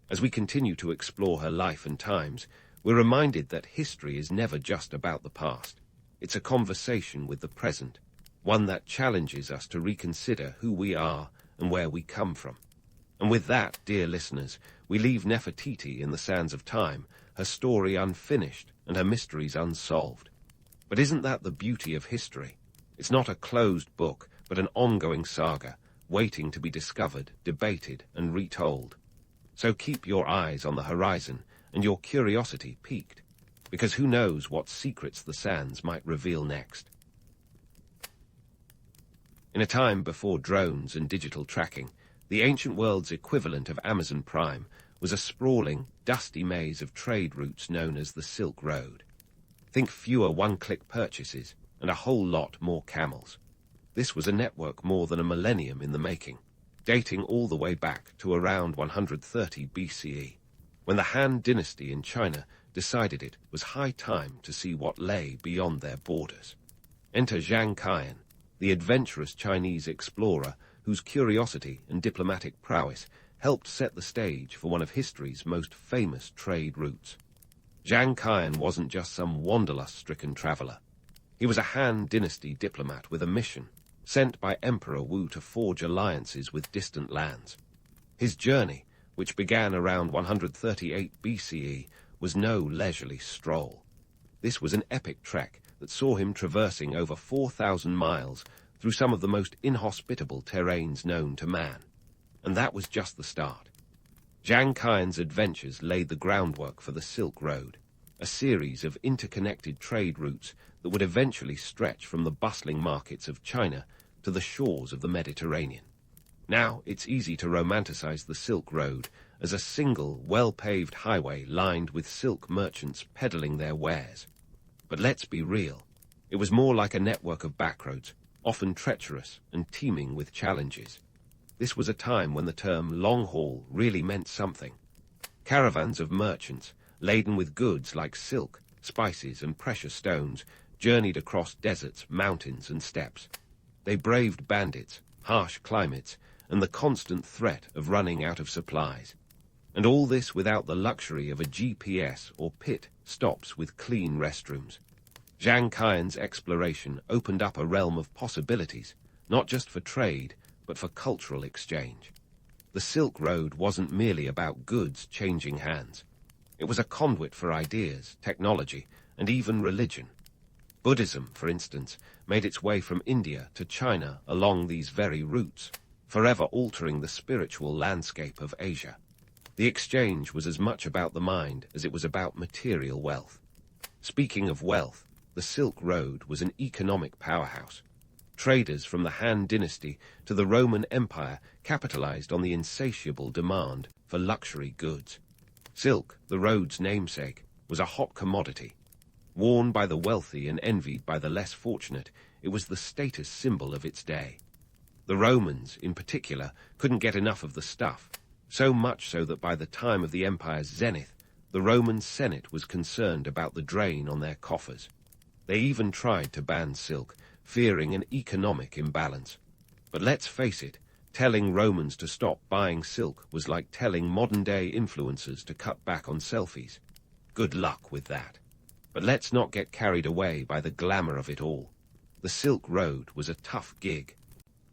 As we continue to explore her life and times, we're reminded that history is never just about the past. It's a conversation with the present, one that challenges us to reconsider who we are and where we come from. And with that, dear listeners, we leave Nefertiti in the sands of time, her story unfinished and her mysteries unsolved. But isn't that the beauty of history? It's not a closed book, but an ongoing saga, waiting to be discovered, debated, and retold. So keep your eyes on the horizon and your curiosity piqued, because who knows what secrets the sands might reveal next. In a time before drones and digital tracking, the ancient world's equivalent of Amazon Prime was a sprawling, dusty maze of trade routes known as the Silk Road. Think fewer one-click purchases and a whole lot more camels. This was a network more than a millennium in the making, dating all the way back to around 130 BCE, when the Han dynasty in China decided it was high time to see what lay beyond their borders. Enter Zhang Qian, the adventurous Chinese explorer whose curiosity and diplomatic prowess helped set the stage for one of history's most famous trade routes. Zhang Qian wasn't just some wanderlust-stricken traveler. He was a Han dynasty diplomat with a mission, sent by Emperor Wu to forge alliances with distant lands. His journey, which began around 138 BCE, was no leisurely stroll. This was an epic trek that saw him traversing over 4,000 miles through some of the most inhospitable terrains known to man. And that was just the start. Zhang Qian's adventures laid the groundwork for the Silk Road, a series of interconnected trade routes that would eventually stretch from the bustling markets of China to the shores of the Mediterranean. Now, it's easy to romanticize the Silk Road as a single, well-paved highway lined with silk merchants peddling their wares. But let's be real. It was more like a network of backroads, often treacherous and teeming with challenges. This was a time when the term long haul really meant something. Caravans of merchants, laden with goods like silk, spices, and precious stones, journeyed across deserts, mountains, and steppes. They braved bandits, harsh climates, and the constant threat of running out of supplies. And all this without the luxury of a GPS or pit stops with clean restrooms. Zhang Qian's exploration opened up a realm of possibilities, not just for trade, but for cultural exchange. The Silk Road wasn't merely about goods changing hands. It was a conduit for ideas, technology, and even religion. Buddhism, for instance, made its way from India to China along these very routes, forever altering the spiritual landscape of Asia. The exchange was as much about the mind as it was about material wealth. Speaking of wealth, the Silk Road was an economic powerhouse. Traders from the Han Dynasty to the Roman Empire capitalized on the insatiable demand for luxury goods. Silk, the road's namesake, was a hot commodity. Worn by the wealthy and envied by the less fortunate, it was the status symbol of its day. The Romans, in particular, couldn't get enough of the stuff, so much so that by the time of the empire's zenith, the Roman Senate was concerned about the drain on their coffers. They even tried to ban silk, fearing an economic imbalance. But let's face it, telling Romans to stop buying silk was like telling modern-day influencers to cut back on selfies. Good luck with that. But let's not get carried away by the glamour of it all. The Silk Road was a tough gig.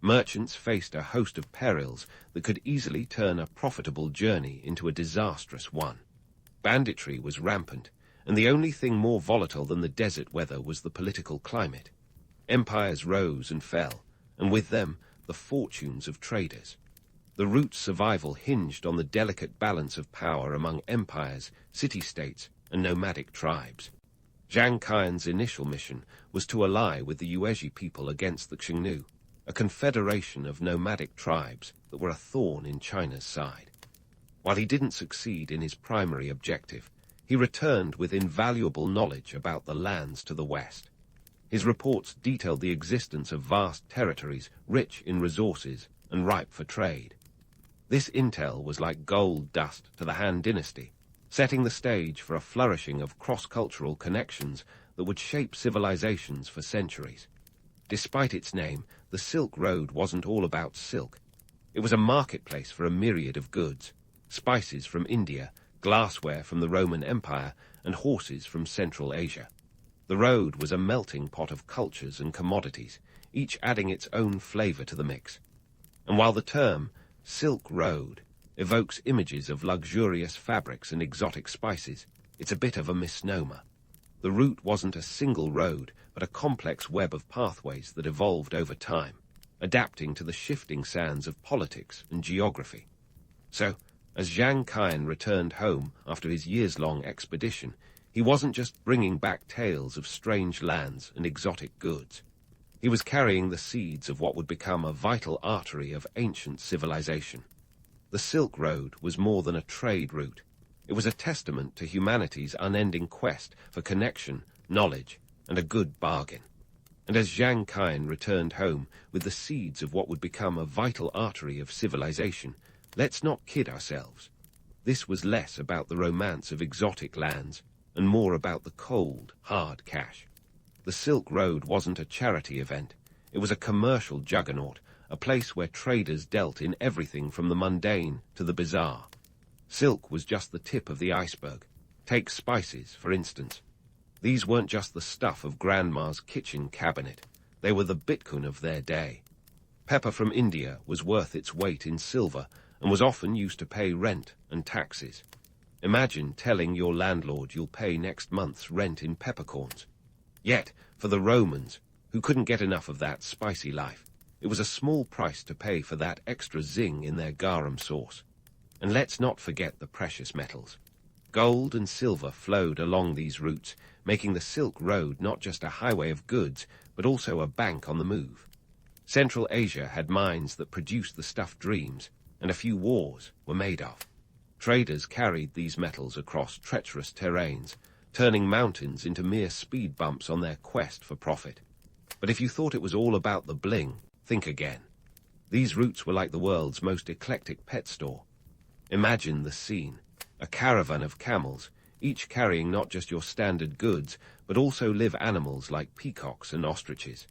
Merchants faced a host of perils that could easily turn a profitable journey into a disastrous one. Banditry was rampant, and the only thing more volatile than the desert weather was the political climate. Empires rose and fell, and with them, the fortunes of traders. The route's survival hinged on the delicate balance of power among empires, city-states, and nomadic tribes. Zhang Qian's initial mission was to ally with the Yuezhi people against the Xiongnu, a confederation of nomadic tribes that were a thorn in China's side. While he didn't succeed in his primary objective, he returned with invaluable knowledge about the lands to the west. His reports detailed the existence of vast territories rich in resources and ripe for trade. This intel was like gold dust to the Han Dynasty, setting the stage for a flourishing of cross-cultural connections that would shape civilizations for centuries. Despite its name, the Silk Road wasn't all about silk. It was a marketplace for a myriad of goods: spices from India, glassware from the Roman Empire, and horses from Central Asia. The road was a melting pot of cultures and commodities, each adding its own flavor to the mix. And while the term Silk Road evokes images of luxurious fabrics and exotic spices, it's a bit of a misnomer. The route wasn't a single road, but a complex web of pathways that evolved over time, adapting to the shifting sands of politics and geography. So, as Zhang Qian returned home after his years-long expedition, he wasn't just bringing back tales of strange lands and exotic goods. He was carrying the seeds of what would become a vital artery of ancient civilization. The Silk Road was more than a trade route. It was a testament to humanity's unending quest for connection, knowledge, and a good bargain. And as Zhang Qian returned home with the seeds of what would become a vital artery of civilization, let's not kid ourselves. This was less about the romance of exotic lands and more about the cold, hard cash. The Silk Road wasn't a charity event. It was a commercial juggernaut, a place where traders dealt in everything from the mundane to the bizarre. Silk was just the tip of the iceberg. Take spices, for instance. These weren't just the stuff of Grandma's kitchen cabinet. They were the Bitcoin of their day. Pepper from India was worth its weight in silver and was often used to pay rent and taxes. Imagine telling your landlord you'll pay next month's rent in peppercorns. Yet, for the Romans, who couldn't get enough of that spicy life, it was a small price to pay for that extra zing in their garum sauce. And let's not forget the precious metals. Gold and silver flowed along these routes, making the Silk Road not just a highway of goods, but also a bank on the move. Central Asia had mines that produced the stuff dreams, and a few wars were made of. Traders carried these metals across treacherous terrains, turning mountains into mere speed bumps on their quest for profit. But if you thought it was all about the bling, think again. These routes were like the world's most eclectic pet store. Imagine the scene: a caravan of camels, each carrying not just your standard goods, but also live animals like peacocks and ostriches.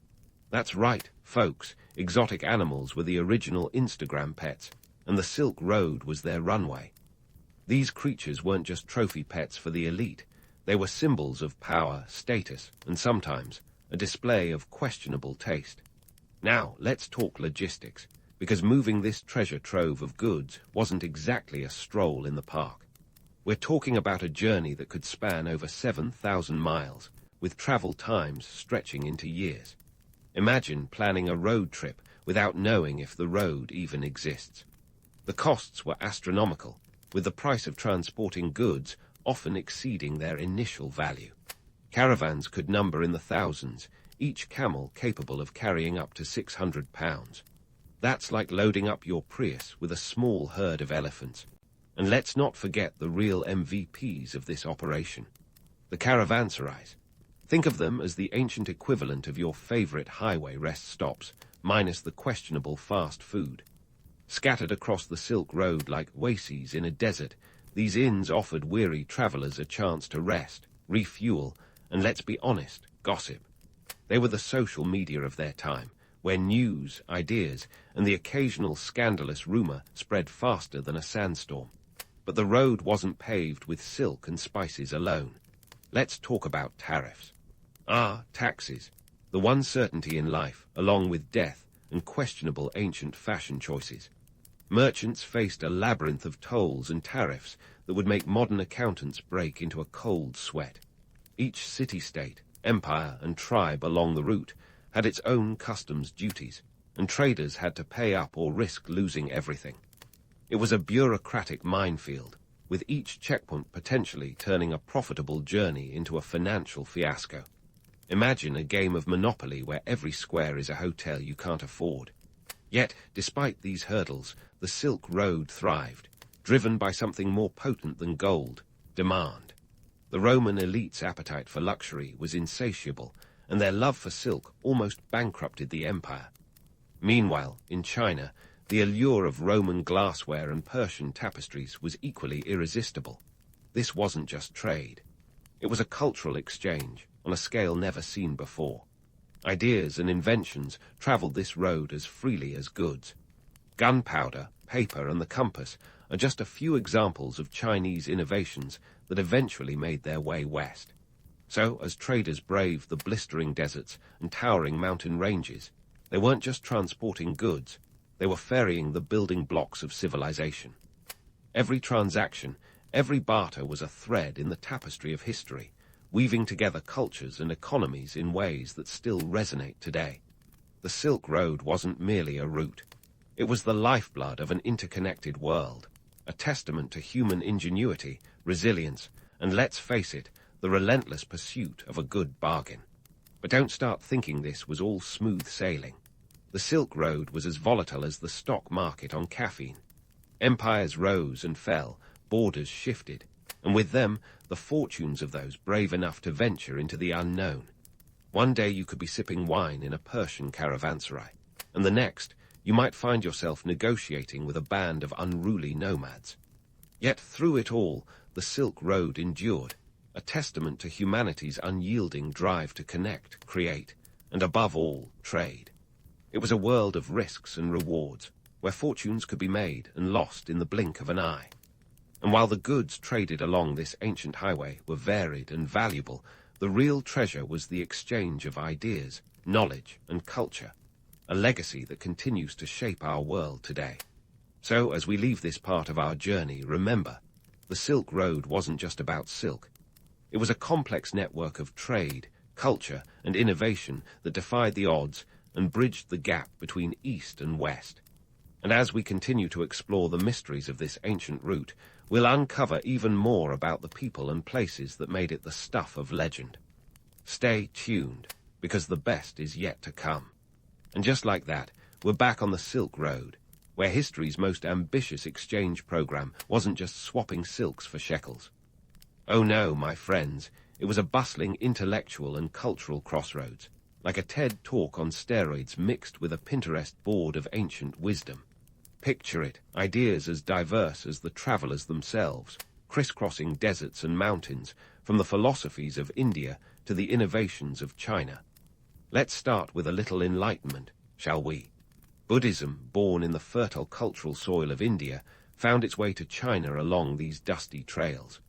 That's right, folks, exotic animals were the original Instagram pets, and the Silk Road was their runway. These creatures weren't just trophy pets for the elite. They were symbols of power, status, and sometimes a display of questionable taste. Now, let's talk logistics, because moving this treasure trove of goods wasn't exactly a stroll in the park. We're talking about a journey that could span over 7,000 miles, with travel times stretching into years. Imagine planning a road trip without knowing if the road even exists. The costs were astronomical. with the price of transporting goods often exceeding their initial value. Caravans could number in the thousands, each camel capable of carrying up to 600 pounds. That's like loading up your Prius with a small herd of elephants. And let's not forget the real MVPs of this operation, the caravanserais. Think of them as the ancient equivalent of your favorite highway rest stops, minus the questionable fast food. Scattered across the Silk Road like oases in a desert, these inns offered weary travelers a chance to rest, refuel, and let's be honest, gossip. They were the social media of their time, where news, ideas, and the occasional scandalous rumor spread faster than a sandstorm. But the road wasn't paved with silk and spices alone. Let's talk about tariffs. Taxes, the one certainty in life, along with death and questionable ancient fashion choices. Merchants faced a labyrinth of tolls and tariffs that would make modern accountants break into a cold sweat. Each city-state, empire, and tribe along the route had its own customs duties, and traders had to pay up or risk losing everything. It was a bureaucratic minefield, with each checkpoint potentially turning a profitable journey into a financial fiasco. Imagine a game of Monopoly where every square is a hotel you can't afford. Yet, despite these hurdles, the Silk Road thrived, driven by something more potent than gold, demand. The Roman elite's appetite for luxury was insatiable, and their love for silk almost bankrupted the empire. Meanwhile, in China, the allure of Roman glassware and Persian tapestries was equally irresistible. This wasn't just trade. It was a cultural exchange on a scale never seen before. Ideas and inventions traveled this road as freely as goods. Gunpowder, paper, and the compass are just a few examples of Chinese innovations that eventually made their way west. So, as traders braved the blistering deserts and towering mountain ranges, they weren't just transporting goods, they were ferrying the building blocks of civilization. Every transaction, every barter was a thread in the tapestry of history, weaving together cultures and economies in ways that still resonate today. The Silk Road wasn't merely a route. It was the lifeblood of an interconnected world, a testament to human ingenuity, resilience, and let's face it, the relentless pursuit of a good bargain. But don't start thinking this was all smooth sailing. The Silk Road was as volatile as the stock market on caffeine. Empires rose and fell, borders shifted, and with them, the fortunes of those brave enough to venture into the unknown. One day you could be sipping wine in a Persian caravanserai, and the next, you might find yourself negotiating with a band of unruly nomads. Yet through it all, the Silk Road endured, a testament to humanity's unyielding drive to connect, create, and above all, trade. It was a world of risks and rewards, where fortunes could be made and lost in the blink of an eye. And while the goods traded along this ancient highway were varied and valuable, the real treasure was the exchange of ideas, knowledge, and culture, a legacy that continues to shape our world today. So, as we leave this part of our journey, remember, the Silk Road wasn't just about silk. It was a complex network of trade, culture, and innovation that defied the odds and bridged the gap between East and West. And as we continue to explore the mysteries of this ancient route, we'll uncover even more about the people and places that made it the stuff of legend. Stay tuned, because the best is yet to come. And just like that, we're back on the Silk Road, where history's most ambitious exchange program wasn't just swapping silks for shekels. Oh no, my friends, it was a bustling intellectual and cultural crossroads, like a TED talk on steroids mixed with a Pinterest board of ancient wisdom. Picture it, ideas as diverse as the travelers themselves, crisscrossing deserts and mountains, from the philosophies of India to the innovations of China. Let's start with a little enlightenment, shall we? Buddhism, born in the fertile cultural soil of India, found its way to China along these dusty trails.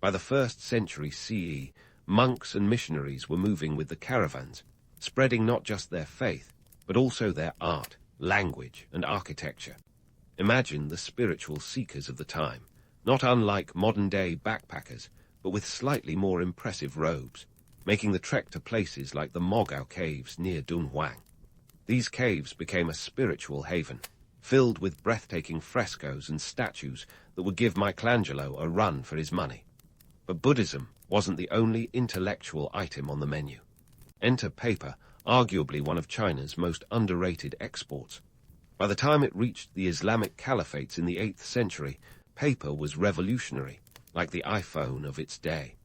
By the 1st century CE, monks and missionaries were moving with the caravans, spreading not just their faith, but also their art, language, and architecture. Imagine the spiritual seekers of the time, not unlike modern-day backpackers, but with slightly more impressive robes, making the trek to places like the Mogao caves near Dunhuang. These caves became a spiritual haven, filled with breathtaking frescoes and statues that would give Michelangelo a run for his money. But Buddhism wasn't the only intellectual item on the menu. Enter paper, arguably one of China's most underrated exports. By the time it reached the Islamic caliphates in the 8th century, paper was revolutionary, like the iPhone of its day.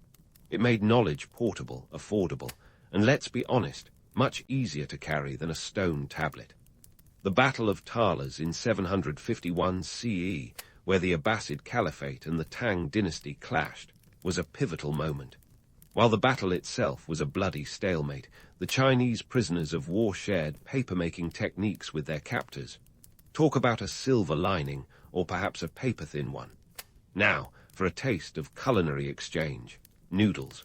It made knowledge portable, affordable, and let's be honest, much easier to carry than a stone tablet. The Battle of Talas in 751 CE, where the Abbasid Caliphate and the Tang dynasty clashed, was a pivotal moment. While the battle itself was a bloody stalemate, the Chinese prisoners of war shared paper-making techniques with their captors. Talk about a silver lining, or perhaps a paper-thin one. Now, for a taste of culinary exchange. Noodles.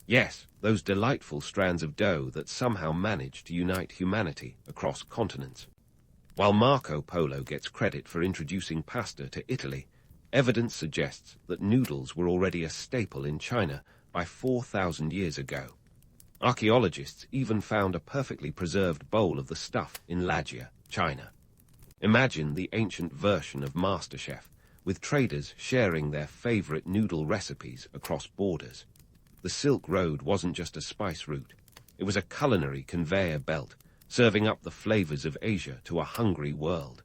Yes, those delightful strands of dough that somehow managed to unite humanity across continents. While Marco Polo gets credit for introducing pasta to Italy, evidence suggests that noodles were already a staple in China by 4,000 years ago. Archaeologists even found a perfectly preserved bowl of the stuff in Lajia, China. Imagine the ancient version of MasterChef, with traders sharing their favorite noodle recipes across borders. The Silk Road wasn't just a spice route. It was a culinary conveyor belt, serving up the flavors of Asia to a hungry world.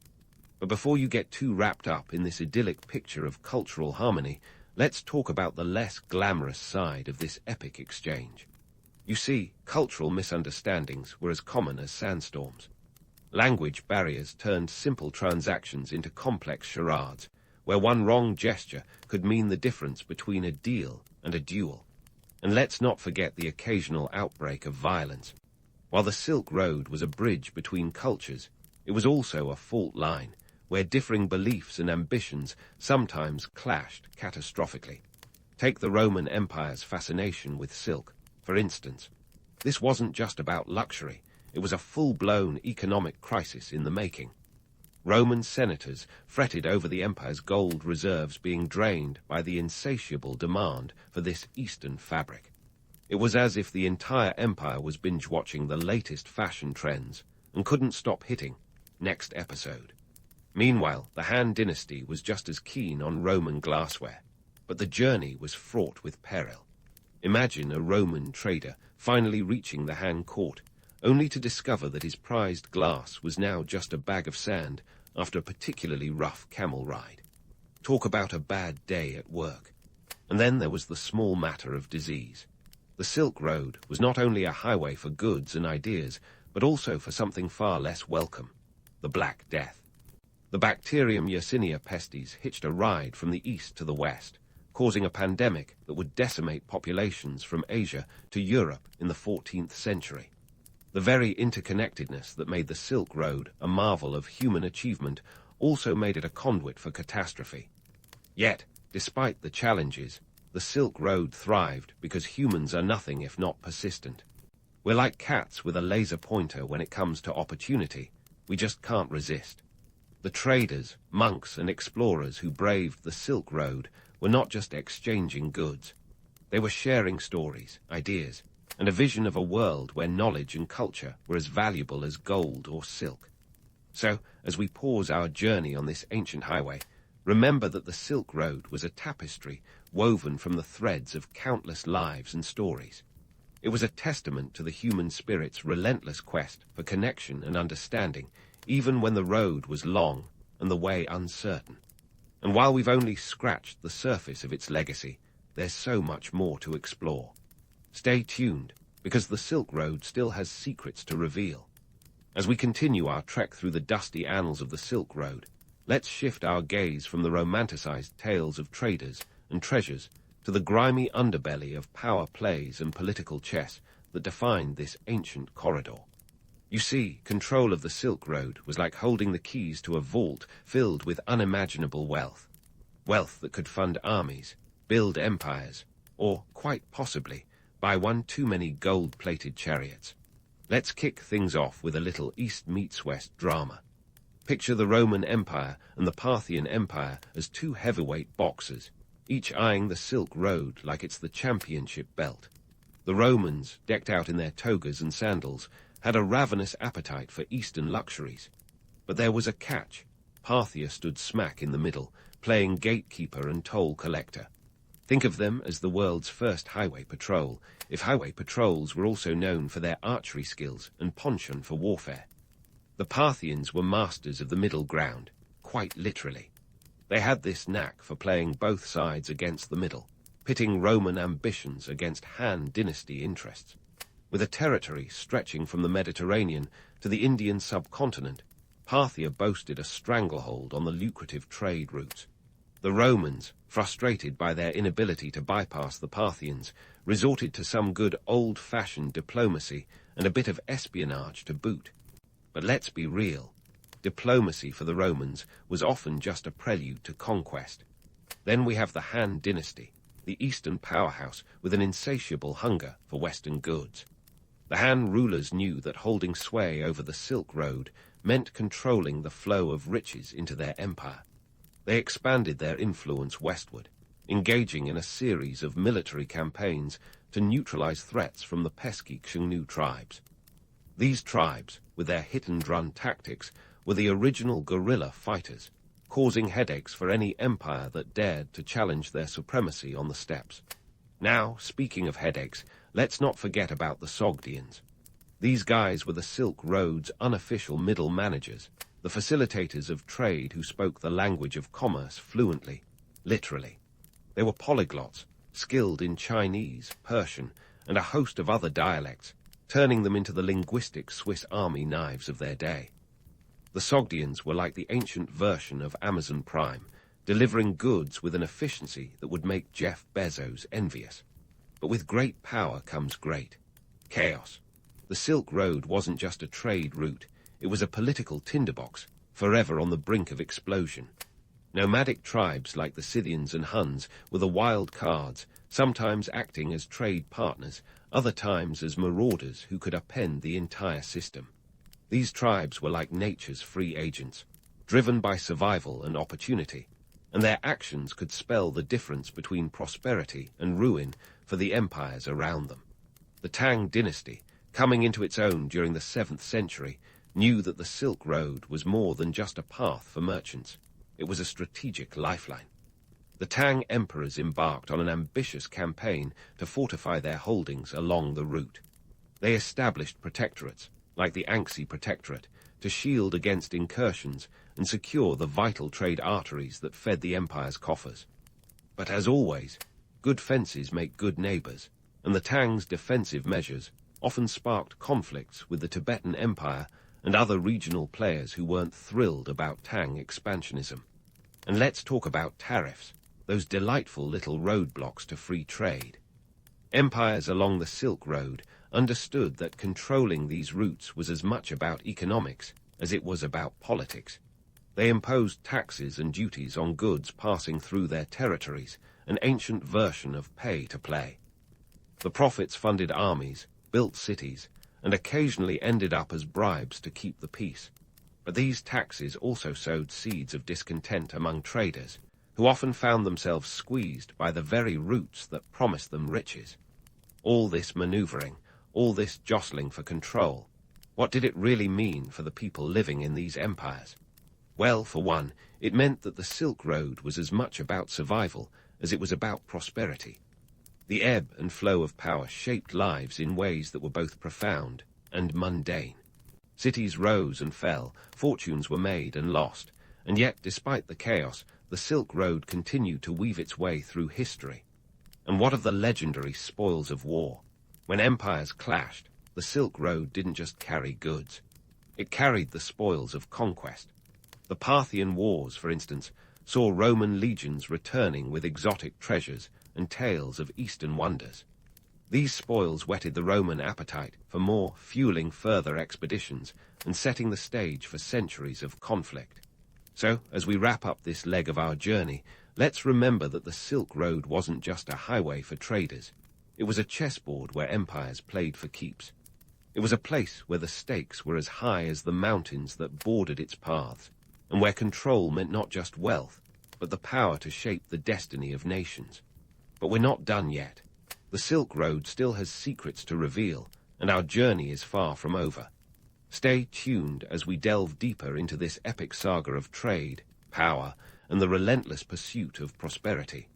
But before you get too wrapped up in this idyllic picture of cultural harmony, let's talk about the less glamorous side of this epic exchange. You see, cultural misunderstandings were as common as sandstorms. Language barriers turned simple transactions into complex charades, where one wrong gesture could mean the difference between a deal and a duel. And let's not forget the occasional outbreak of violence. While the Silk Road was a bridge between cultures, it was also a fault line, where differing beliefs and ambitions sometimes clashed catastrophically. Take the Roman Empire's fascination with silk, for instance. This wasn't just about luxury, it was a full-blown economic crisis in the making. Roman senators fretted over the empire's gold reserves being drained by the insatiable demand for this Eastern fabric. It was as if the entire empire was binge-watching the latest fashion trends and couldn't stop hitting next episode. Meanwhile, the Han dynasty was just as keen on Roman glassware, but the journey was fraught with peril. Imagine a Roman trader finally reaching the Han court, only to discover that his prized glass was now just a bag of sand after a particularly rough camel ride. Talk about a bad day at work. And then there was the small matter of disease. The Silk Road was not only a highway for goods and ideas, but also for something far less welcome, the Black Death. The bacterium Yersinia pestis hitched a ride from the east to the west, causing a pandemic that would decimate populations from Asia to Europe in the 14th century. The very interconnectedness that made the Silk Road a marvel of human achievement also made it a conduit for catastrophe. Yet, despite the challenges, the Silk Road thrived because humans are nothing if not persistent. We're like cats with a laser pointer when it comes to opportunity. We just can't resist. The traders, monks, and explorers who braved the Silk Road were not just exchanging goods. They were sharing stories, ideas, and a vision of a world where knowledge and culture were as valuable as gold or silk. So, as we pause our journey on this ancient highway, remember that the Silk Road was a tapestry woven from the threads of countless lives and stories. It was a testament to the human spirit's relentless quest for connection and understanding, even when the road was long and the way uncertain. And while we've only scratched the surface of its legacy, there's so much more to explore. Stay tuned, because the Silk Road still has secrets to reveal. As we continue our trek through the dusty annals of the Silk Road, let's shift our gaze from the romanticized tales of traders and treasures to the grimy underbelly of power plays and political chess that defined this ancient corridor. You see, control of the Silk Road was like holding the keys to a vault filled with unimaginable wealth. Wealth that could fund armies, build empires, or, quite possibly, buy one too many gold-plated chariots. Let's kick things off with a little East meets West drama. Picture the Roman Empire and the Parthian Empire as two heavyweight boxers, each eyeing the Silk Road like it's the championship belt. The Romans, decked out in their togas and sandals, had a ravenous appetite for Eastern luxuries. But there was a catch. Parthia stood smack in the middle, playing gatekeeper and toll collector. Think of them as the world's first highway patrol, if highway patrols were also known for their archery skills and penchant for warfare. The Parthians were masters of the middle ground, quite literally. They had this knack for playing both sides against the middle, pitting Roman ambitions against Han dynasty interests. With a territory stretching from the Mediterranean to the Indian subcontinent, Parthia boasted a stranglehold on the lucrative trade routes. The Romans, frustrated by their inability to bypass the Parthians, resorted to some good old-fashioned diplomacy and a bit of espionage to boot. But let's be real. Diplomacy for the Romans was often just a prelude to conquest. Then we have the Han dynasty, the Eastern powerhouse with an insatiable hunger for Western goods. The Han rulers knew that holding sway over the Silk Road meant controlling the flow of riches into their empire. They expanded their influence westward, engaging in a series of military campaigns to neutralize threats from the pesky Xiongnu tribes. These tribes, with their hit-and-run tactics, were the original guerrilla fighters, causing headaches for any empire that dared to challenge their supremacy on the steppes. Now, speaking of headaches, let's not forget about the Sogdians. These guys were the Silk Road's unofficial middle managers, the facilitators of trade who spoke the language of commerce fluently, literally. They were polyglots, skilled in Chinese, Persian, and a host of other dialects, turning them into the linguistic Swiss army knives of their day. The Sogdians were like the ancient version of Amazon Prime, delivering goods with an efficiency that would make Jeff Bezos envious. But with great power comes great chaos. The Silk Road wasn't just a trade route, it was a political tinderbox, forever on the brink of explosion. Nomadic tribes like the Scythians and Huns were the wild cards, sometimes acting as trade partners, other times as marauders who could upend the entire system. These tribes were like nature's free agents, driven by survival and opportunity, and their actions could spell the difference between prosperity and ruin for the empires around them. The Tang dynasty, coming into its own during the 7th century, knew that the Silk Road was more than just a path for merchants. It was a strategic lifeline. The Tang emperors embarked on an ambitious campaign to fortify their holdings along the route. They established protectorates, like the Anxi Protectorate, to shield against incursions and secure the vital trade arteries that fed the empire's coffers. But as always, good fences make good neighbors, and the Tang's defensive measures often sparked conflicts with the Tibetan Empire and other regional players who weren't thrilled about Tang expansionism. And let's talk about tariffs, those delightful little roadblocks to free trade. Empires along the Silk Road understood that controlling these routes was as much about economics as it was about politics. They imposed taxes and duties on goods passing through their territories, an ancient version of pay to play. The profits funded armies, built cities, and occasionally ended up as bribes to keep the peace. But these taxes also sowed seeds of discontent among traders, who often found themselves squeezed by the very routes that promised them riches. All this maneuvering, all this jostling for control, what did it really mean for the people living in these empires? Well, for one, it meant that the Silk Road was as much about survival as it was about prosperity. The ebb and flow of power shaped lives in ways that were both profound and mundane. Cities rose and fell, fortunes were made and lost, and yet, despite the chaos, the Silk Road continued to weave its way through history. And what of the legendary spoils of war? When empires clashed, the Silk Road didn't just carry goods. It carried the spoils of conquest. The Parthian Wars, for instance, saw Roman legions returning with exotic treasures and tales of Eastern wonders. These spoils whetted the Roman appetite for more, fueling further expeditions and setting the stage for centuries of conflict. So, as we wrap up this leg of our journey, let's remember that the Silk Road wasn't just a highway for traders. It was a chessboard where empires played for keeps. It was a place where the stakes were as high as the mountains that bordered its paths, and where control meant not just wealth, but the power to shape the destiny of nations. But we're not done yet. The Silk Road still has secrets to reveal, and our journey is far from over. Stay tuned as we delve deeper into this epic saga of trade, power, and the relentless pursuit of prosperity.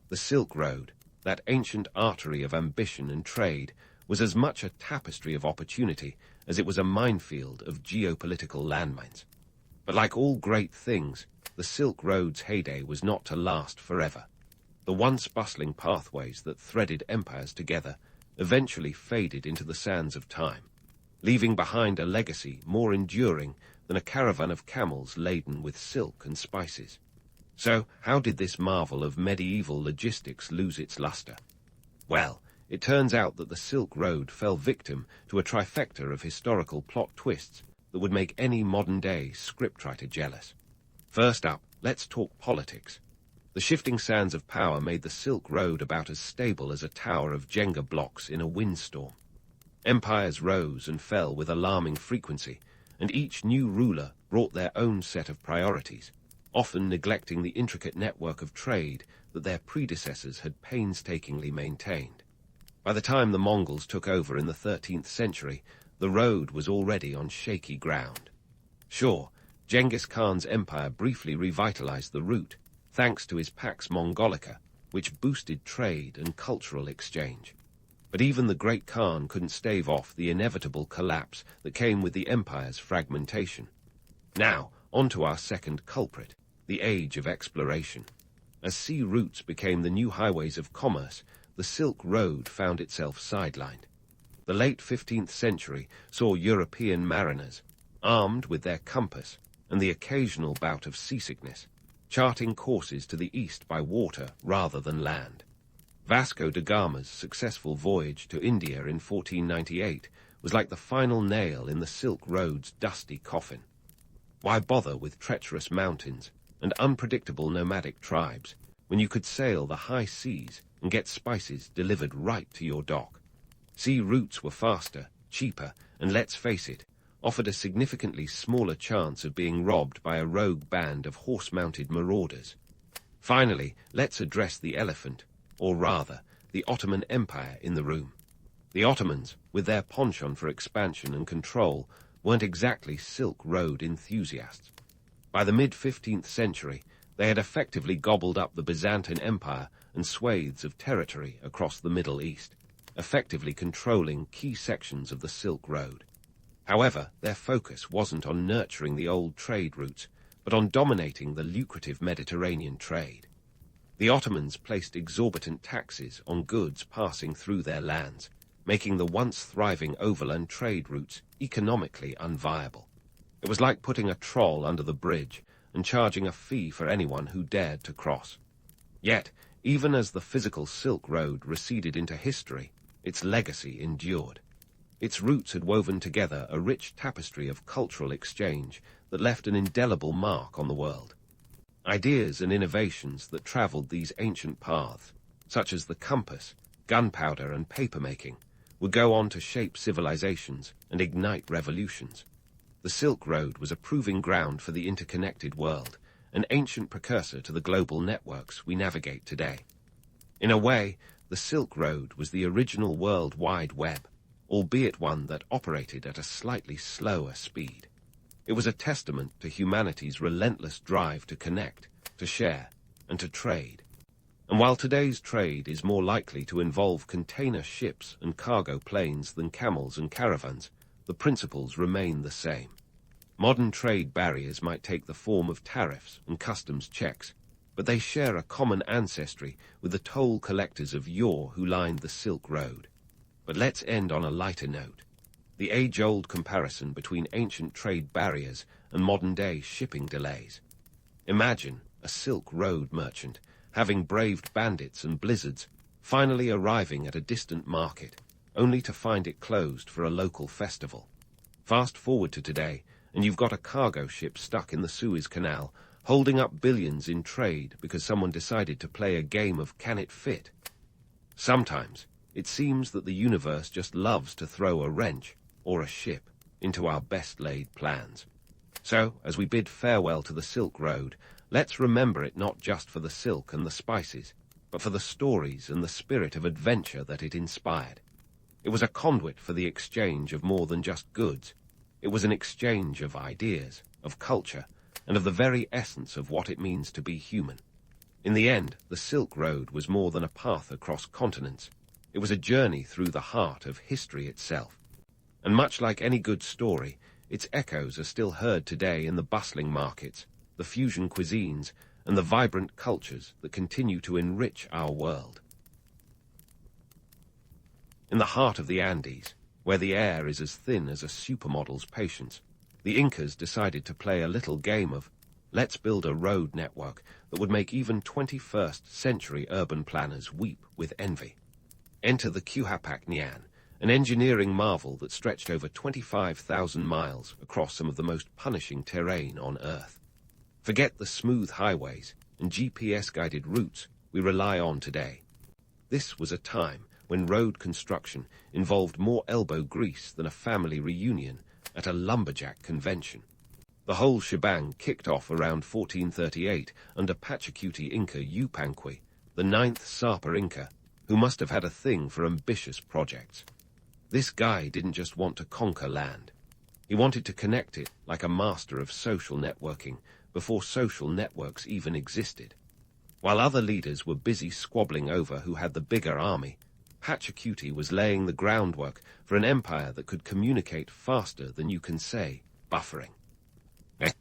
The Silk Road, that ancient artery of ambition and trade, was as much a tapestry of opportunity as it was a minefield of geopolitical landmines. But like all great things, the Silk Road's heyday was not to last forever. The once bustling pathways that threaded empires together eventually faded into the sands of time, leaving behind a legacy more enduring than a caravan of camels laden with silk and spices. So, how did this marvel of medieval logistics lose its luster? Well, it turns out that the Silk Road fell victim to a trifecta of historical plot twists that would make any modern-day scriptwriter jealous. First up, let's talk politics. The shifting sands of power made the Silk Road about as stable as a tower of Jenga blocks in a windstorm. Empires rose and fell with alarming frequency, and each new ruler brought their own set of priorities, often neglecting the intricate network of trade that their predecessors had painstakingly maintained. By the time the Mongols took over in the 13th century, the road was already on shaky ground. Sure, Genghis Khan's empire briefly revitalized the route, thanks to his Pax Mongolica, which boosted trade and cultural exchange. But even the great Khan couldn't stave off the inevitable collapse that came with the empire's fragmentation. Now, on to our second culprit, the age of exploration. As sea routes became the new highways of commerce, the Silk Road found itself sidelined. The late 15th century saw European mariners, armed with their compass and the occasional bout of seasickness, charting courses to the east by water rather than land. Vasco da Gama's successful voyage to India in 1498 was like the final nail in the Silk Road's dusty coffin. Why bother with treacherous mountains and unpredictable nomadic tribes when you could sail the high seas and get spices delivered right to your dock? Sea routes were faster, cheaper, and let's face it, offered a significantly smaller chance of being robbed by a rogue band of horse-mounted marauders. Finally, let's address the elephant, or rather, the Ottoman Empire in the room. The Ottomans, with their penchant for expansion and control, weren't exactly Silk Road enthusiasts. By the mid-15th century, they had effectively gobbled up the Byzantine Empire and swathes of territory across the Middle East, effectively controlling key sections of the Silk Road. However, their focus wasn't on nurturing the old trade routes, but on dominating the lucrative Mediterranean trade. The Ottomans placed exorbitant taxes on goods passing through their lands, making the once thriving overland trade routes economically unviable. It was like putting a troll under the bridge and charging a fee for anyone who dared to cross. Yet, even as the physical Silk Road receded into history, its legacy endured. Its roots had woven together a rich tapestry of cultural exchange that left an indelible mark on the world. Ideas and innovations that traveled these ancient paths, such as the compass, gunpowder, and papermaking, would go on to shape civilizations and ignite revolutions. The Silk Road was a proving ground for the interconnected world, an ancient precursor to the global networks we navigate today. In a way, the Silk Road was the original World Wide Web, albeit one that operated at a slightly slower speed. It was a testament to humanity's relentless drive to connect, to share, and to trade. And while today's trade is more likely to involve container ships and cargo planes than camels and caravans, the principles remain the same. Modern trade barriers might take the form of tariffs and customs checks, but they share a common ancestry with the toll collectors of yore who lined the Silk Road. But let's end on a lighter note. The age-old comparison between ancient trade barriers and modern-day shipping delays. Imagine a Silk Road merchant, having braved bandits and blizzards, finally arriving at a distant market, only to find it closed for a local festival. Fast forward to today, and you've got a cargo ship stuck in the Suez Canal, holding up billions in trade because someone decided to play a game of can it fit? Sometimes, it seems that the universe just loves to throw a wrench, or a ship, into our best-laid plans. So, as we bid farewell to the Silk Road, let's remember it not just for the silk and the spices, but for the stories and the spirit of adventure that it inspired. It was a conduit for the exchange of more than just goods. It was an exchange of ideas, of culture, and of the very essence of what it means to be human. In the end, the Silk Road was more than a path across continents. It was a journey through the heart of history itself. And much like any good story, its echoes are still heard today in the bustling markets, the fusion cuisines, and the vibrant cultures that continue to enrich our world. In the heart of the Andes, where the air is as thin as a supermodel's patience, the Incas decided to play a little game of, let's build a road network that would make even 21st century urban planners weep with envy. Enter the Quhapac Nian, an engineering marvel that stretched over 25,000 miles across some of the most punishing terrain on Earth. Forget the smooth highways and GPS-guided routes we rely on today. This was a time when road construction involved more elbow grease than a family reunion at a lumberjack convention. The whole shebang kicked off around 1438 under Pachacuti Inca Yupanqui, the 9th Sapa Inca, who must have had a thing for ambitious projects. This guy didn't just want to conquer land. He wanted to connect it like a master of social networking before social networks even existed. While other leaders were busy squabbling over who had the bigger army, Pachacuti was laying the groundwork for an empire that could communicate faster than you can say, buffering.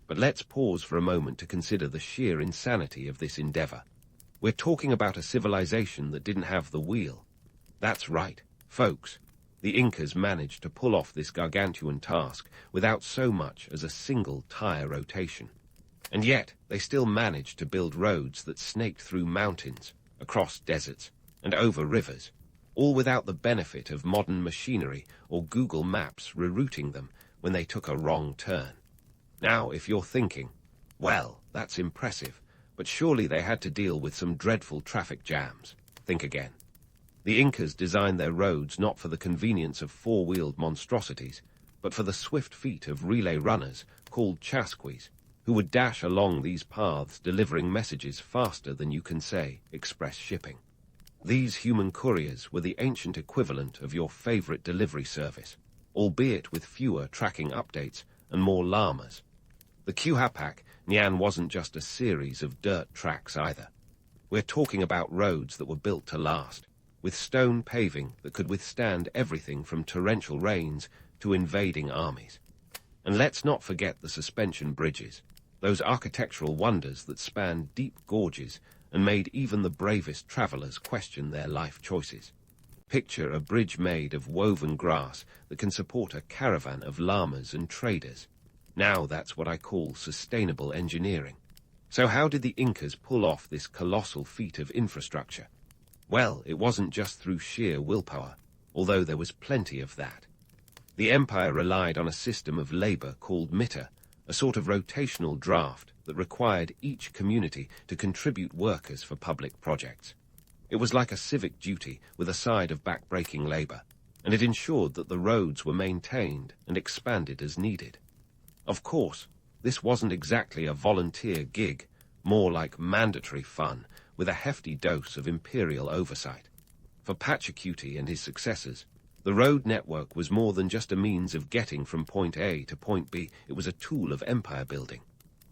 But let's pause for a moment to consider the sheer insanity of this endeavor. We're talking about a civilization that didn't have the wheel. That's right, folks. The Incas managed to pull off this gargantuan task without so much as a single tire rotation. And yet, they still managed to build roads that snaked through mountains, across deserts, and over rivers, all without the benefit of modern machinery or Google Maps rerouting them when they took a wrong turn. Now, if you're thinking, well, that's impressive, but surely they had to deal with some dreadful traffic jams, think again. The Incas designed their roads not for the convenience of four-wheeled monstrosities, but for the swift feet of relay runners called chasquis, who would dash along these paths delivering messages faster than you can say express shipping. These human couriers were the ancient equivalent of your favorite delivery service, albeit with fewer tracking updates and more llamas. The Quhapac Nian wasn't just a series of dirt tracks either. We're talking about roads that were built to last, with stone paving that could withstand everything from torrential rains to invading armies. And let's not forget the suspension bridges, those architectural wonders that spanned deep gorges and made even the bravest travelers question their life choices. Picture a bridge made of woven grass that can support a caravan of llamas and traders. Now that's what I call sustainable engineering. So how did the Incas pull off this colossal feat of infrastructure? Well, it wasn't just through sheer willpower, although there was plenty of that. The empire relied on a system of labor called mita, a sort of rotational draft that required each community to contribute workers for public projects. It was like a civic duty with a side of back-breaking labor, and it ensured that the roads were maintained and expanded as needed. Of course, this wasn't exactly a volunteer gig, more like mandatory fun with a hefty dose of imperial oversight. For Pachacuti and his successors, the road network was more than just a means of getting from point A to point B. It was a tool of empire building,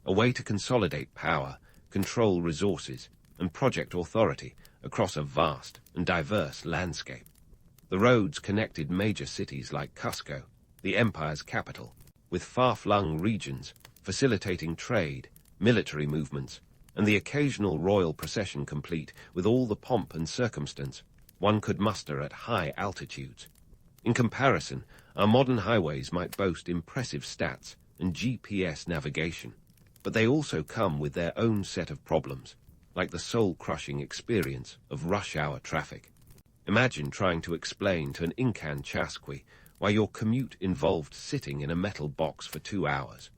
a way to consolidate power, control resources, and project authority across a vast and diverse landscape. The roads connected major cities like Cusco, the empire's capital, with far-flung regions, facilitating trade, military movements, and the occasional royal procession complete with all the pomp and circumstance one could muster at high altitudes. In comparison, our modern highways might boast impressive stats and GPS navigation, but they also come with their own set of problems, like the soul-crushing experience of rush-hour traffic. Imagine trying to explain to an Incan chasqui why your commute involved sitting in a metal box for 2 hours,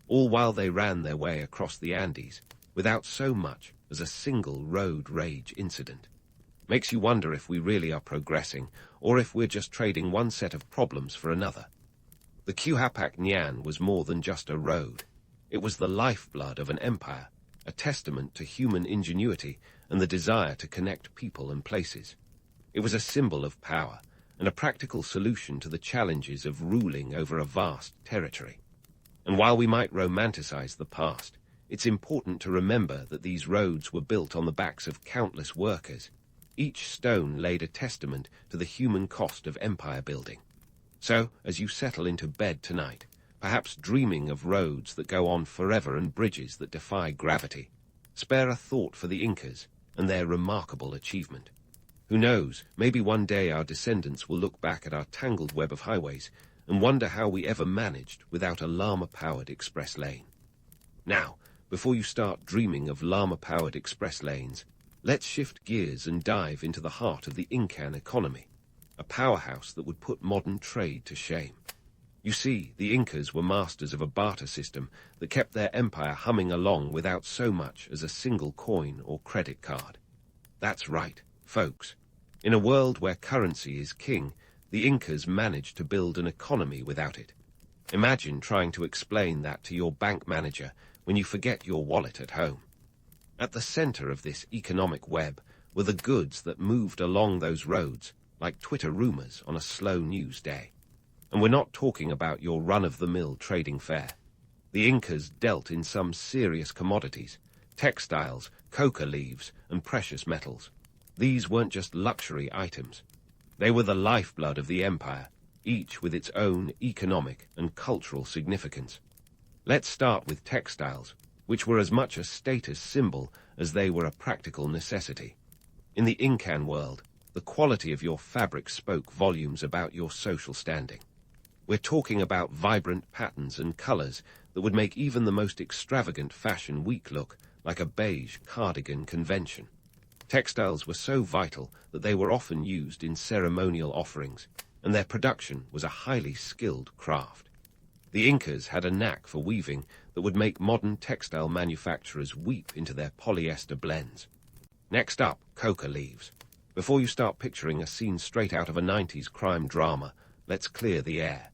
all while they ran their way across the Andes without so much as a single road rage incident. Makes you wonder if we really are progressing, or if we're just trading one set of problems for another. The Quhapac Nian was more than just a road. It was the lifeblood of an empire, a testament to human ingenuity and the desire to connect people and places. It was a symbol of power, and a practical solution to the challenges of ruling over a vast territory. And while we might romanticize the past, it's important to remember that these roads were built on the backs of countless workers. Each stone laid a testament to the human cost of empire building. So, as you settle into bed tonight, perhaps dreaming of roads that go on forever and bridges that defy gravity, spare a thought for the Incas and their remarkable achievement. Who knows, maybe one day our descendants will look back at our tangled web of highways and wonder how we ever managed without a llama-powered express lane. Now, before you start dreaming of llama-powered express lanes, let's shift gears and dive into the heart of the Incan economy, a powerhouse that would put modern trade to shame. You see, the Incas were masters of a barter system that kept their empire humming along without so much as a single coin or credit card. That's right, folks. In a world where currency is king, the Incas managed to build an economy without it. Imagine trying to explain that to your bank manager when you forget your wallet at home. At the center of this economic web were the goods that moved along those roads, like Twitter rumors on a slow news day. And we're not talking about your run-of-the-mill trading fair. The Incas dealt in some serious commodities: textiles, coca leaves, and precious metals. These weren't just luxury items. They were the lifeblood of the empire, each with its own economic and cultural significance. Let's start with textiles, which were as much a status symbol as they were a practical necessity. In the Incan world, the quality of your fabric spoke volumes about your social standing. We're talking about vibrant patterns and colors that would make even the most extravagant fashion week look like a beige cardigan convention. Textiles were so vital that they were often used in ceremonial offerings, and their production was a highly skilled craft. The Incas had a knack for weaving that would make modern textile manufacturers weep into their polyester blends. Next up, coca leaves. Before you start picturing a scene straight out of a 90s crime drama, let's clear the air.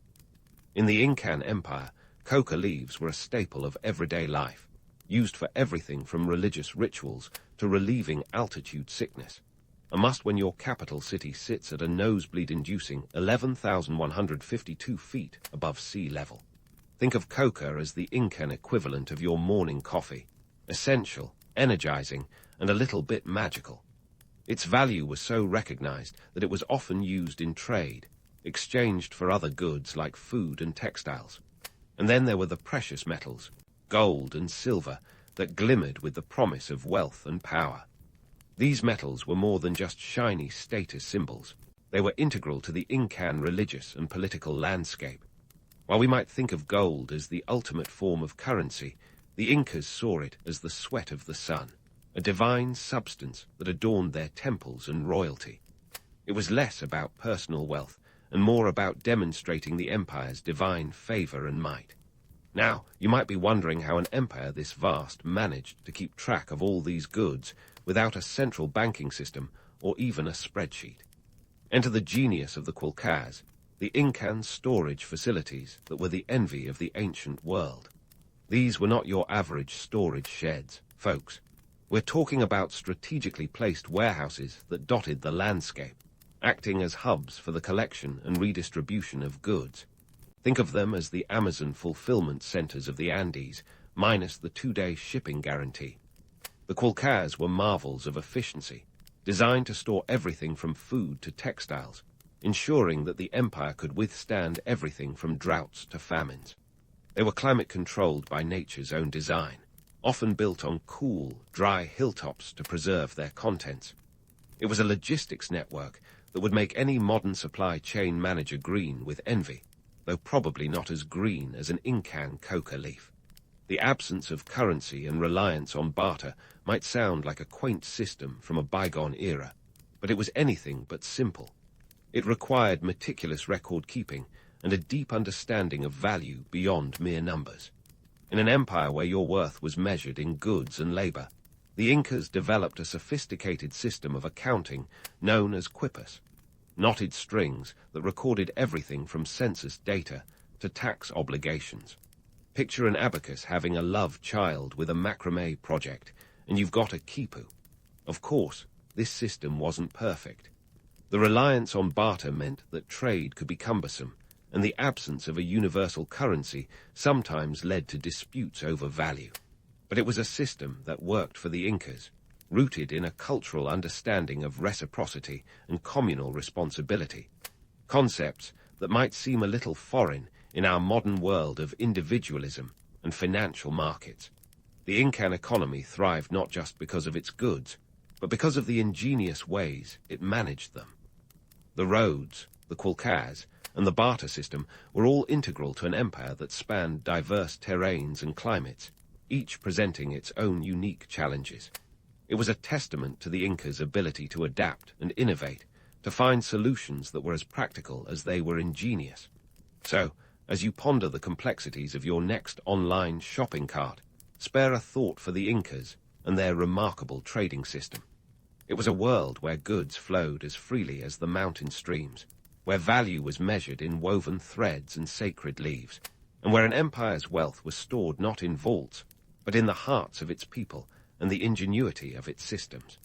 In the Incan Empire, coca leaves were a staple of everyday life, used for everything from religious rituals to relieving altitude sickness. A must when your capital city sits at a nosebleed-inducing 11,152 feet above sea level. Think of coca as the Incan equivalent of your morning coffee, essential, energizing, and a little bit magical. Its value was so recognized that it was often used in trade, exchanged for other goods like food and textiles. And then there were the precious metals, gold and silver, that glimmered with the promise of wealth and power. These metals were more than just shiny status symbols. They were integral to the Incan religious and political landscape. While we might think of gold as the ultimate form of currency, the Incas saw it as the sweat of the sun, a divine substance that adorned their temples and royalty. It was less about personal wealth and more about demonstrating the empire's divine favor and might. Now, you might be wondering how an empire this vast managed to keep track of all these goods without a central banking system or even a spreadsheet. Enter the genius of the Quilcas, the Incan storage facilities that were the envy of the ancient world. These were not your average storage sheds, folks. We're talking about strategically placed warehouses that dotted the landscape, acting as hubs for the collection and redistribution of goods. Think of them as the Amazon fulfillment centers of the Andes, minus the 2-day shipping guarantee. The Quilcas were marvels of efficiency, designed to store everything from food to textiles, ensuring that the empire could withstand everything from droughts to famines. They were climate-controlled by nature's own design, often built on cool, dry hilltops to preserve their contents. It was a logistics network that would make any modern supply chain manager green with envy, though probably not as green as an Incan coca leaf. The absence of currency and reliance on barter might sound like a quaint system from a bygone era, but it was anything but simple. It required meticulous record-keeping and a deep understanding of value beyond mere numbers. In an empire where your worth was measured in goods and labor, the Incas developed a sophisticated system of accounting known as quipus, knotted strings that recorded everything from census data to tax obligations. Picture an abacus having a love child with a macrame project, and you've got a quipu. Of course, this system wasn't perfect. The reliance on barter meant that trade could be cumbersome, and the absence of a universal currency sometimes led to disputes over value. But it was a system that worked for the Incas, rooted in a cultural understanding of reciprocity and communal responsibility, concepts that might seem a little foreign in our modern world of individualism and financial markets. The Incan economy thrived not just because of its goods, but because of the ingenious ways it managed them. The roads, the quilcas, and the barter system were all integral to an empire that spanned diverse terrains and climates, each presenting its own unique challenges. It was a testament to the Incas' ability to adapt and innovate, to find solutions that were as practical as they were ingenious. So, as you ponder the complexities of your next online shopping cart, spare a thought for the Incas and their remarkable trading system. It was a world where goods flowed as freely as the mountain streams, where value was measured in woven threads and sacred leaves, and where an empire's wealth was stored not in vaults, but in the hearts of its people and the ingenuity of its systems.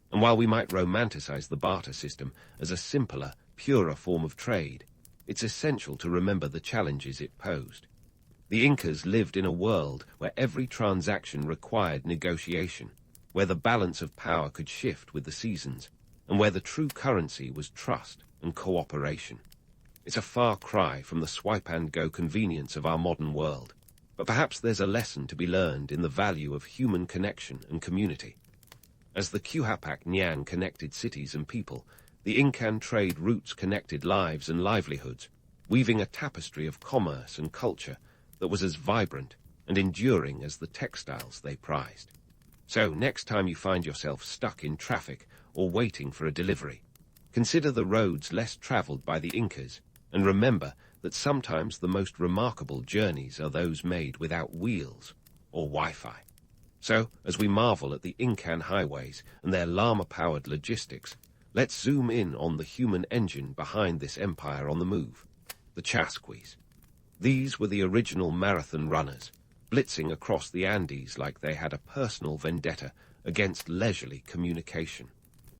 And while we might romanticize the barter system as a simpler, purer form of trade, it's essential to remember the challenges it posed. The Incas lived in a world where every transaction required negotiation, where the balance of power could shift with the seasons, and where the true currency was trust and cooperation. It's a far cry from the swipe-and-go convenience of our modern world, but perhaps there's a lesson to be learned in the value of human connection and community. As the Quijapac Nian connected cities and people, the Incan trade routes connected lives and livelihoods, weaving a tapestry of commerce and culture that was as vibrant and enduring as the textiles they prized. So, next time you find yourself stuck in traffic or waiting for a delivery, consider the roads less traveled by the Incas, and remember that sometimes the most remarkable journeys are those made without wheels or Wi-Fi. So, as we marvel at the Incan highways and their llama-powered logistics, let's zoom in on the human engine behind this empire on the move, the Chasquis. These were the original marathon runners, blitzing across the Andes like they had a personal vendetta against leisurely communication.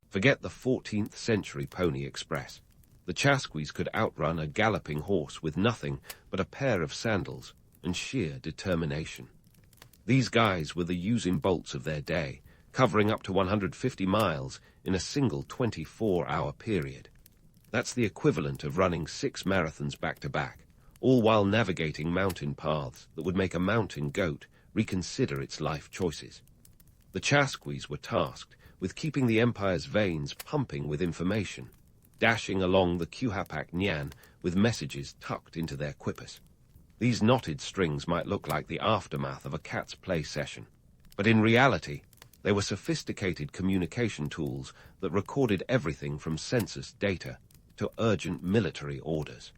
Forget the 14th century Pony Express. The Chasquis could outrun a galloping horse with nothing but a pair of sandals and sheer determination. These guys were the Usain Bolts of their day, covering up to 150 miles in a single 24-hour period. That's the equivalent of running 6 marathons back-to-back, all while navigating mountain paths that would make a mountain goat reconsider its life choices. The Chasquis were tasked with keeping the empire's veins pumping with information, dashing along the Quijapac Nian with messages tucked into their quippers. These knotted strings might look like the aftermath of a cat's play session, but in reality, they were sophisticated communication tools that recorded everything from census data to urgent military orders.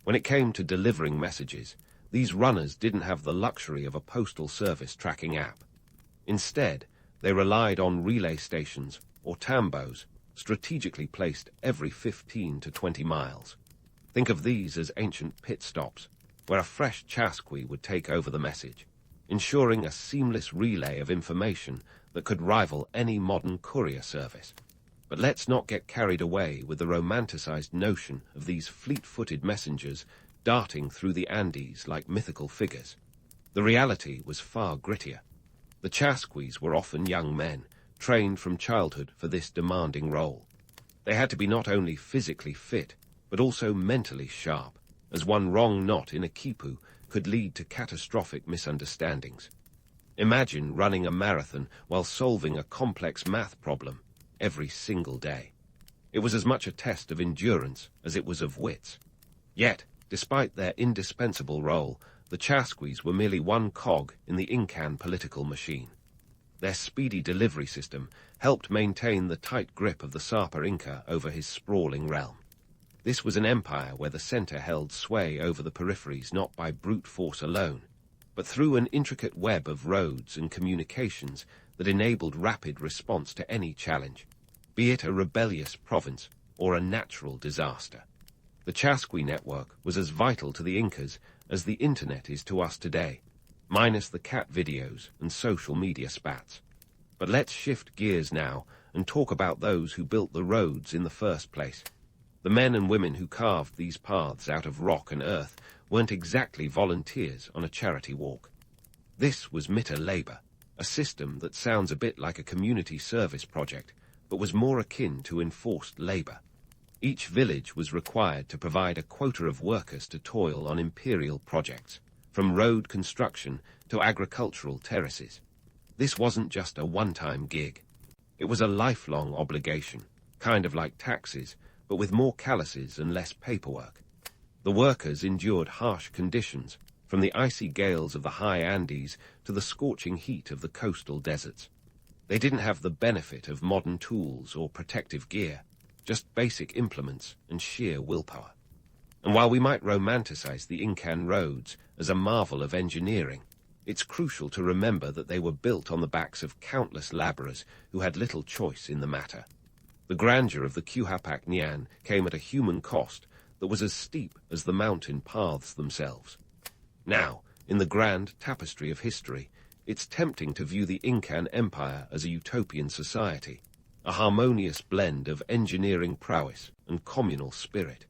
When it came to delivering messages, these runners didn't have the luxury of a postal service tracking app. Instead, they relied on relay stations or tambos strategically placed every 15 to 20 miles. Think of these as ancient pit stops, where a fresh Chasqui would take over the message, ensuring a seamless relay of information that could rival any modern courier service. But let's not get carried away with the romanticized notion of these fleet-footed messengers darting through the Andes like mythical figures. The reality was far grittier. The Chasquis were often young men, trained from childhood for this demanding role. They had to be not only physically fit, but also mentally sharp, as one wrong knot in a quipu could lead to catastrophic misunderstandings. Imagine running a marathon while solving a complex math problem every single day. It was as much a test of endurance as it was of wits. Yet, despite their indispensable role, the Chasquis were merely one cog in the Incan political machine. Their speedy delivery system helped maintain the tight grip of the Sapa Inca over his sprawling realm. This was an empire where the center held sway over the peripheries not by brute force alone, but through an intricate web of roads and communications that enabled rapid response to any challenge, be it a rebellious province or a natural disaster. The Chasqui network was as vital to the Incas as the internet is to us today, minus the cat videos and social media spats. But let's shift gears now and talk about those who built the roads in the first place, The men and women who carved these paths out of rock and earth weren't exactly volunteers on a charity walk. This was mitter labor, a system that sounds a bit like a community service project, but was more akin to enforced labor. Each village was required to provide a quota of workers to toil on imperial projects, from road construction to agricultural terraces. This wasn't just a one-time gig. It was a lifelong obligation, kind of like taxes, but with more calluses and less paperwork. The workers endured harsh conditions, from the icy gales of the high Andes to the scorching heat of the coastal deserts. They didn't have the benefit of modern tools or protective gear, just basic implements and sheer willpower. And while we might romanticize the Incan roads as a marvel of engineering, it's crucial to remember that they were built on the backs of countless laborers who had little choice in the matter. The grandeur of the Cuhapac Nian came at a human cost that was as steep as the mountain paths themselves. Now, in the grand tapestry of history, it's tempting to view the Incan Empire as a utopian society, a harmonious blend of engineering prowess and communal spirit.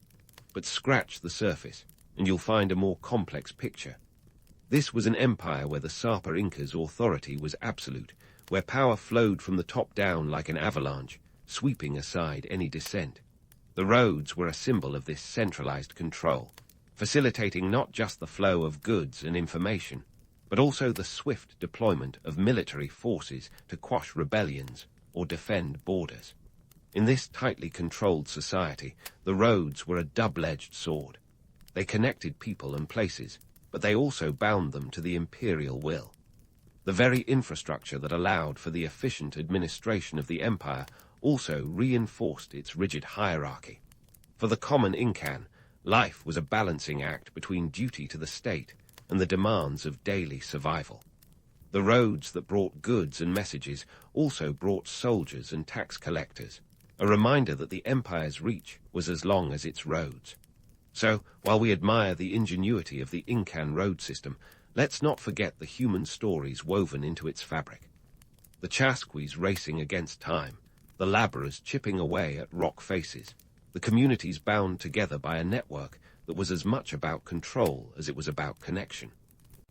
But scratch the surface, and you'll find a more complex picture. This was an empire where the Sapa Inca's authority was absolute, where power flowed from the top down like an avalanche, sweeping aside any dissent. The roads were a symbol of this centralized control, facilitating not just the flow of goods and information, but also the swift deployment of military forces to quash rebellions or defend borders. In this tightly controlled society, the roads were a double-edged sword. They connected people and places, but they also bound them to the imperial will. The very infrastructure that allowed for the efficient administration of the empire also reinforced its rigid hierarchy. For the common Incan, life was a balancing act between duty to the state and the demands of daily survival. The roads that brought goods and messages also brought soldiers and tax collectors, a reminder that the empire's reach was as long as its roads. So, while we admire the ingenuity of the Incan road system, let's not forget the human stories woven into its fabric. The Chasquis racing against time, the laborers chipping away at rock faces, the communities bound together by a network that was as much about control as it was about connection.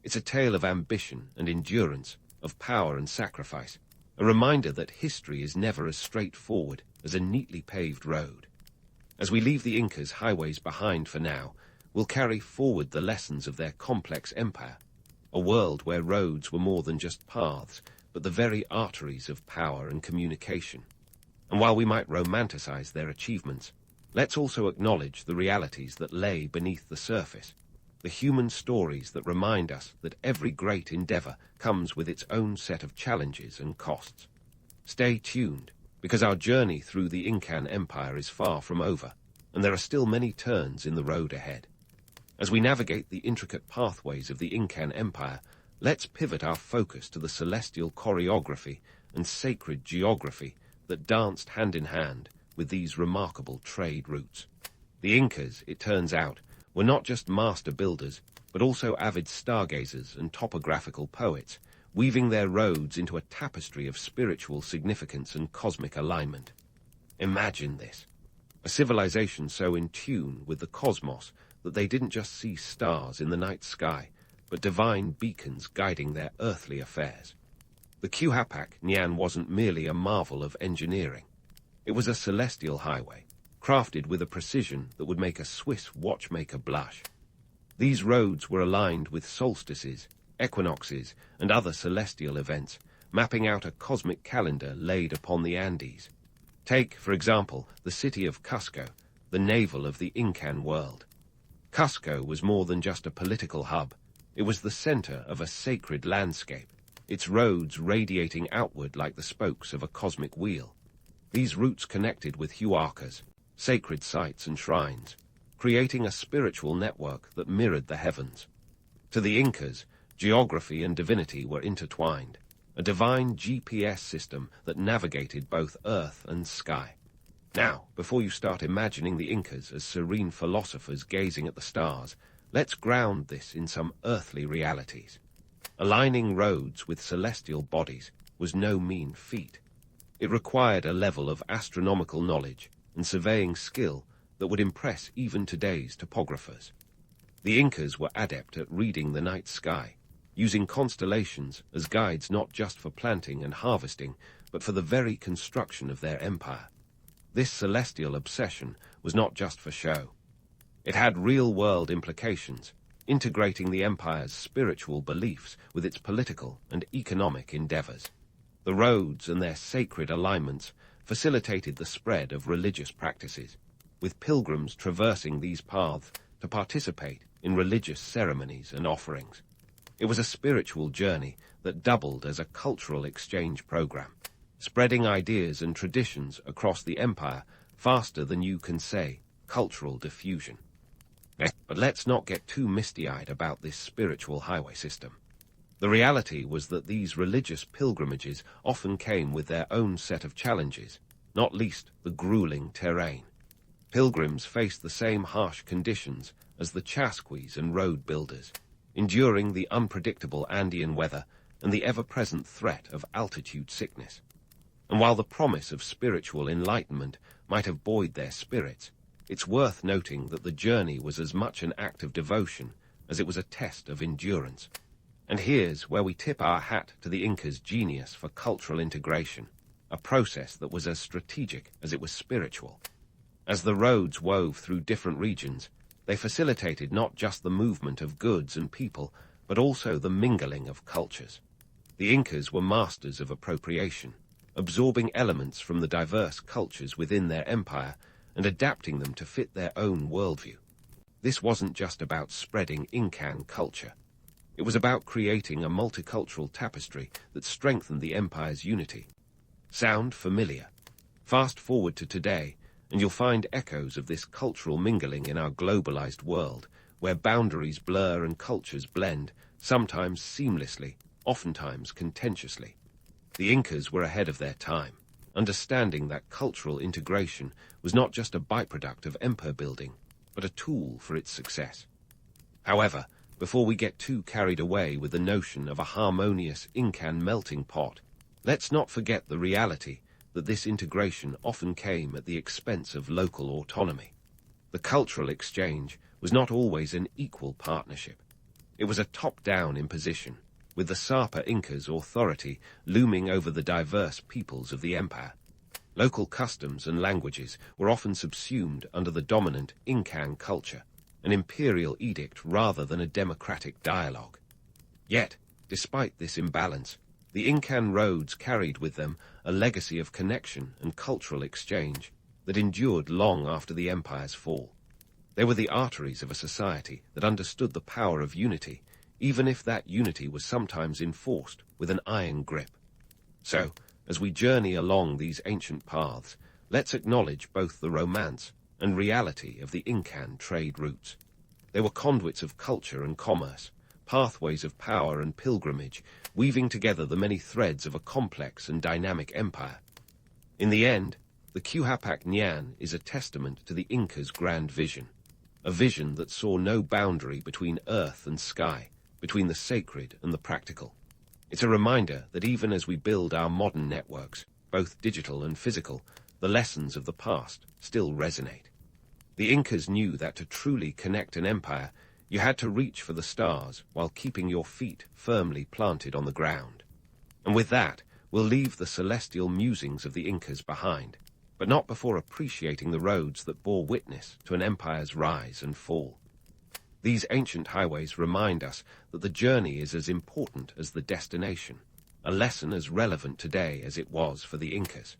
It's a tale of ambition and endurance, of power and sacrifice, a reminder that history is never as straightforward as a neatly paved road. As we leave the Incas' highways behind for now, we'll carry forward the lessons of their complex empire, a world where roads were more than just paths, but the very arteries of power and communication. And while we might romanticize their achievements, let's also acknowledge the realities that lay beneath the surface, the human stories that remind us that every great endeavor comes with its own set of challenges and costs. Stay tuned, because our journey through the Incan Empire is far from over, and there are still many turns in the road ahead. As we navigate the intricate pathways of the Incan Empire, let's pivot our focus to the celestial choreography and sacred geography that danced hand in hand with these remarkable trade routes. The Incas, it turns out, were not just master builders, but also avid stargazers and topographical poets, weaving their roads into a tapestry of spiritual significance and cosmic alignment. Imagine this, a civilization so in tune with the cosmos that they didn't just see stars in the night sky, but divine beacons guiding their earthly affairs. The Cuhapac Nian wasn't merely a marvel of engineering. It was a celestial highway, crafted with a precision that would make a Swiss watchmaker blush. These roads were aligned with solstices, equinoxes, and other celestial events, mapping out a cosmic calendar laid upon the Andes. Take, for example, the city of Cusco, the navel of the Incan world. Cusco was more than just a political hub. It was the center of a sacred landscape, its roads radiating outward like the spokes of a cosmic wheel. These routes connected with huarcas, sacred sites and shrines, creating a spiritual network that mirrored the heavens. To the Incas, geography and divinity were intertwined, a divine GPS system that navigated both earth and sky. Now, before you start imagining the Incas as serene philosophers gazing at the stars, let's ground this in some earthly realities. Aligning roads with celestial bodies was no mean feat. It required a level of astronomical knowledge and surveying skill that would impress even today's topographers. The Incas were adept at reading the night sky, using constellations as guides not just for planting and harvesting, but for the very construction of their empire. This celestial obsession was not just for show. It had real-world implications, integrating the empire's spiritual beliefs with its political and economic endeavors. The roads and their sacred alignments facilitated the spread of religious practices, with pilgrims traversing these paths to participate in religious ceremonies and offerings. It was a spiritual journey that doubled as a cultural exchange program, spreading ideas and traditions across the empire faster than you can say cultural diffusion. But let's not get too misty-eyed about this spiritual highway system. The reality was that these religious pilgrimages often came with their own set of challenges, not least the grueling terrain. Pilgrims faced the same harsh conditions as the chasquis and road builders, enduring the unpredictable Andean weather and the ever-present threat of altitude sickness. And while the promise of spiritual enlightenment might have buoyed their spirits, it's worth noting that the journey was as much an act of devotion as it was a test of endurance. And here's where we tip our hat to the Incas' genius for cultural integration, a process that was as strategic as it was spiritual. As the roads wove through different regions, they facilitated not just the movement of goods and people, but also the mingling of cultures. The Incas were masters of appropriation, absorbing elements from the diverse cultures within their empire and adapting them to fit their own worldview. This wasn't just about spreading Incan culture. It was about creating a multicultural tapestry that strengthened the empire's unity. Sound familiar? Fast forward to today, and you'll find echoes of this cultural mingling in our globalized world, where boundaries blur and cultures blend, sometimes seamlessly, oftentimes contentiously. The Incas were ahead of their time, understanding that cultural integration was not just a byproduct of empire building, but a tool for its success. However, before we get too carried away with the notion of a harmonious Incan melting pot, let's not forget the reality that this integration often came at the expense of local autonomy. The cultural exchange was not always an equal partnership. It was a top-down imposition, with the Sapa Incas' authority looming over the diverse peoples of the empire. Local customs and languages were often subsumed under the dominant Incan culture, an imperial edict rather than a democratic dialogue. Yet, despite this imbalance, the Incan roads carried with them a legacy of connection and cultural exchange that endured long after the empire's fall. They were the arteries of a society that understood the power of unity, even if that unity was sometimes enforced with an iron grip. So, as we journey along these ancient paths, let's acknowledge both the romance and reality of the Incan trade routes. They were conduits of culture and commerce, pathways of power and pilgrimage, weaving together the many threads of a complex and dynamic empire. In the end, the Quijapac Ñan is a testament to the Incas' grand vision, a vision that saw no boundary between earth and sky, between the sacred and the practical. It's a reminder that even as we build our modern networks, both digital and physical, the lessons of the past still resonate. The Incas knew that to truly connect an empire, you had to reach for the stars while keeping your feet firmly planted on the ground. And with that, we'll leave the celestial musings of the Incas behind, but not before appreciating the roads that bore witness to an empire's rise and fall. These ancient highways remind us that the journey is as important as the destination, a lesson as relevant today as it was for the Incas.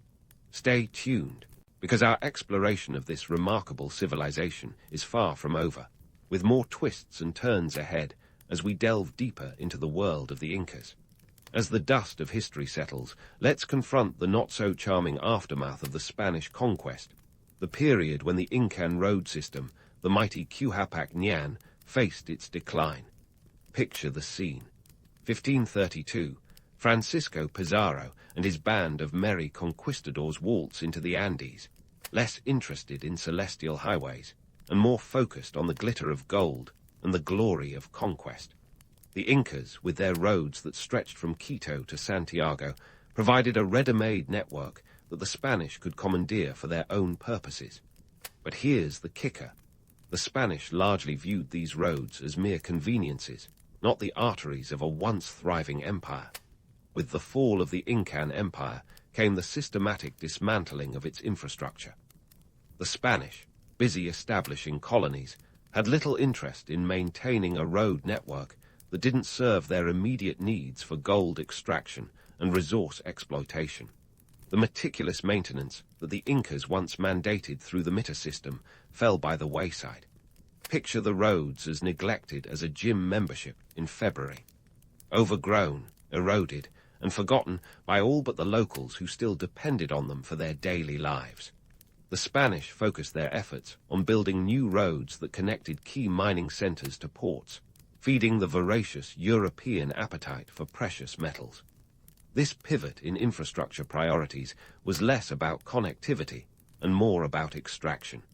Stay tuned, because our exploration of this remarkable civilization is far from over, with more twists and turns ahead as we delve deeper into the world of the Incas. As the dust of history settles, let's confront the not-so-charming aftermath of the Spanish conquest, the period when the Incan road system, the mighty Quijapac Ñan, faced its decline. Picture the scene. 1532, Francisco Pizarro and his band of merry conquistadors waltz into the Andes, less interested in celestial highways and more focused on the glitter of gold and the glory of conquest. The Incas, with their roads that stretched from Quito to Santiago, provided a ready-made network that the Spanish could commandeer for their own purposes. But here's the kicker. The Spanish largely viewed these roads as mere conveniences, not the arteries of a once thriving empire. With the fall of the Incan Empire came the systematic dismantling of its infrastructure. The Spanish, busy establishing colonies, had little interest in maintaining a road network that didn't serve their immediate needs for gold extraction and resource exploitation. The meticulous maintenance that the Incas once mandated through the Mita system fell by the wayside. Picture the roads as neglected as a gym membership in February. Overgrown, eroded, and forgotten by all but the locals who still depended on them for their daily lives. The Spanish focused their efforts on building new roads that connected key mining centers to ports, feeding the voracious European appetite for precious metals. This pivot in infrastructure priorities was less about connectivity and more about extraction.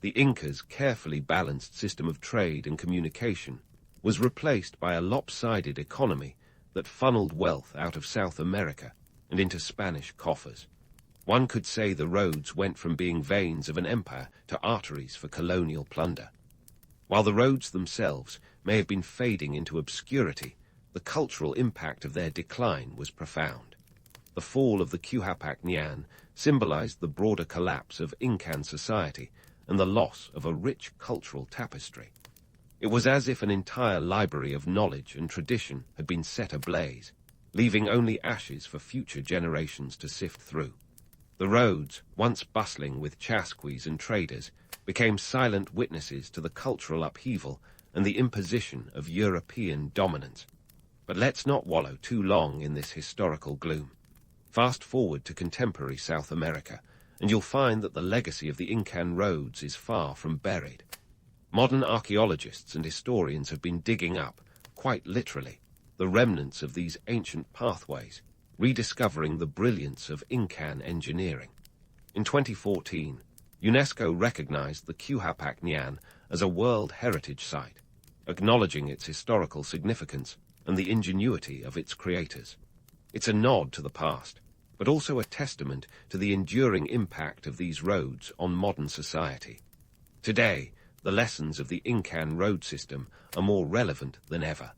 The Incas' carefully balanced system of trade and communication was replaced by a lopsided economy that funneled wealth out of South America and into Spanish coffers. One could say the roads went from being veins of an empire to arteries for colonial plunder. While the roads themselves may have been fading into obscurity, the cultural impact of their decline was profound. The fall of the Quhapac symbolized the broader collapse of Incan society and the loss of a rich cultural tapestry. It was as if an entire library of knowledge and tradition had been set ablaze, leaving only ashes for future generations to sift through. The roads, once bustling with chasquis and traders, became silent witnesses to the cultural upheaval and the imposition of European dominance. But let's not wallow too long in this historical gloom. Fast forward to contemporary South America, and you'll find that the legacy of the Incan roads is far from buried. Modern archaeologists and historians have been digging up, quite literally, the remnants of these ancient pathways, rediscovering the brilliance of Incan engineering. In 2014, UNESCO recognized the Quhapac as a World Heritage Site, acknowledging its historical significance and the ingenuity of its creators. It's a nod to the past, but also a testament to the enduring impact of these roads on modern society. Today, the lessons of the Incan road system are more relevant than ever.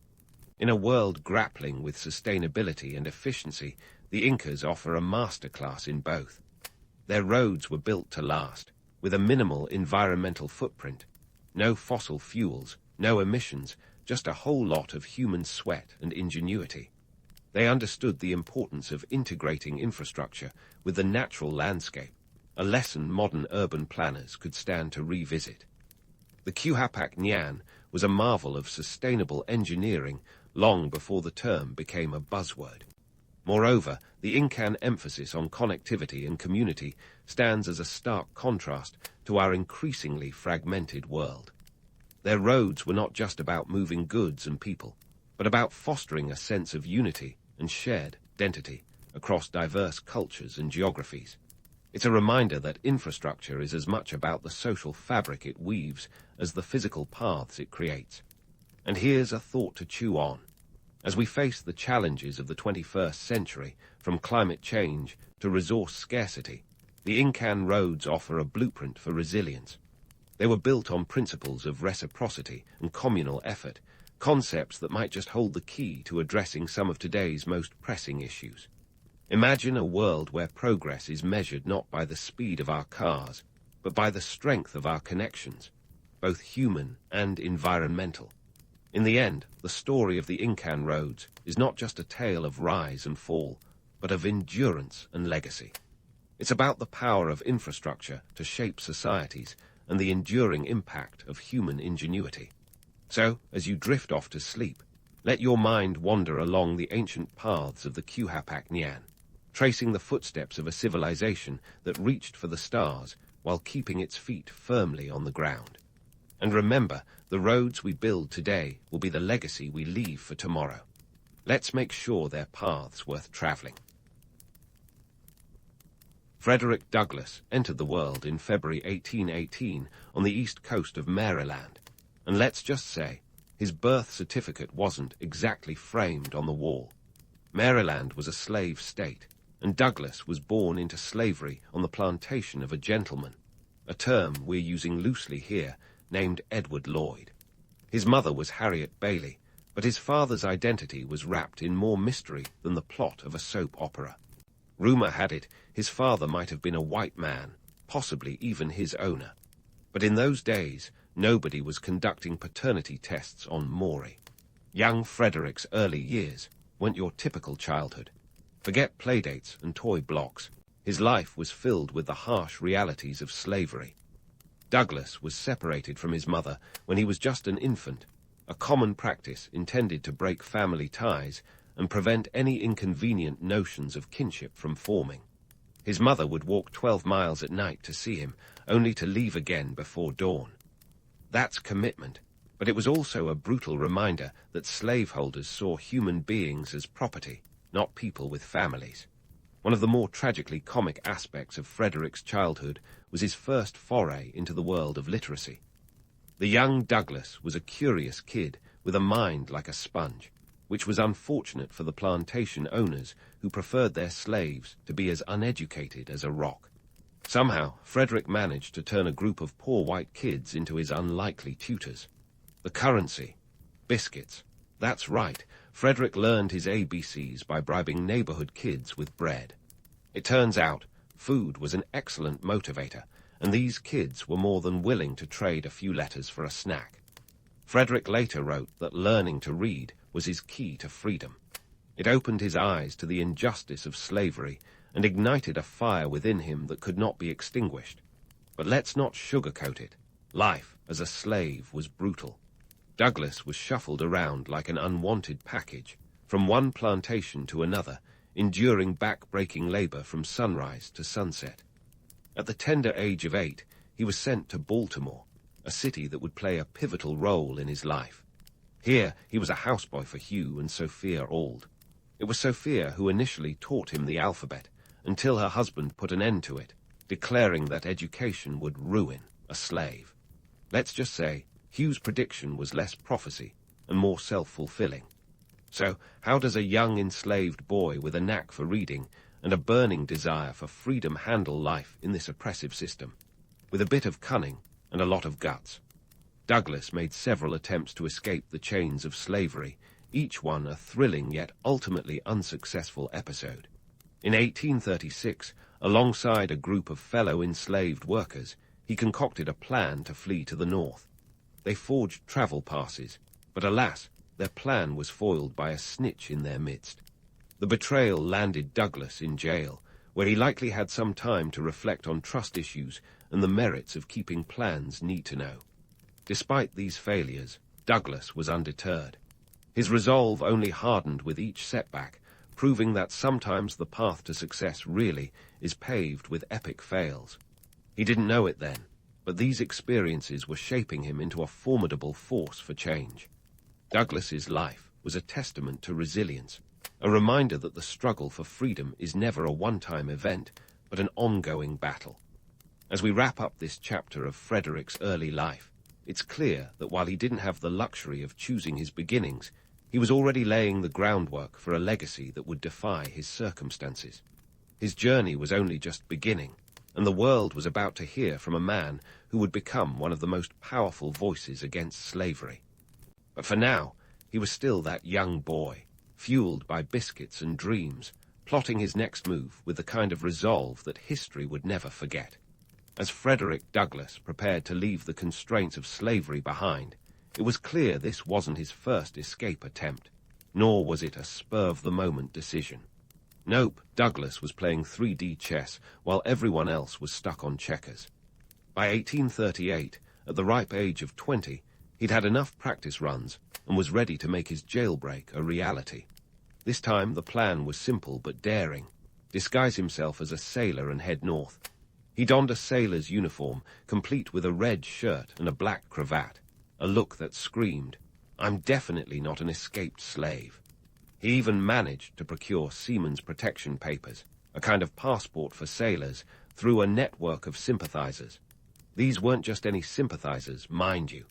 In a world grappling with sustainability and efficiency, the Incas offer a masterclass in both. Their roads were built to last, with a minimal environmental footprint. No fossil fuels, no emissions, just a whole lot of human sweat and ingenuity. They understood the importance of integrating infrastructure with the natural landscape, a lesson modern urban planners could stand to revisit. The Quhapac was a marvel of sustainable engineering long before the term became a buzzword. Moreover, the Incan emphasis on connectivity and community stands as a stark contrast to our increasingly fragmented world. Their roads were not just about moving goods and people, but about fostering a sense of unity and shared identity across diverse cultures and geographies. It's a reminder that infrastructure is as much about the social fabric it weaves as the physical paths it creates. And here's a thought to chew on. As we face the challenges of the 21st century, from climate change to resource scarcity, the Incan roads offer a blueprint for resilience. They were built on principles of reciprocity and communal effort, concepts that might just hold the key to addressing some of today's most pressing issues. Imagine a world where progress is measured not by the speed of our cars, but by the strength of our connections, both human and environmental. In the end, the story of the Incan roads is not just a tale of rise and fall, but of endurance and legacy. It's about the power of infrastructure to shape societies and the enduring impact of human ingenuity. So, as you drift off to sleep, let your mind wander along the ancient paths of the Quhapac, tracing the footsteps of a civilization that reached for the stars while keeping its feet firmly on the ground. And remember, the roads we build today will be the legacy we leave for tomorrow. Let's make sure they're paths worth traveling. Frederick Douglass entered the world in February 1818 on the east coast of Maryland, and let's just say, his birth certificate wasn't exactly framed on the wall. Maryland was a slave state, and Douglass was born into slavery on the plantation of a gentleman. a term we're using loosely here, named Edward Lloyd. His mother was Harriet Bailey, but his father's identity was wrapped in more mystery than the plot of a soap opera. Rumor had it his father might have been a white man, possibly even his owner. But in those days, nobody was conducting paternity tests on Maury. Young Frederick's early years weren't your typical childhood. Forget playdates and toy blocks. His life was filled with the harsh realities of slavery. Douglas was separated from his mother when he was just an infant, a common practice intended to break family ties and prevent any inconvenient notions of kinship from forming. His mother would walk 12 miles at night to see him, only to leave again before dawn. That's commitment, but it was also a brutal reminder that slaveholders saw human beings as property, not people with families. One of the more tragically comic aspects of Frederick's childhood was his first foray into the world of literacy. The young Douglas was a curious kid with a mind like a sponge, which was unfortunate for the plantation owners who preferred their slaves to be as uneducated as a rock. Somehow, Frederick managed to turn a group of poor white kids into his unlikely tutors. The currency. Biscuits. That's right, Frederick learned his ABCs by bribing neighborhood kids with bread. It turns out, food was an excellent motivator, and these kids were more than willing to trade a few letters for a snack. Frederick later wrote that learning to read was his key to freedom. It opened his eyes to the injustice of slavery and ignited a fire within him that could not be extinguished. But let's not sugarcoat it. Life as a slave was brutal. Douglas was shuffled around like an unwanted package, from one plantation to another, enduring back-breaking labor from sunrise to sunset. At the tender age of 8, he was sent to Baltimore, a city that would play a pivotal role in his life. Here, he was a houseboy for Hugh and Sophia Auld. It was Sophia who initially taught him the alphabet, until her husband put an end to it, declaring that education would ruin a slave. Let's just say, Hugh's prediction was less prophecy and more self-fulfilling. So, how does a young enslaved boy with a knack for reading and a burning desire for freedom handle life in this oppressive system? With a bit of cunning and a lot of guts. Douglas made several attempts to escape the chains of slavery, each one a thrilling yet ultimately unsuccessful episode. In 1836, alongside a group of fellow enslaved workers, he concocted a plan to flee to the north. They forged travel passes, but alas, their plan was foiled by a snitch in their midst. The betrayal landed Douglas in jail, where he likely had some time to reflect on trust issues and the merits of keeping plans need-to-know. Despite these failures, Douglas was undeterred. His resolve only hardened with each setback, proving that sometimes the path to success really is paved with epic fails. He didn't know it then, but these experiences were shaping him into a formidable force for change. Douglas's life was a testament to resilience, a reminder that the struggle for freedom is never a one-time event, but an ongoing battle. As we wrap up this chapter of Frederick's early life, it's clear that while he didn't have the luxury of choosing his beginnings, he was already laying the groundwork for a legacy that would defy his circumstances. His journey was only just beginning, and the world was about to hear from a man who would become one of the most powerful voices against slavery. But for now, he was still that young boy, fueled by biscuits and dreams, plotting his next move with the kind of resolve that history would never forget. As Frederick Douglass prepared to leave the constraints of slavery behind, it was clear this wasn't his first escape attempt, nor was it a spur-of-the-moment decision. Nope, Douglas was playing 3D chess while everyone else was stuck on checkers. By 1838, at the ripe age of 20, he'd had enough practice runs and was ready to make his jailbreak a reality. This time the plan was simple but daring. Disguise himself as a sailor and head north. He donned a sailor's uniform, complete with a red shirt and a black cravat, a look that screamed, "I'm definitely not an escaped slave." He even managed to procure seaman's protection papers, a kind of passport for sailors, through a network of sympathizers. These weren't just any sympathizers, mind you.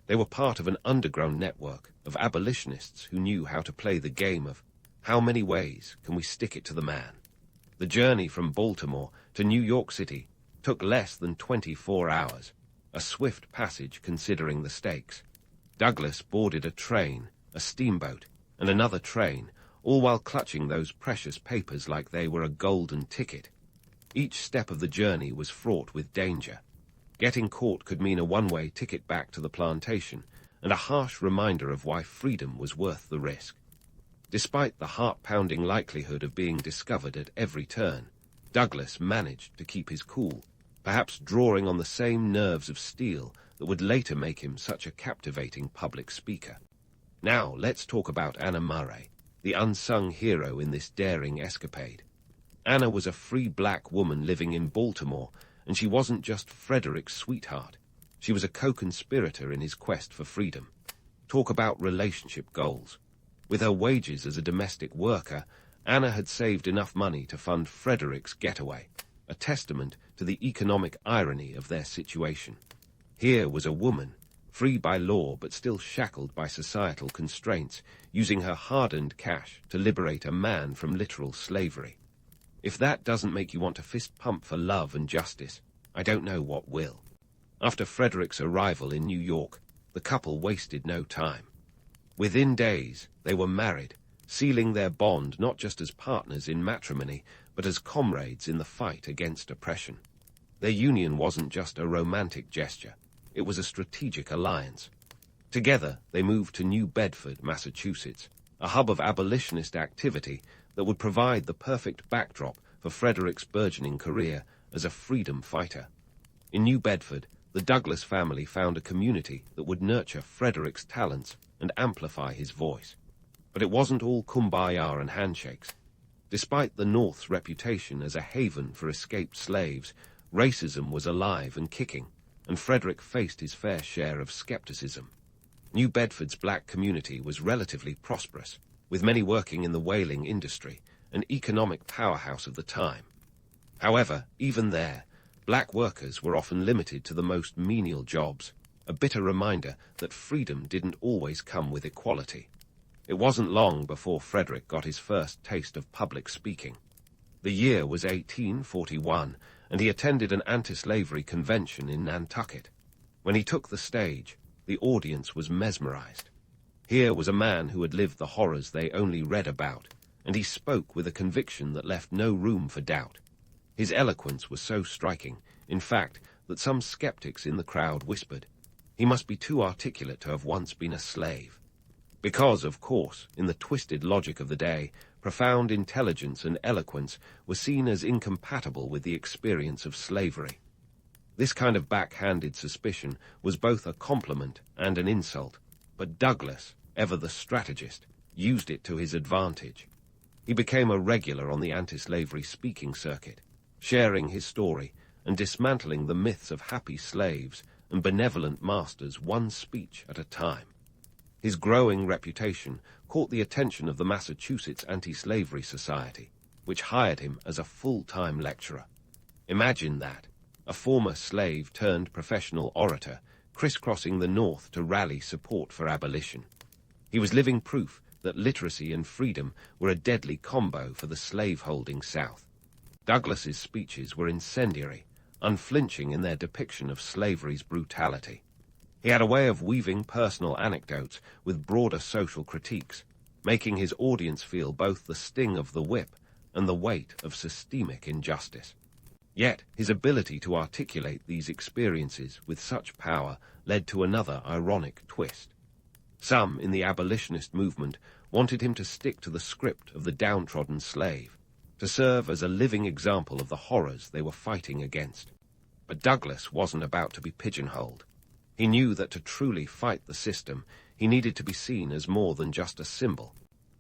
They were part of an underground network of abolitionists who knew how to play the game of how many ways can we stick it to the man. The journey from Baltimore to New York City took less than 24 hours, a swift passage considering the stakes. Douglas boarded a train, a steamboat, and another train, all while clutching those precious papers like they were a golden ticket. Each step of the journey was fraught with danger. Getting caught could mean a one-way ticket back to the plantation, and a harsh reminder of why freedom was worth the risk. Despite the heart-pounding likelihood of being discovered at every turn, Douglas managed to keep his cool, perhaps drawing on the same nerves of steel that would later make him such a captivating public speaker. Now let's talk about Anna Murray, the unsung hero in this daring escapade. Anna was a free black woman living in Baltimore, and she wasn't just Frederick's sweetheart. She was a co-conspirator in his quest for freedom. Talk about relationship goals. With her wages as a domestic worker, Anna had saved enough money to fund Frederick's getaway, a testament to the economic irony of their situation. Here was a woman, free by law but still shackled by societal constraints, using her hard-earned cash to liberate a man from literal slavery. If that doesn't make you want to fist pump for love and justice, I don't know what will. After Frederick's arrival in New York, the couple wasted no time. Within days, they were married, sealing their bond not just as partners in matrimony, but as comrades in the fight against oppression. Their union wasn't just a romantic gesture. It was a strategic alliance. Together, they moved to New Bedford, Massachusetts, a hub of abolitionist activity that would provide the perfect backdrop for Frederick's burgeoning career as a freedom fighter. In New Bedford, the Douglas family found a community that would nurture Frederick's talents and amplify his voice. But it wasn't all kumbaya and handshakes. Despite the North's reputation as a haven for escaped slaves, racism was alive and kicking, and Frederick faced his fair share of skepticism. New Bedford's black community was relatively prosperous, with many working in the whaling industry, an economic powerhouse of the time. However, even there, black workers were often limited to the most menial jobs, a bitter reminder that freedom didn't always come with equality. It wasn't long before Frederick got his first taste of public speaking. The year was 1841, and he attended an anti-slavery convention in Nantucket. When he took the stage, the audience was mesmerized. Here was a man who had lived the horrors they only read about, and he spoke with a conviction that left no room for doubt. His eloquence was so striking, in fact, that some skeptics in the crowd whispered, "He must be too articulate to have once been a slave." Because, of course, in the twisted logic of the day, profound intelligence and eloquence were seen as incompatible with the experience of slavery. This kind of backhanded suspicion was both a compliment and an insult, but Douglas, ever the strategist, used it to his advantage. He became a regular on the anti-slavery speaking circuit, sharing his story and dismantling the myths of happy slaves and benevolent masters one speech at a time. His growing reputation caught the attention of the Massachusetts Anti-Slavery Society, which hired him as a full-time lecturer. Imagine that, a former slave turned professional orator, crisscrossing the North to rally support for abolition. He was living proof that literacy and freedom were a deadly combo for the slave-holding South. Douglas's speeches were incendiary, unflinching in their depiction of slavery's brutality. He had a way of weaving personal anecdotes with broader social critiques, making his audience feel both the sting of the whip and the weight of systemic injustice. Yet his ability to articulate these experiences with such power led to another ironic twist. Some in the abolitionist movement wanted him to stick to the script of the downtrodden slave, to serve as a living example of the horrors they were fighting against. But Douglas wasn't about to be pigeonholed. He knew that to truly fight the system, he needed to be seen as more than just a symbol.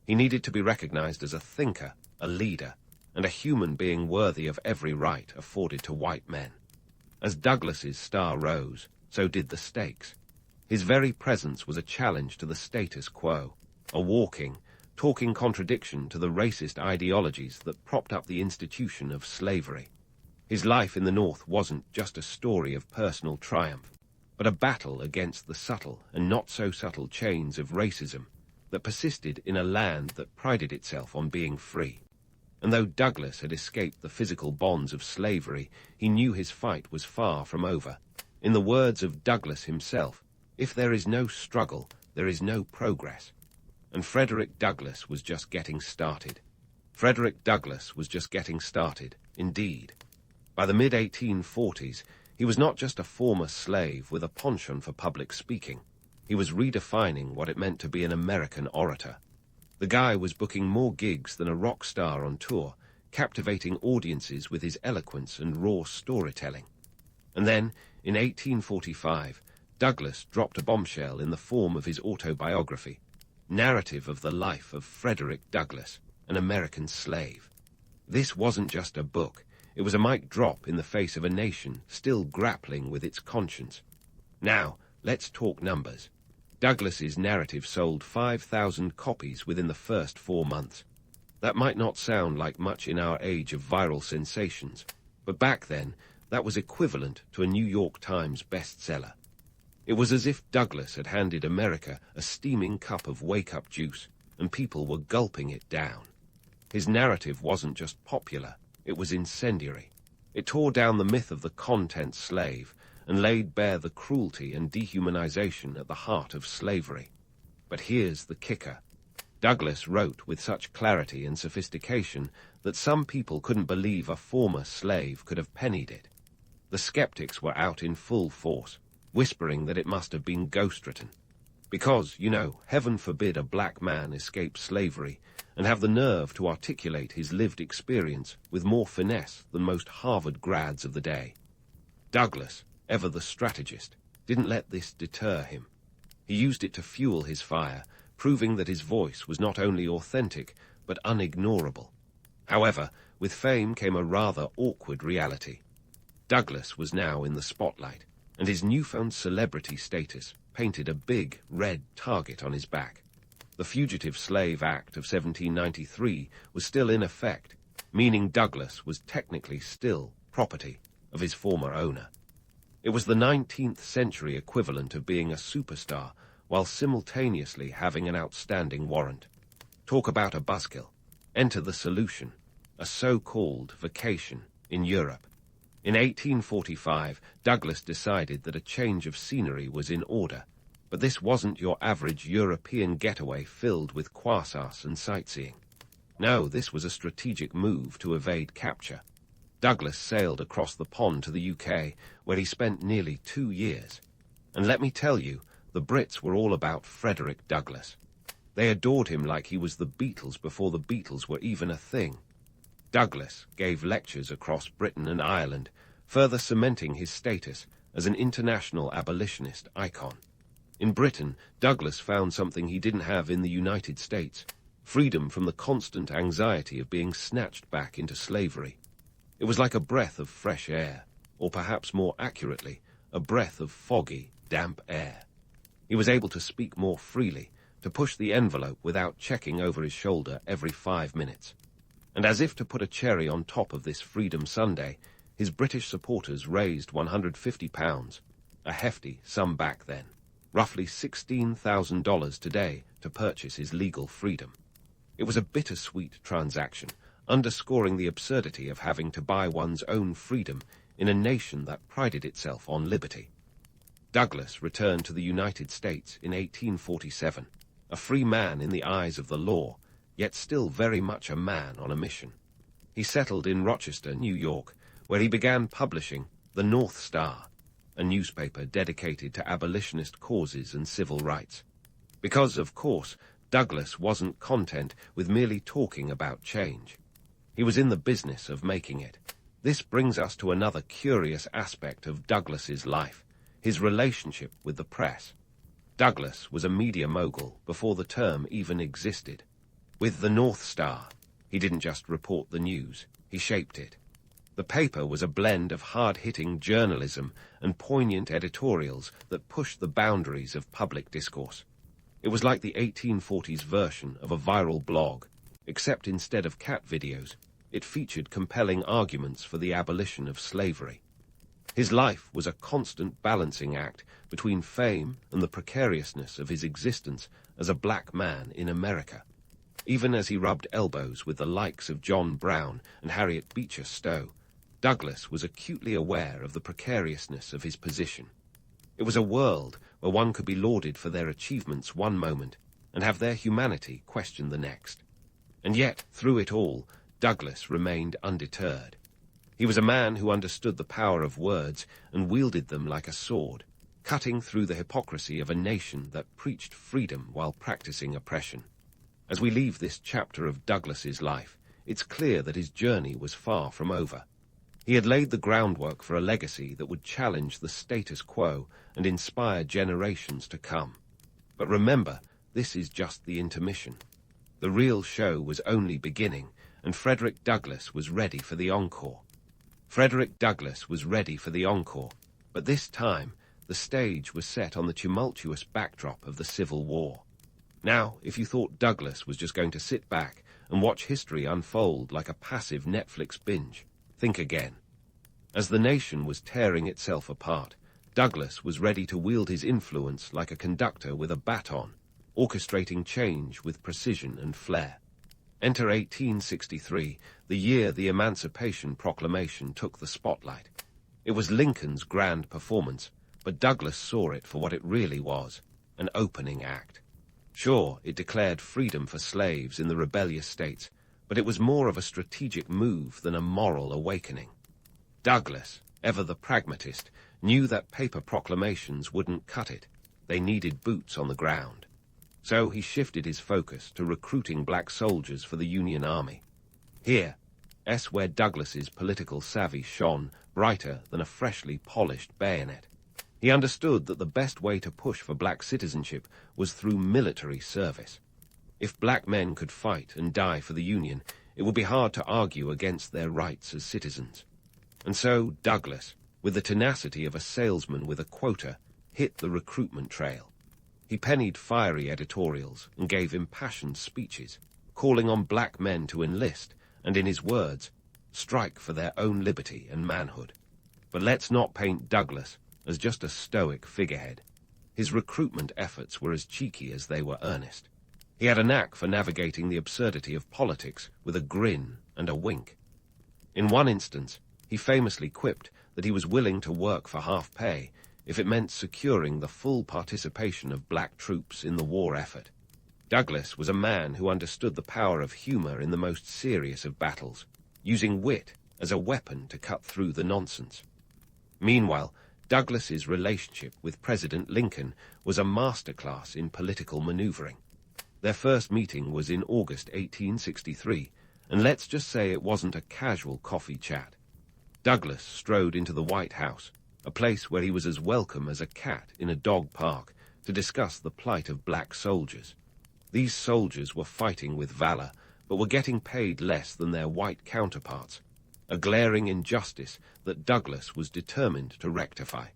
He needed to be recognized as a thinker, a leader, and a human being worthy of every right afforded to white men. As Douglas's star rose, so did the stakes. His very presence was a challenge to the status quo, a walking, talking contradiction to the racist ideologies that propped up the institution of slavery. His life in the North wasn't just a story of personal triumph, but a battle against the subtle and not-so-subtle chains of racism that persisted in a land that prided itself on being free. And though Douglas had escaped the physical bonds of slavery, he knew his fight was far from over. In the words of Douglas himself, "If there is no struggle, there is no progress." And Frederick Douglass was just getting started. Frederick Douglass was just getting started, indeed. By the mid-1840s, he was not just a former slave with a penchant for public speaking. He was redefining what it meant to be an American orator. The guy was booking more gigs than a rock star on tour, captivating audiences with his eloquence and raw storytelling. And then, in 1845, Douglas dropped a bombshell in the form of his autobiography, Narrative of the Life of Frederick Douglass, an American Slave. This wasn't just a book. It was a mic drop in the face of a nation still grappling with its conscience. Now, let's talk numbers. Douglas's narrative sold 5,000 copies within the first 4 months. That might not sound like much in our age of viral sensations, but back then, that was equivalent to a New York Times bestseller. It was as if Douglas had handed America a steaming cup of wake-up juice, and people were gulping it down. His narrative wasn't just popular, it was incendiary. It tore down the myth of the content slave and laid bare the cruelty and dehumanization at the heart of slavery. But here's the kicker. Douglas wrote with such clarity and sophistication that some people couldn't believe a former slave could have pennied it. The skeptics were out in full force, whispering that it must have been ghost-written. Because, heaven forbid a black man escape slavery and have the nerve to articulate his lived experience with more finesse than most Harvard grads of the day. Douglas, ever the strategist, didn't let this deter him. He used it to fuel his fire, proving that his voice was not only authentic, but unignorable. However, with fame came a rather awkward reality. Douglas was now in the spotlight, and his newfound celebrity status painted a big, red target on his back. The Fugitive Slave Act of 1793 was still in effect, meaning Douglas was technically still property of his former owner. It was the 19th century equivalent of being a superstar while simultaneously having an outstanding warrant. Talk about a buzzkill. Enter the solution, a so-called vacation in Europe. In 1845, Douglas decided that a change of scenery was in order, but this wasn't your average European getaway filled with croissants and sightseeing. No, this was a strategic move to evade capture. Douglas sailed across the pond to the UK, where he spent nearly 2 years. And let me tell you, the Brits were all about Frederick Douglass. They adored him like he was the Beatles before the Beatles were even a thing. Douglas gave lectures across Britain and Ireland, further cementing his status as an international abolitionist icon. In Britain, Douglas found something he didn't have in the United States: freedom from the constant anxiety of being snatched back into slavery. It was like a breath of fresh air, or perhaps more accurately, a breath of foggy, damp air. He was able to speak more freely, to push the envelope without checking over his shoulder every 5 minutes. And as if to put a cherry on top of this Freedom Sunday, his British supporters raised £150, a hefty sum back then, roughly $16,000 today, to purchase his legal freedom. It was a bittersweet transaction, underscoring the absurdity of having to buy one's own freedom in a nation that prided itself on liberty. Douglas returned to the United States in 1847, a free man in the eyes of the law, yet still very much a man on a mission. He settled in Rochester, New York, where he began publishing The North Star, a newspaper dedicated to abolitionist causes and civil rights. Because, of course, Douglas wasn't content with merely talking about change. He was in the business of making it. This brings us to another curious aspect of Douglas's life, his relationship with the press. Douglas was a media mogul before the term even existed. With the North Star, he didn't just report the news, he shaped it. The paper was a blend of hard-hitting journalism and poignant editorials that pushed the boundaries of public discourse. It was like the 1840s version of a viral blog, except instead of cat videos, it featured compelling arguments for the abolition of slavery. His life was a constant balancing act between fame and the precariousness of his existence as a black man in America. Even as he rubbed elbows with the likes of John Brown and Harriet Beecher Stowe, Douglas was acutely aware of the precariousness of his position. It was a world where one could be lauded for their achievements one moment and have their humanity questioned the next. And yet, through it all, Douglas remained undeterred. He was a man who understood the power of words and wielded them like a sword, cutting through the hypocrisy of a nation that preached freedom while practicing oppression. As we leave this chapter of Douglas's life, it's clear that his journey was far from over. He had laid the groundwork for a legacy that would challenge the status quo and inspire generations to come. But remember, this is just the intermission. The real show was only beginning, and Frederick Douglass was ready for the encore. Frederick Douglass was ready for the encore, but this time the stage was set on the tumultuous backdrop of the Civil War. Now, if you thought Douglas was just going to sit back and watch history unfold like a passive Netflix binge, think again. As the nation was tearing itself apart, Douglas was ready to wield his influence like a conductor with a baton, orchestrating change with precision and flair. Enter 1863, the year the Emancipation Proclamation took the spotlight. It was Lincoln's grand performance, but Douglas saw it for what it really was, an opening act. Sure, it declared freedom for slaves in the rebellious states, but it was more of a strategic move than a moral awakening. Douglas, ever the pragmatist, knew that paper proclamations wouldn't cut it. They needed boots on the ground. So he shifted his focus to recruiting black soldiers for the Union Army. Here, where Douglas's political savvy shone brighter than a freshly polished bayonet. He understood that the best way to push for black citizenship was through military service. If black men could fight and die for the Union, it would be hard to argue against their rights as citizens. And so Douglas, with the tenacity of a salesman with a quota, hit the recruitment trail. He pennied fiery editorials and gave impassioned speeches, calling on black men to enlist and, in his words, strike for their own liberty and manhood. But let's not paint Douglas as just a stoic figurehead. His recruitment efforts were as cheeky as they were earnest. He had a knack for navigating the absurdity of politics with a grin and a wink. In one instance, he famously quipped that he was willing to work for half pay if it meant securing the full participation of black troops in the war effort. Douglas was a man who understood the power of humor in the most serious of battles, using wit as a weapon to cut through the nonsense. Meanwhile, Douglas's relationship with President Lincoln was a masterclass in political maneuvering. Their first meeting was in August 1863, and let's just say it wasn't a casual coffee chat. Douglas strode into the White House, a place where he was as welcome as a cat in a dog park, to discuss the plight of black soldiers. These soldiers were fighting with valor, but were getting paid less than their white counterparts, a glaring injustice that Douglas was determined to rectify.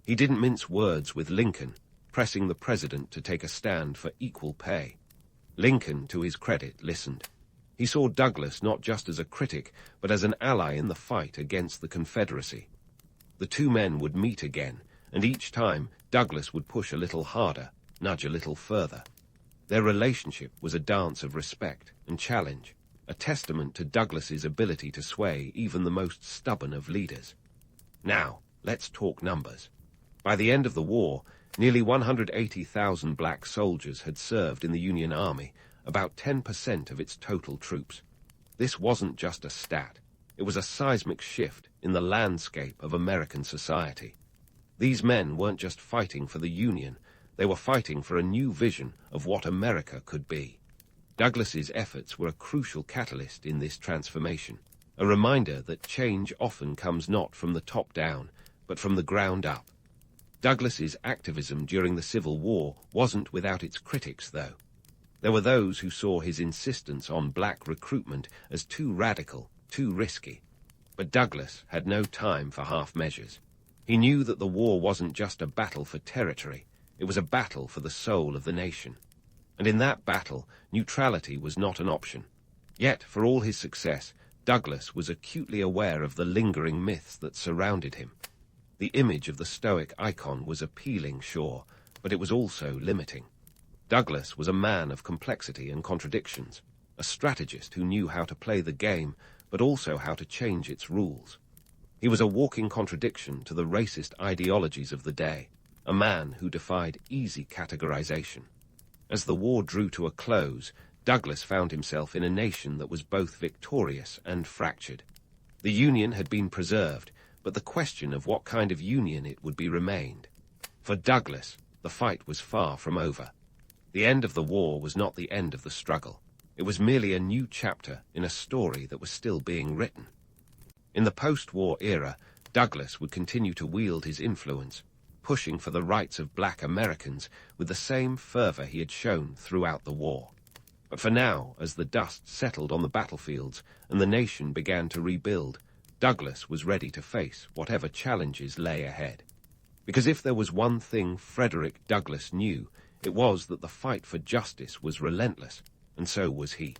He didn't mince words with Lincoln, pressing the president to take a stand for equal pay. Lincoln, to his credit, listened. He saw Douglas not just as a critic, but as an ally in the fight against the Confederacy. The two men would meet again, and each time Douglas would push a little harder, nudge a little further. Their relationship was a dance of respect and challenge, a testament to Douglas's ability to sway even the most stubborn of leaders. Now, let's talk numbers. By the end of the war, nearly 180,000 black soldiers had served in the Union Army, about 10% of its total troops. This wasn't just a stat. It was a seismic shift in the landscape of American society. These men weren't just fighting for the Union, they were fighting for a new vision of what America could be. Douglas's efforts were a crucial catalyst in this transformation, a reminder that change often comes not from the top down, but from the ground up. Douglas's activism during the Civil War wasn't without its critics, though. There were those who saw his insistence on black recruitment as too radical, too risky. But Douglas had no time for half measures. He knew that the war wasn't just a battle for territory, it was a battle for the soul of the nation. And in that battle, neutrality was not an option. Yet, for all his success, Douglas was acutely aware of the lingering myths that surrounded him. The image of the stoic icon was appealing, sure, but it was also limiting. Douglas was a man of complexity and contradictions, a strategist who knew how to play the game, but also how to change its rules. He was a walking contradiction to the racist ideologies of the day, a man who defied easy categorization. As the war drew to a close, Douglas found himself in a nation that was both victorious and fractured. The Union had been preserved, but the question of what kind of union it would be remained. For Douglas, the fight was far from over. The end of the war was not the end of the struggle. It was merely a new chapter in a story that was still being written. In the post-war era, Douglas would continue to wield his influence, pushing for the rights of black Americans with the same fervor he had shown throughout the war. But for now, as the dust settled on the battlefields and the nation began to rebuild, Douglas was ready to face whatever challenges lay ahead. Because if there was one thing Frederick Douglass knew, it was that the fight for justice was relentless, and so was he.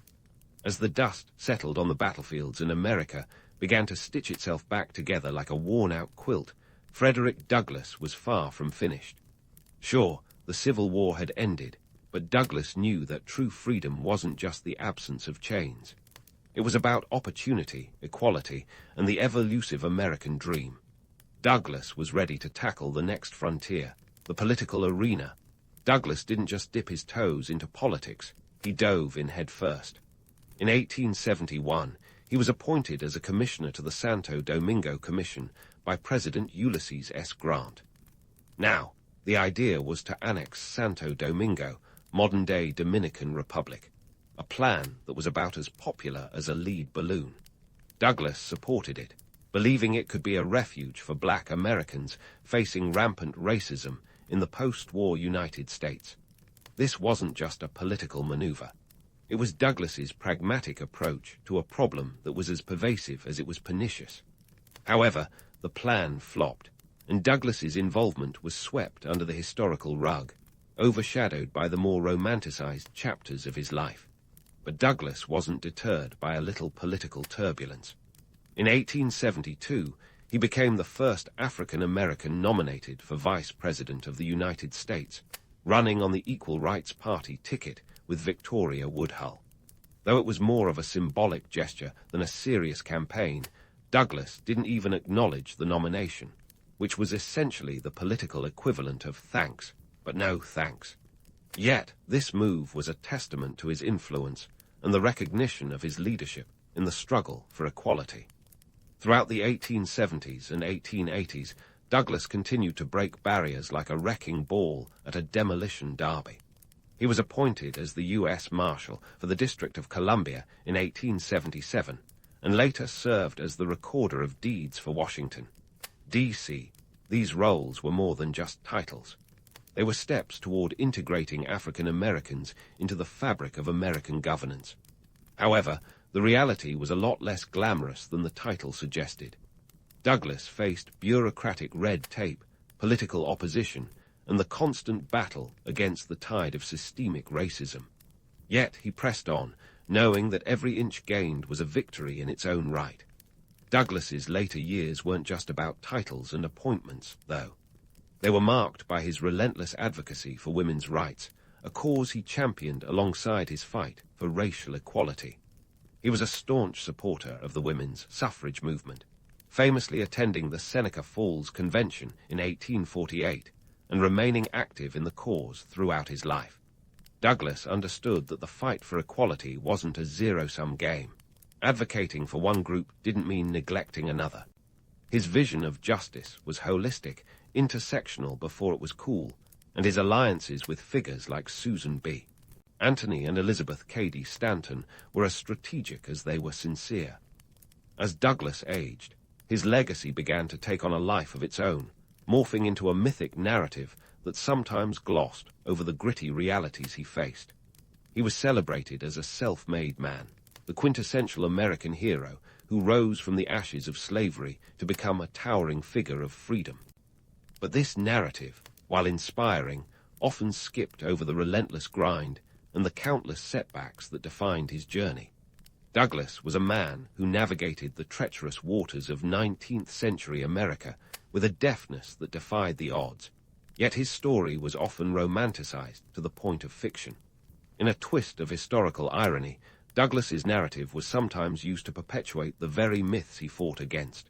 As the dust settled on the battlefields and America began to stitch itself back together like a worn-out quilt, Frederick Douglass was far from finished. Sure, the Civil War had ended, but Douglass knew that true freedom wasn't just the absence of chains. It was about opportunity, equality, and the ever-elusive American dream. Douglass was ready to tackle the next frontier, the political arena. Douglass didn't just dip his toes into politics, he dove in head first. In 1871, he was appointed as a commissioner to the Santo Domingo Commission by President Ulysses S. Grant. Now, the idea was to annex Santo Domingo, modern-day Dominican Republic, a plan that was about as popular as a lead balloon. Douglass supported it, believing it could be a refuge for black Americans facing rampant racism in the post-war United States. This wasn't just a political maneuver. It was Douglass's pragmatic approach to a problem that was as pervasive as it was pernicious. However, the plan flopped, and Douglass's involvement was swept under the historical rug, overshadowed by the more romanticized chapters of his life. But Douglass wasn't deterred by a little political turbulence. In 1872, he became the first African-American nominated for Vice President of the United States, running on the Equal Rights Party ticket with Victoria Woodhull. Though it was more of a symbolic gesture than a serious campaign, Douglass didn't even acknowledge the nomination, which was essentially the political equivalent of thanks, but no thanks. Yet, this move was a testament to his influence and the recognition of his leadership in the struggle for equality. Throughout the 1870s and 1880s, Douglass continued to break barriers like a wrecking ball at a demolition derby. He was appointed as the U.S. Marshal for the District of Columbia in 1877, and later served as the Recorder of Deeds for Washington, D.C. These roles were more than just titles. They were steps toward integrating African Americans into the fabric of American governance. However, the reality was a lot less glamorous than the title suggested. Douglass faced bureaucratic red tape, political opposition, and the constant battle against the tide of systemic racism. Yet he pressed on, knowing that every inch gained was a victory in its own right. Douglass's later years weren't just about titles and appointments, though. They were marked by his relentless advocacy for women's rights, a cause he championed alongside his fight for racial equality. He was a staunch supporter of the women's suffrage movement, famously attending the Seneca Falls Convention in 1848 and remaining active in the cause throughout his life. Douglass understood that the fight for equality wasn't a zero-sum game. Advocating for one group didn't mean neglecting another. His vision of justice was holistic, intersectional before it was cool, and his alliances with figures like Susan B. Anthony and Elizabeth Cady Stanton were as strategic as they were sincere. As Douglass aged, his legacy began to take on a life of its own, morphing into a mythic narrative that sometimes glossed over the gritty realities he faced. He was celebrated as a self-made man, the quintessential American hero who rose from the ashes of slavery to become a towering figure of freedom. But this narrative, while inspiring, often skipped over the relentless grind and the countless setbacks that defined his journey. Douglass was a man who navigated the treacherous waters of 19th-century America with a deftness that defied the odds. Yet his story was often romanticized to the point of fiction. In a twist of historical irony, Douglas's narrative was sometimes used to perpetuate the very myths he fought against.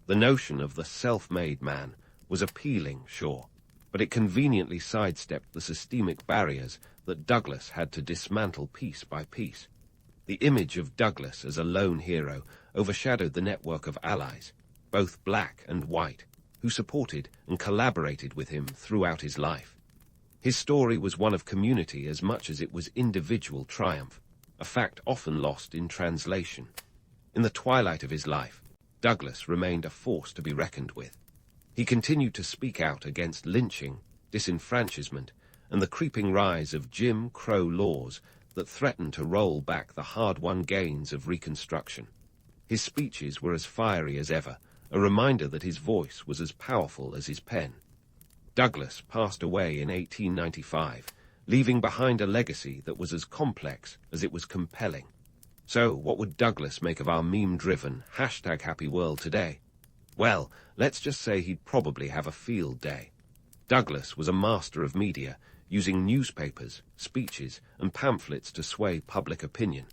The notion of the self-made man was appealing, sure, but it conveniently sidestepped the systemic barriers that Douglas had to dismantle piece by piece. The image of Douglas as a lone hero overshadowed the network of allies, both black and white, who supported and collaborated with him throughout his life. His story was one of community as much as it was individual triumph, a fact often lost in translation. In the twilight of his life, Douglas remained a force to be reckoned with. He continued to speak out against lynching, disenfranchisement, and the creeping rise of Jim Crow laws that threatened to roll back the hard-won gains of Reconstruction. His speeches were as fiery as ever, a reminder that his voice was as powerful as his pen. Douglas passed away in 1895, leaving behind a legacy that was as complex as it was compelling. So, what would Douglas make of our meme-driven, #HappyWorld today? Well, let's just say he'd probably have a field day. Douglas was a master of media, using newspapers, speeches, and pamphlets to sway public opinion.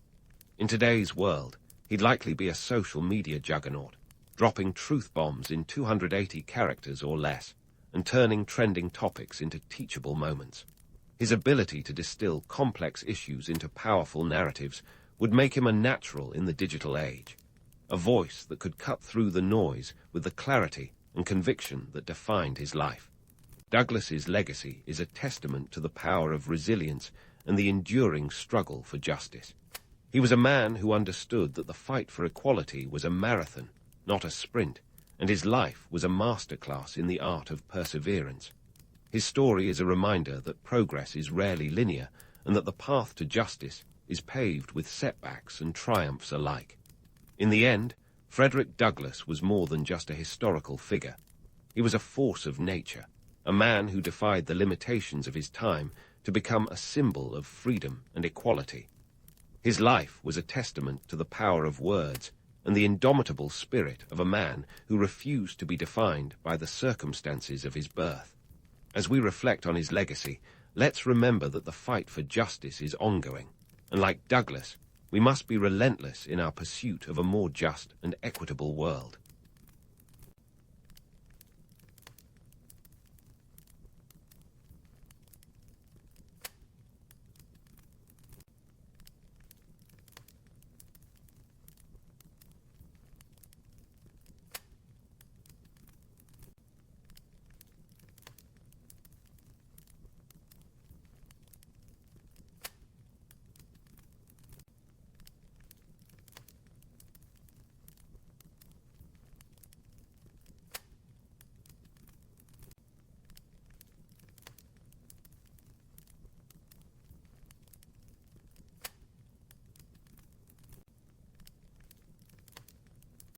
In today's world, he'd likely be a social media juggernaut, dropping truth bombs in 280 characters or less, and turning trending topics into teachable moments. His ability to distill complex issues into powerful narratives would make him a natural in the digital age, a voice that could cut through the noise with the clarity and conviction that defined his life. Douglas's legacy is a testament to the power of resilience and the enduring struggle for justice. He was a man who understood that the fight for equality was a marathon, not a sprint, and his life was a masterclass in the art of perseverance. His story is a reminder that progress is rarely linear and that the path to justice is paved with setbacks and triumphs alike. In the end, Frederick Douglass was more than just a historical figure. He was a force of nature, a man who defied the limitations of his time to become a symbol of freedom and equality. His life was a testament to the power of words and the indomitable spirit of a man who refused to be defined by the circumstances of his birth. As we reflect on his legacy, let's remember that the fight for justice is ongoing, and like Douglas, we must be relentless in our pursuit of a more just and equitable world.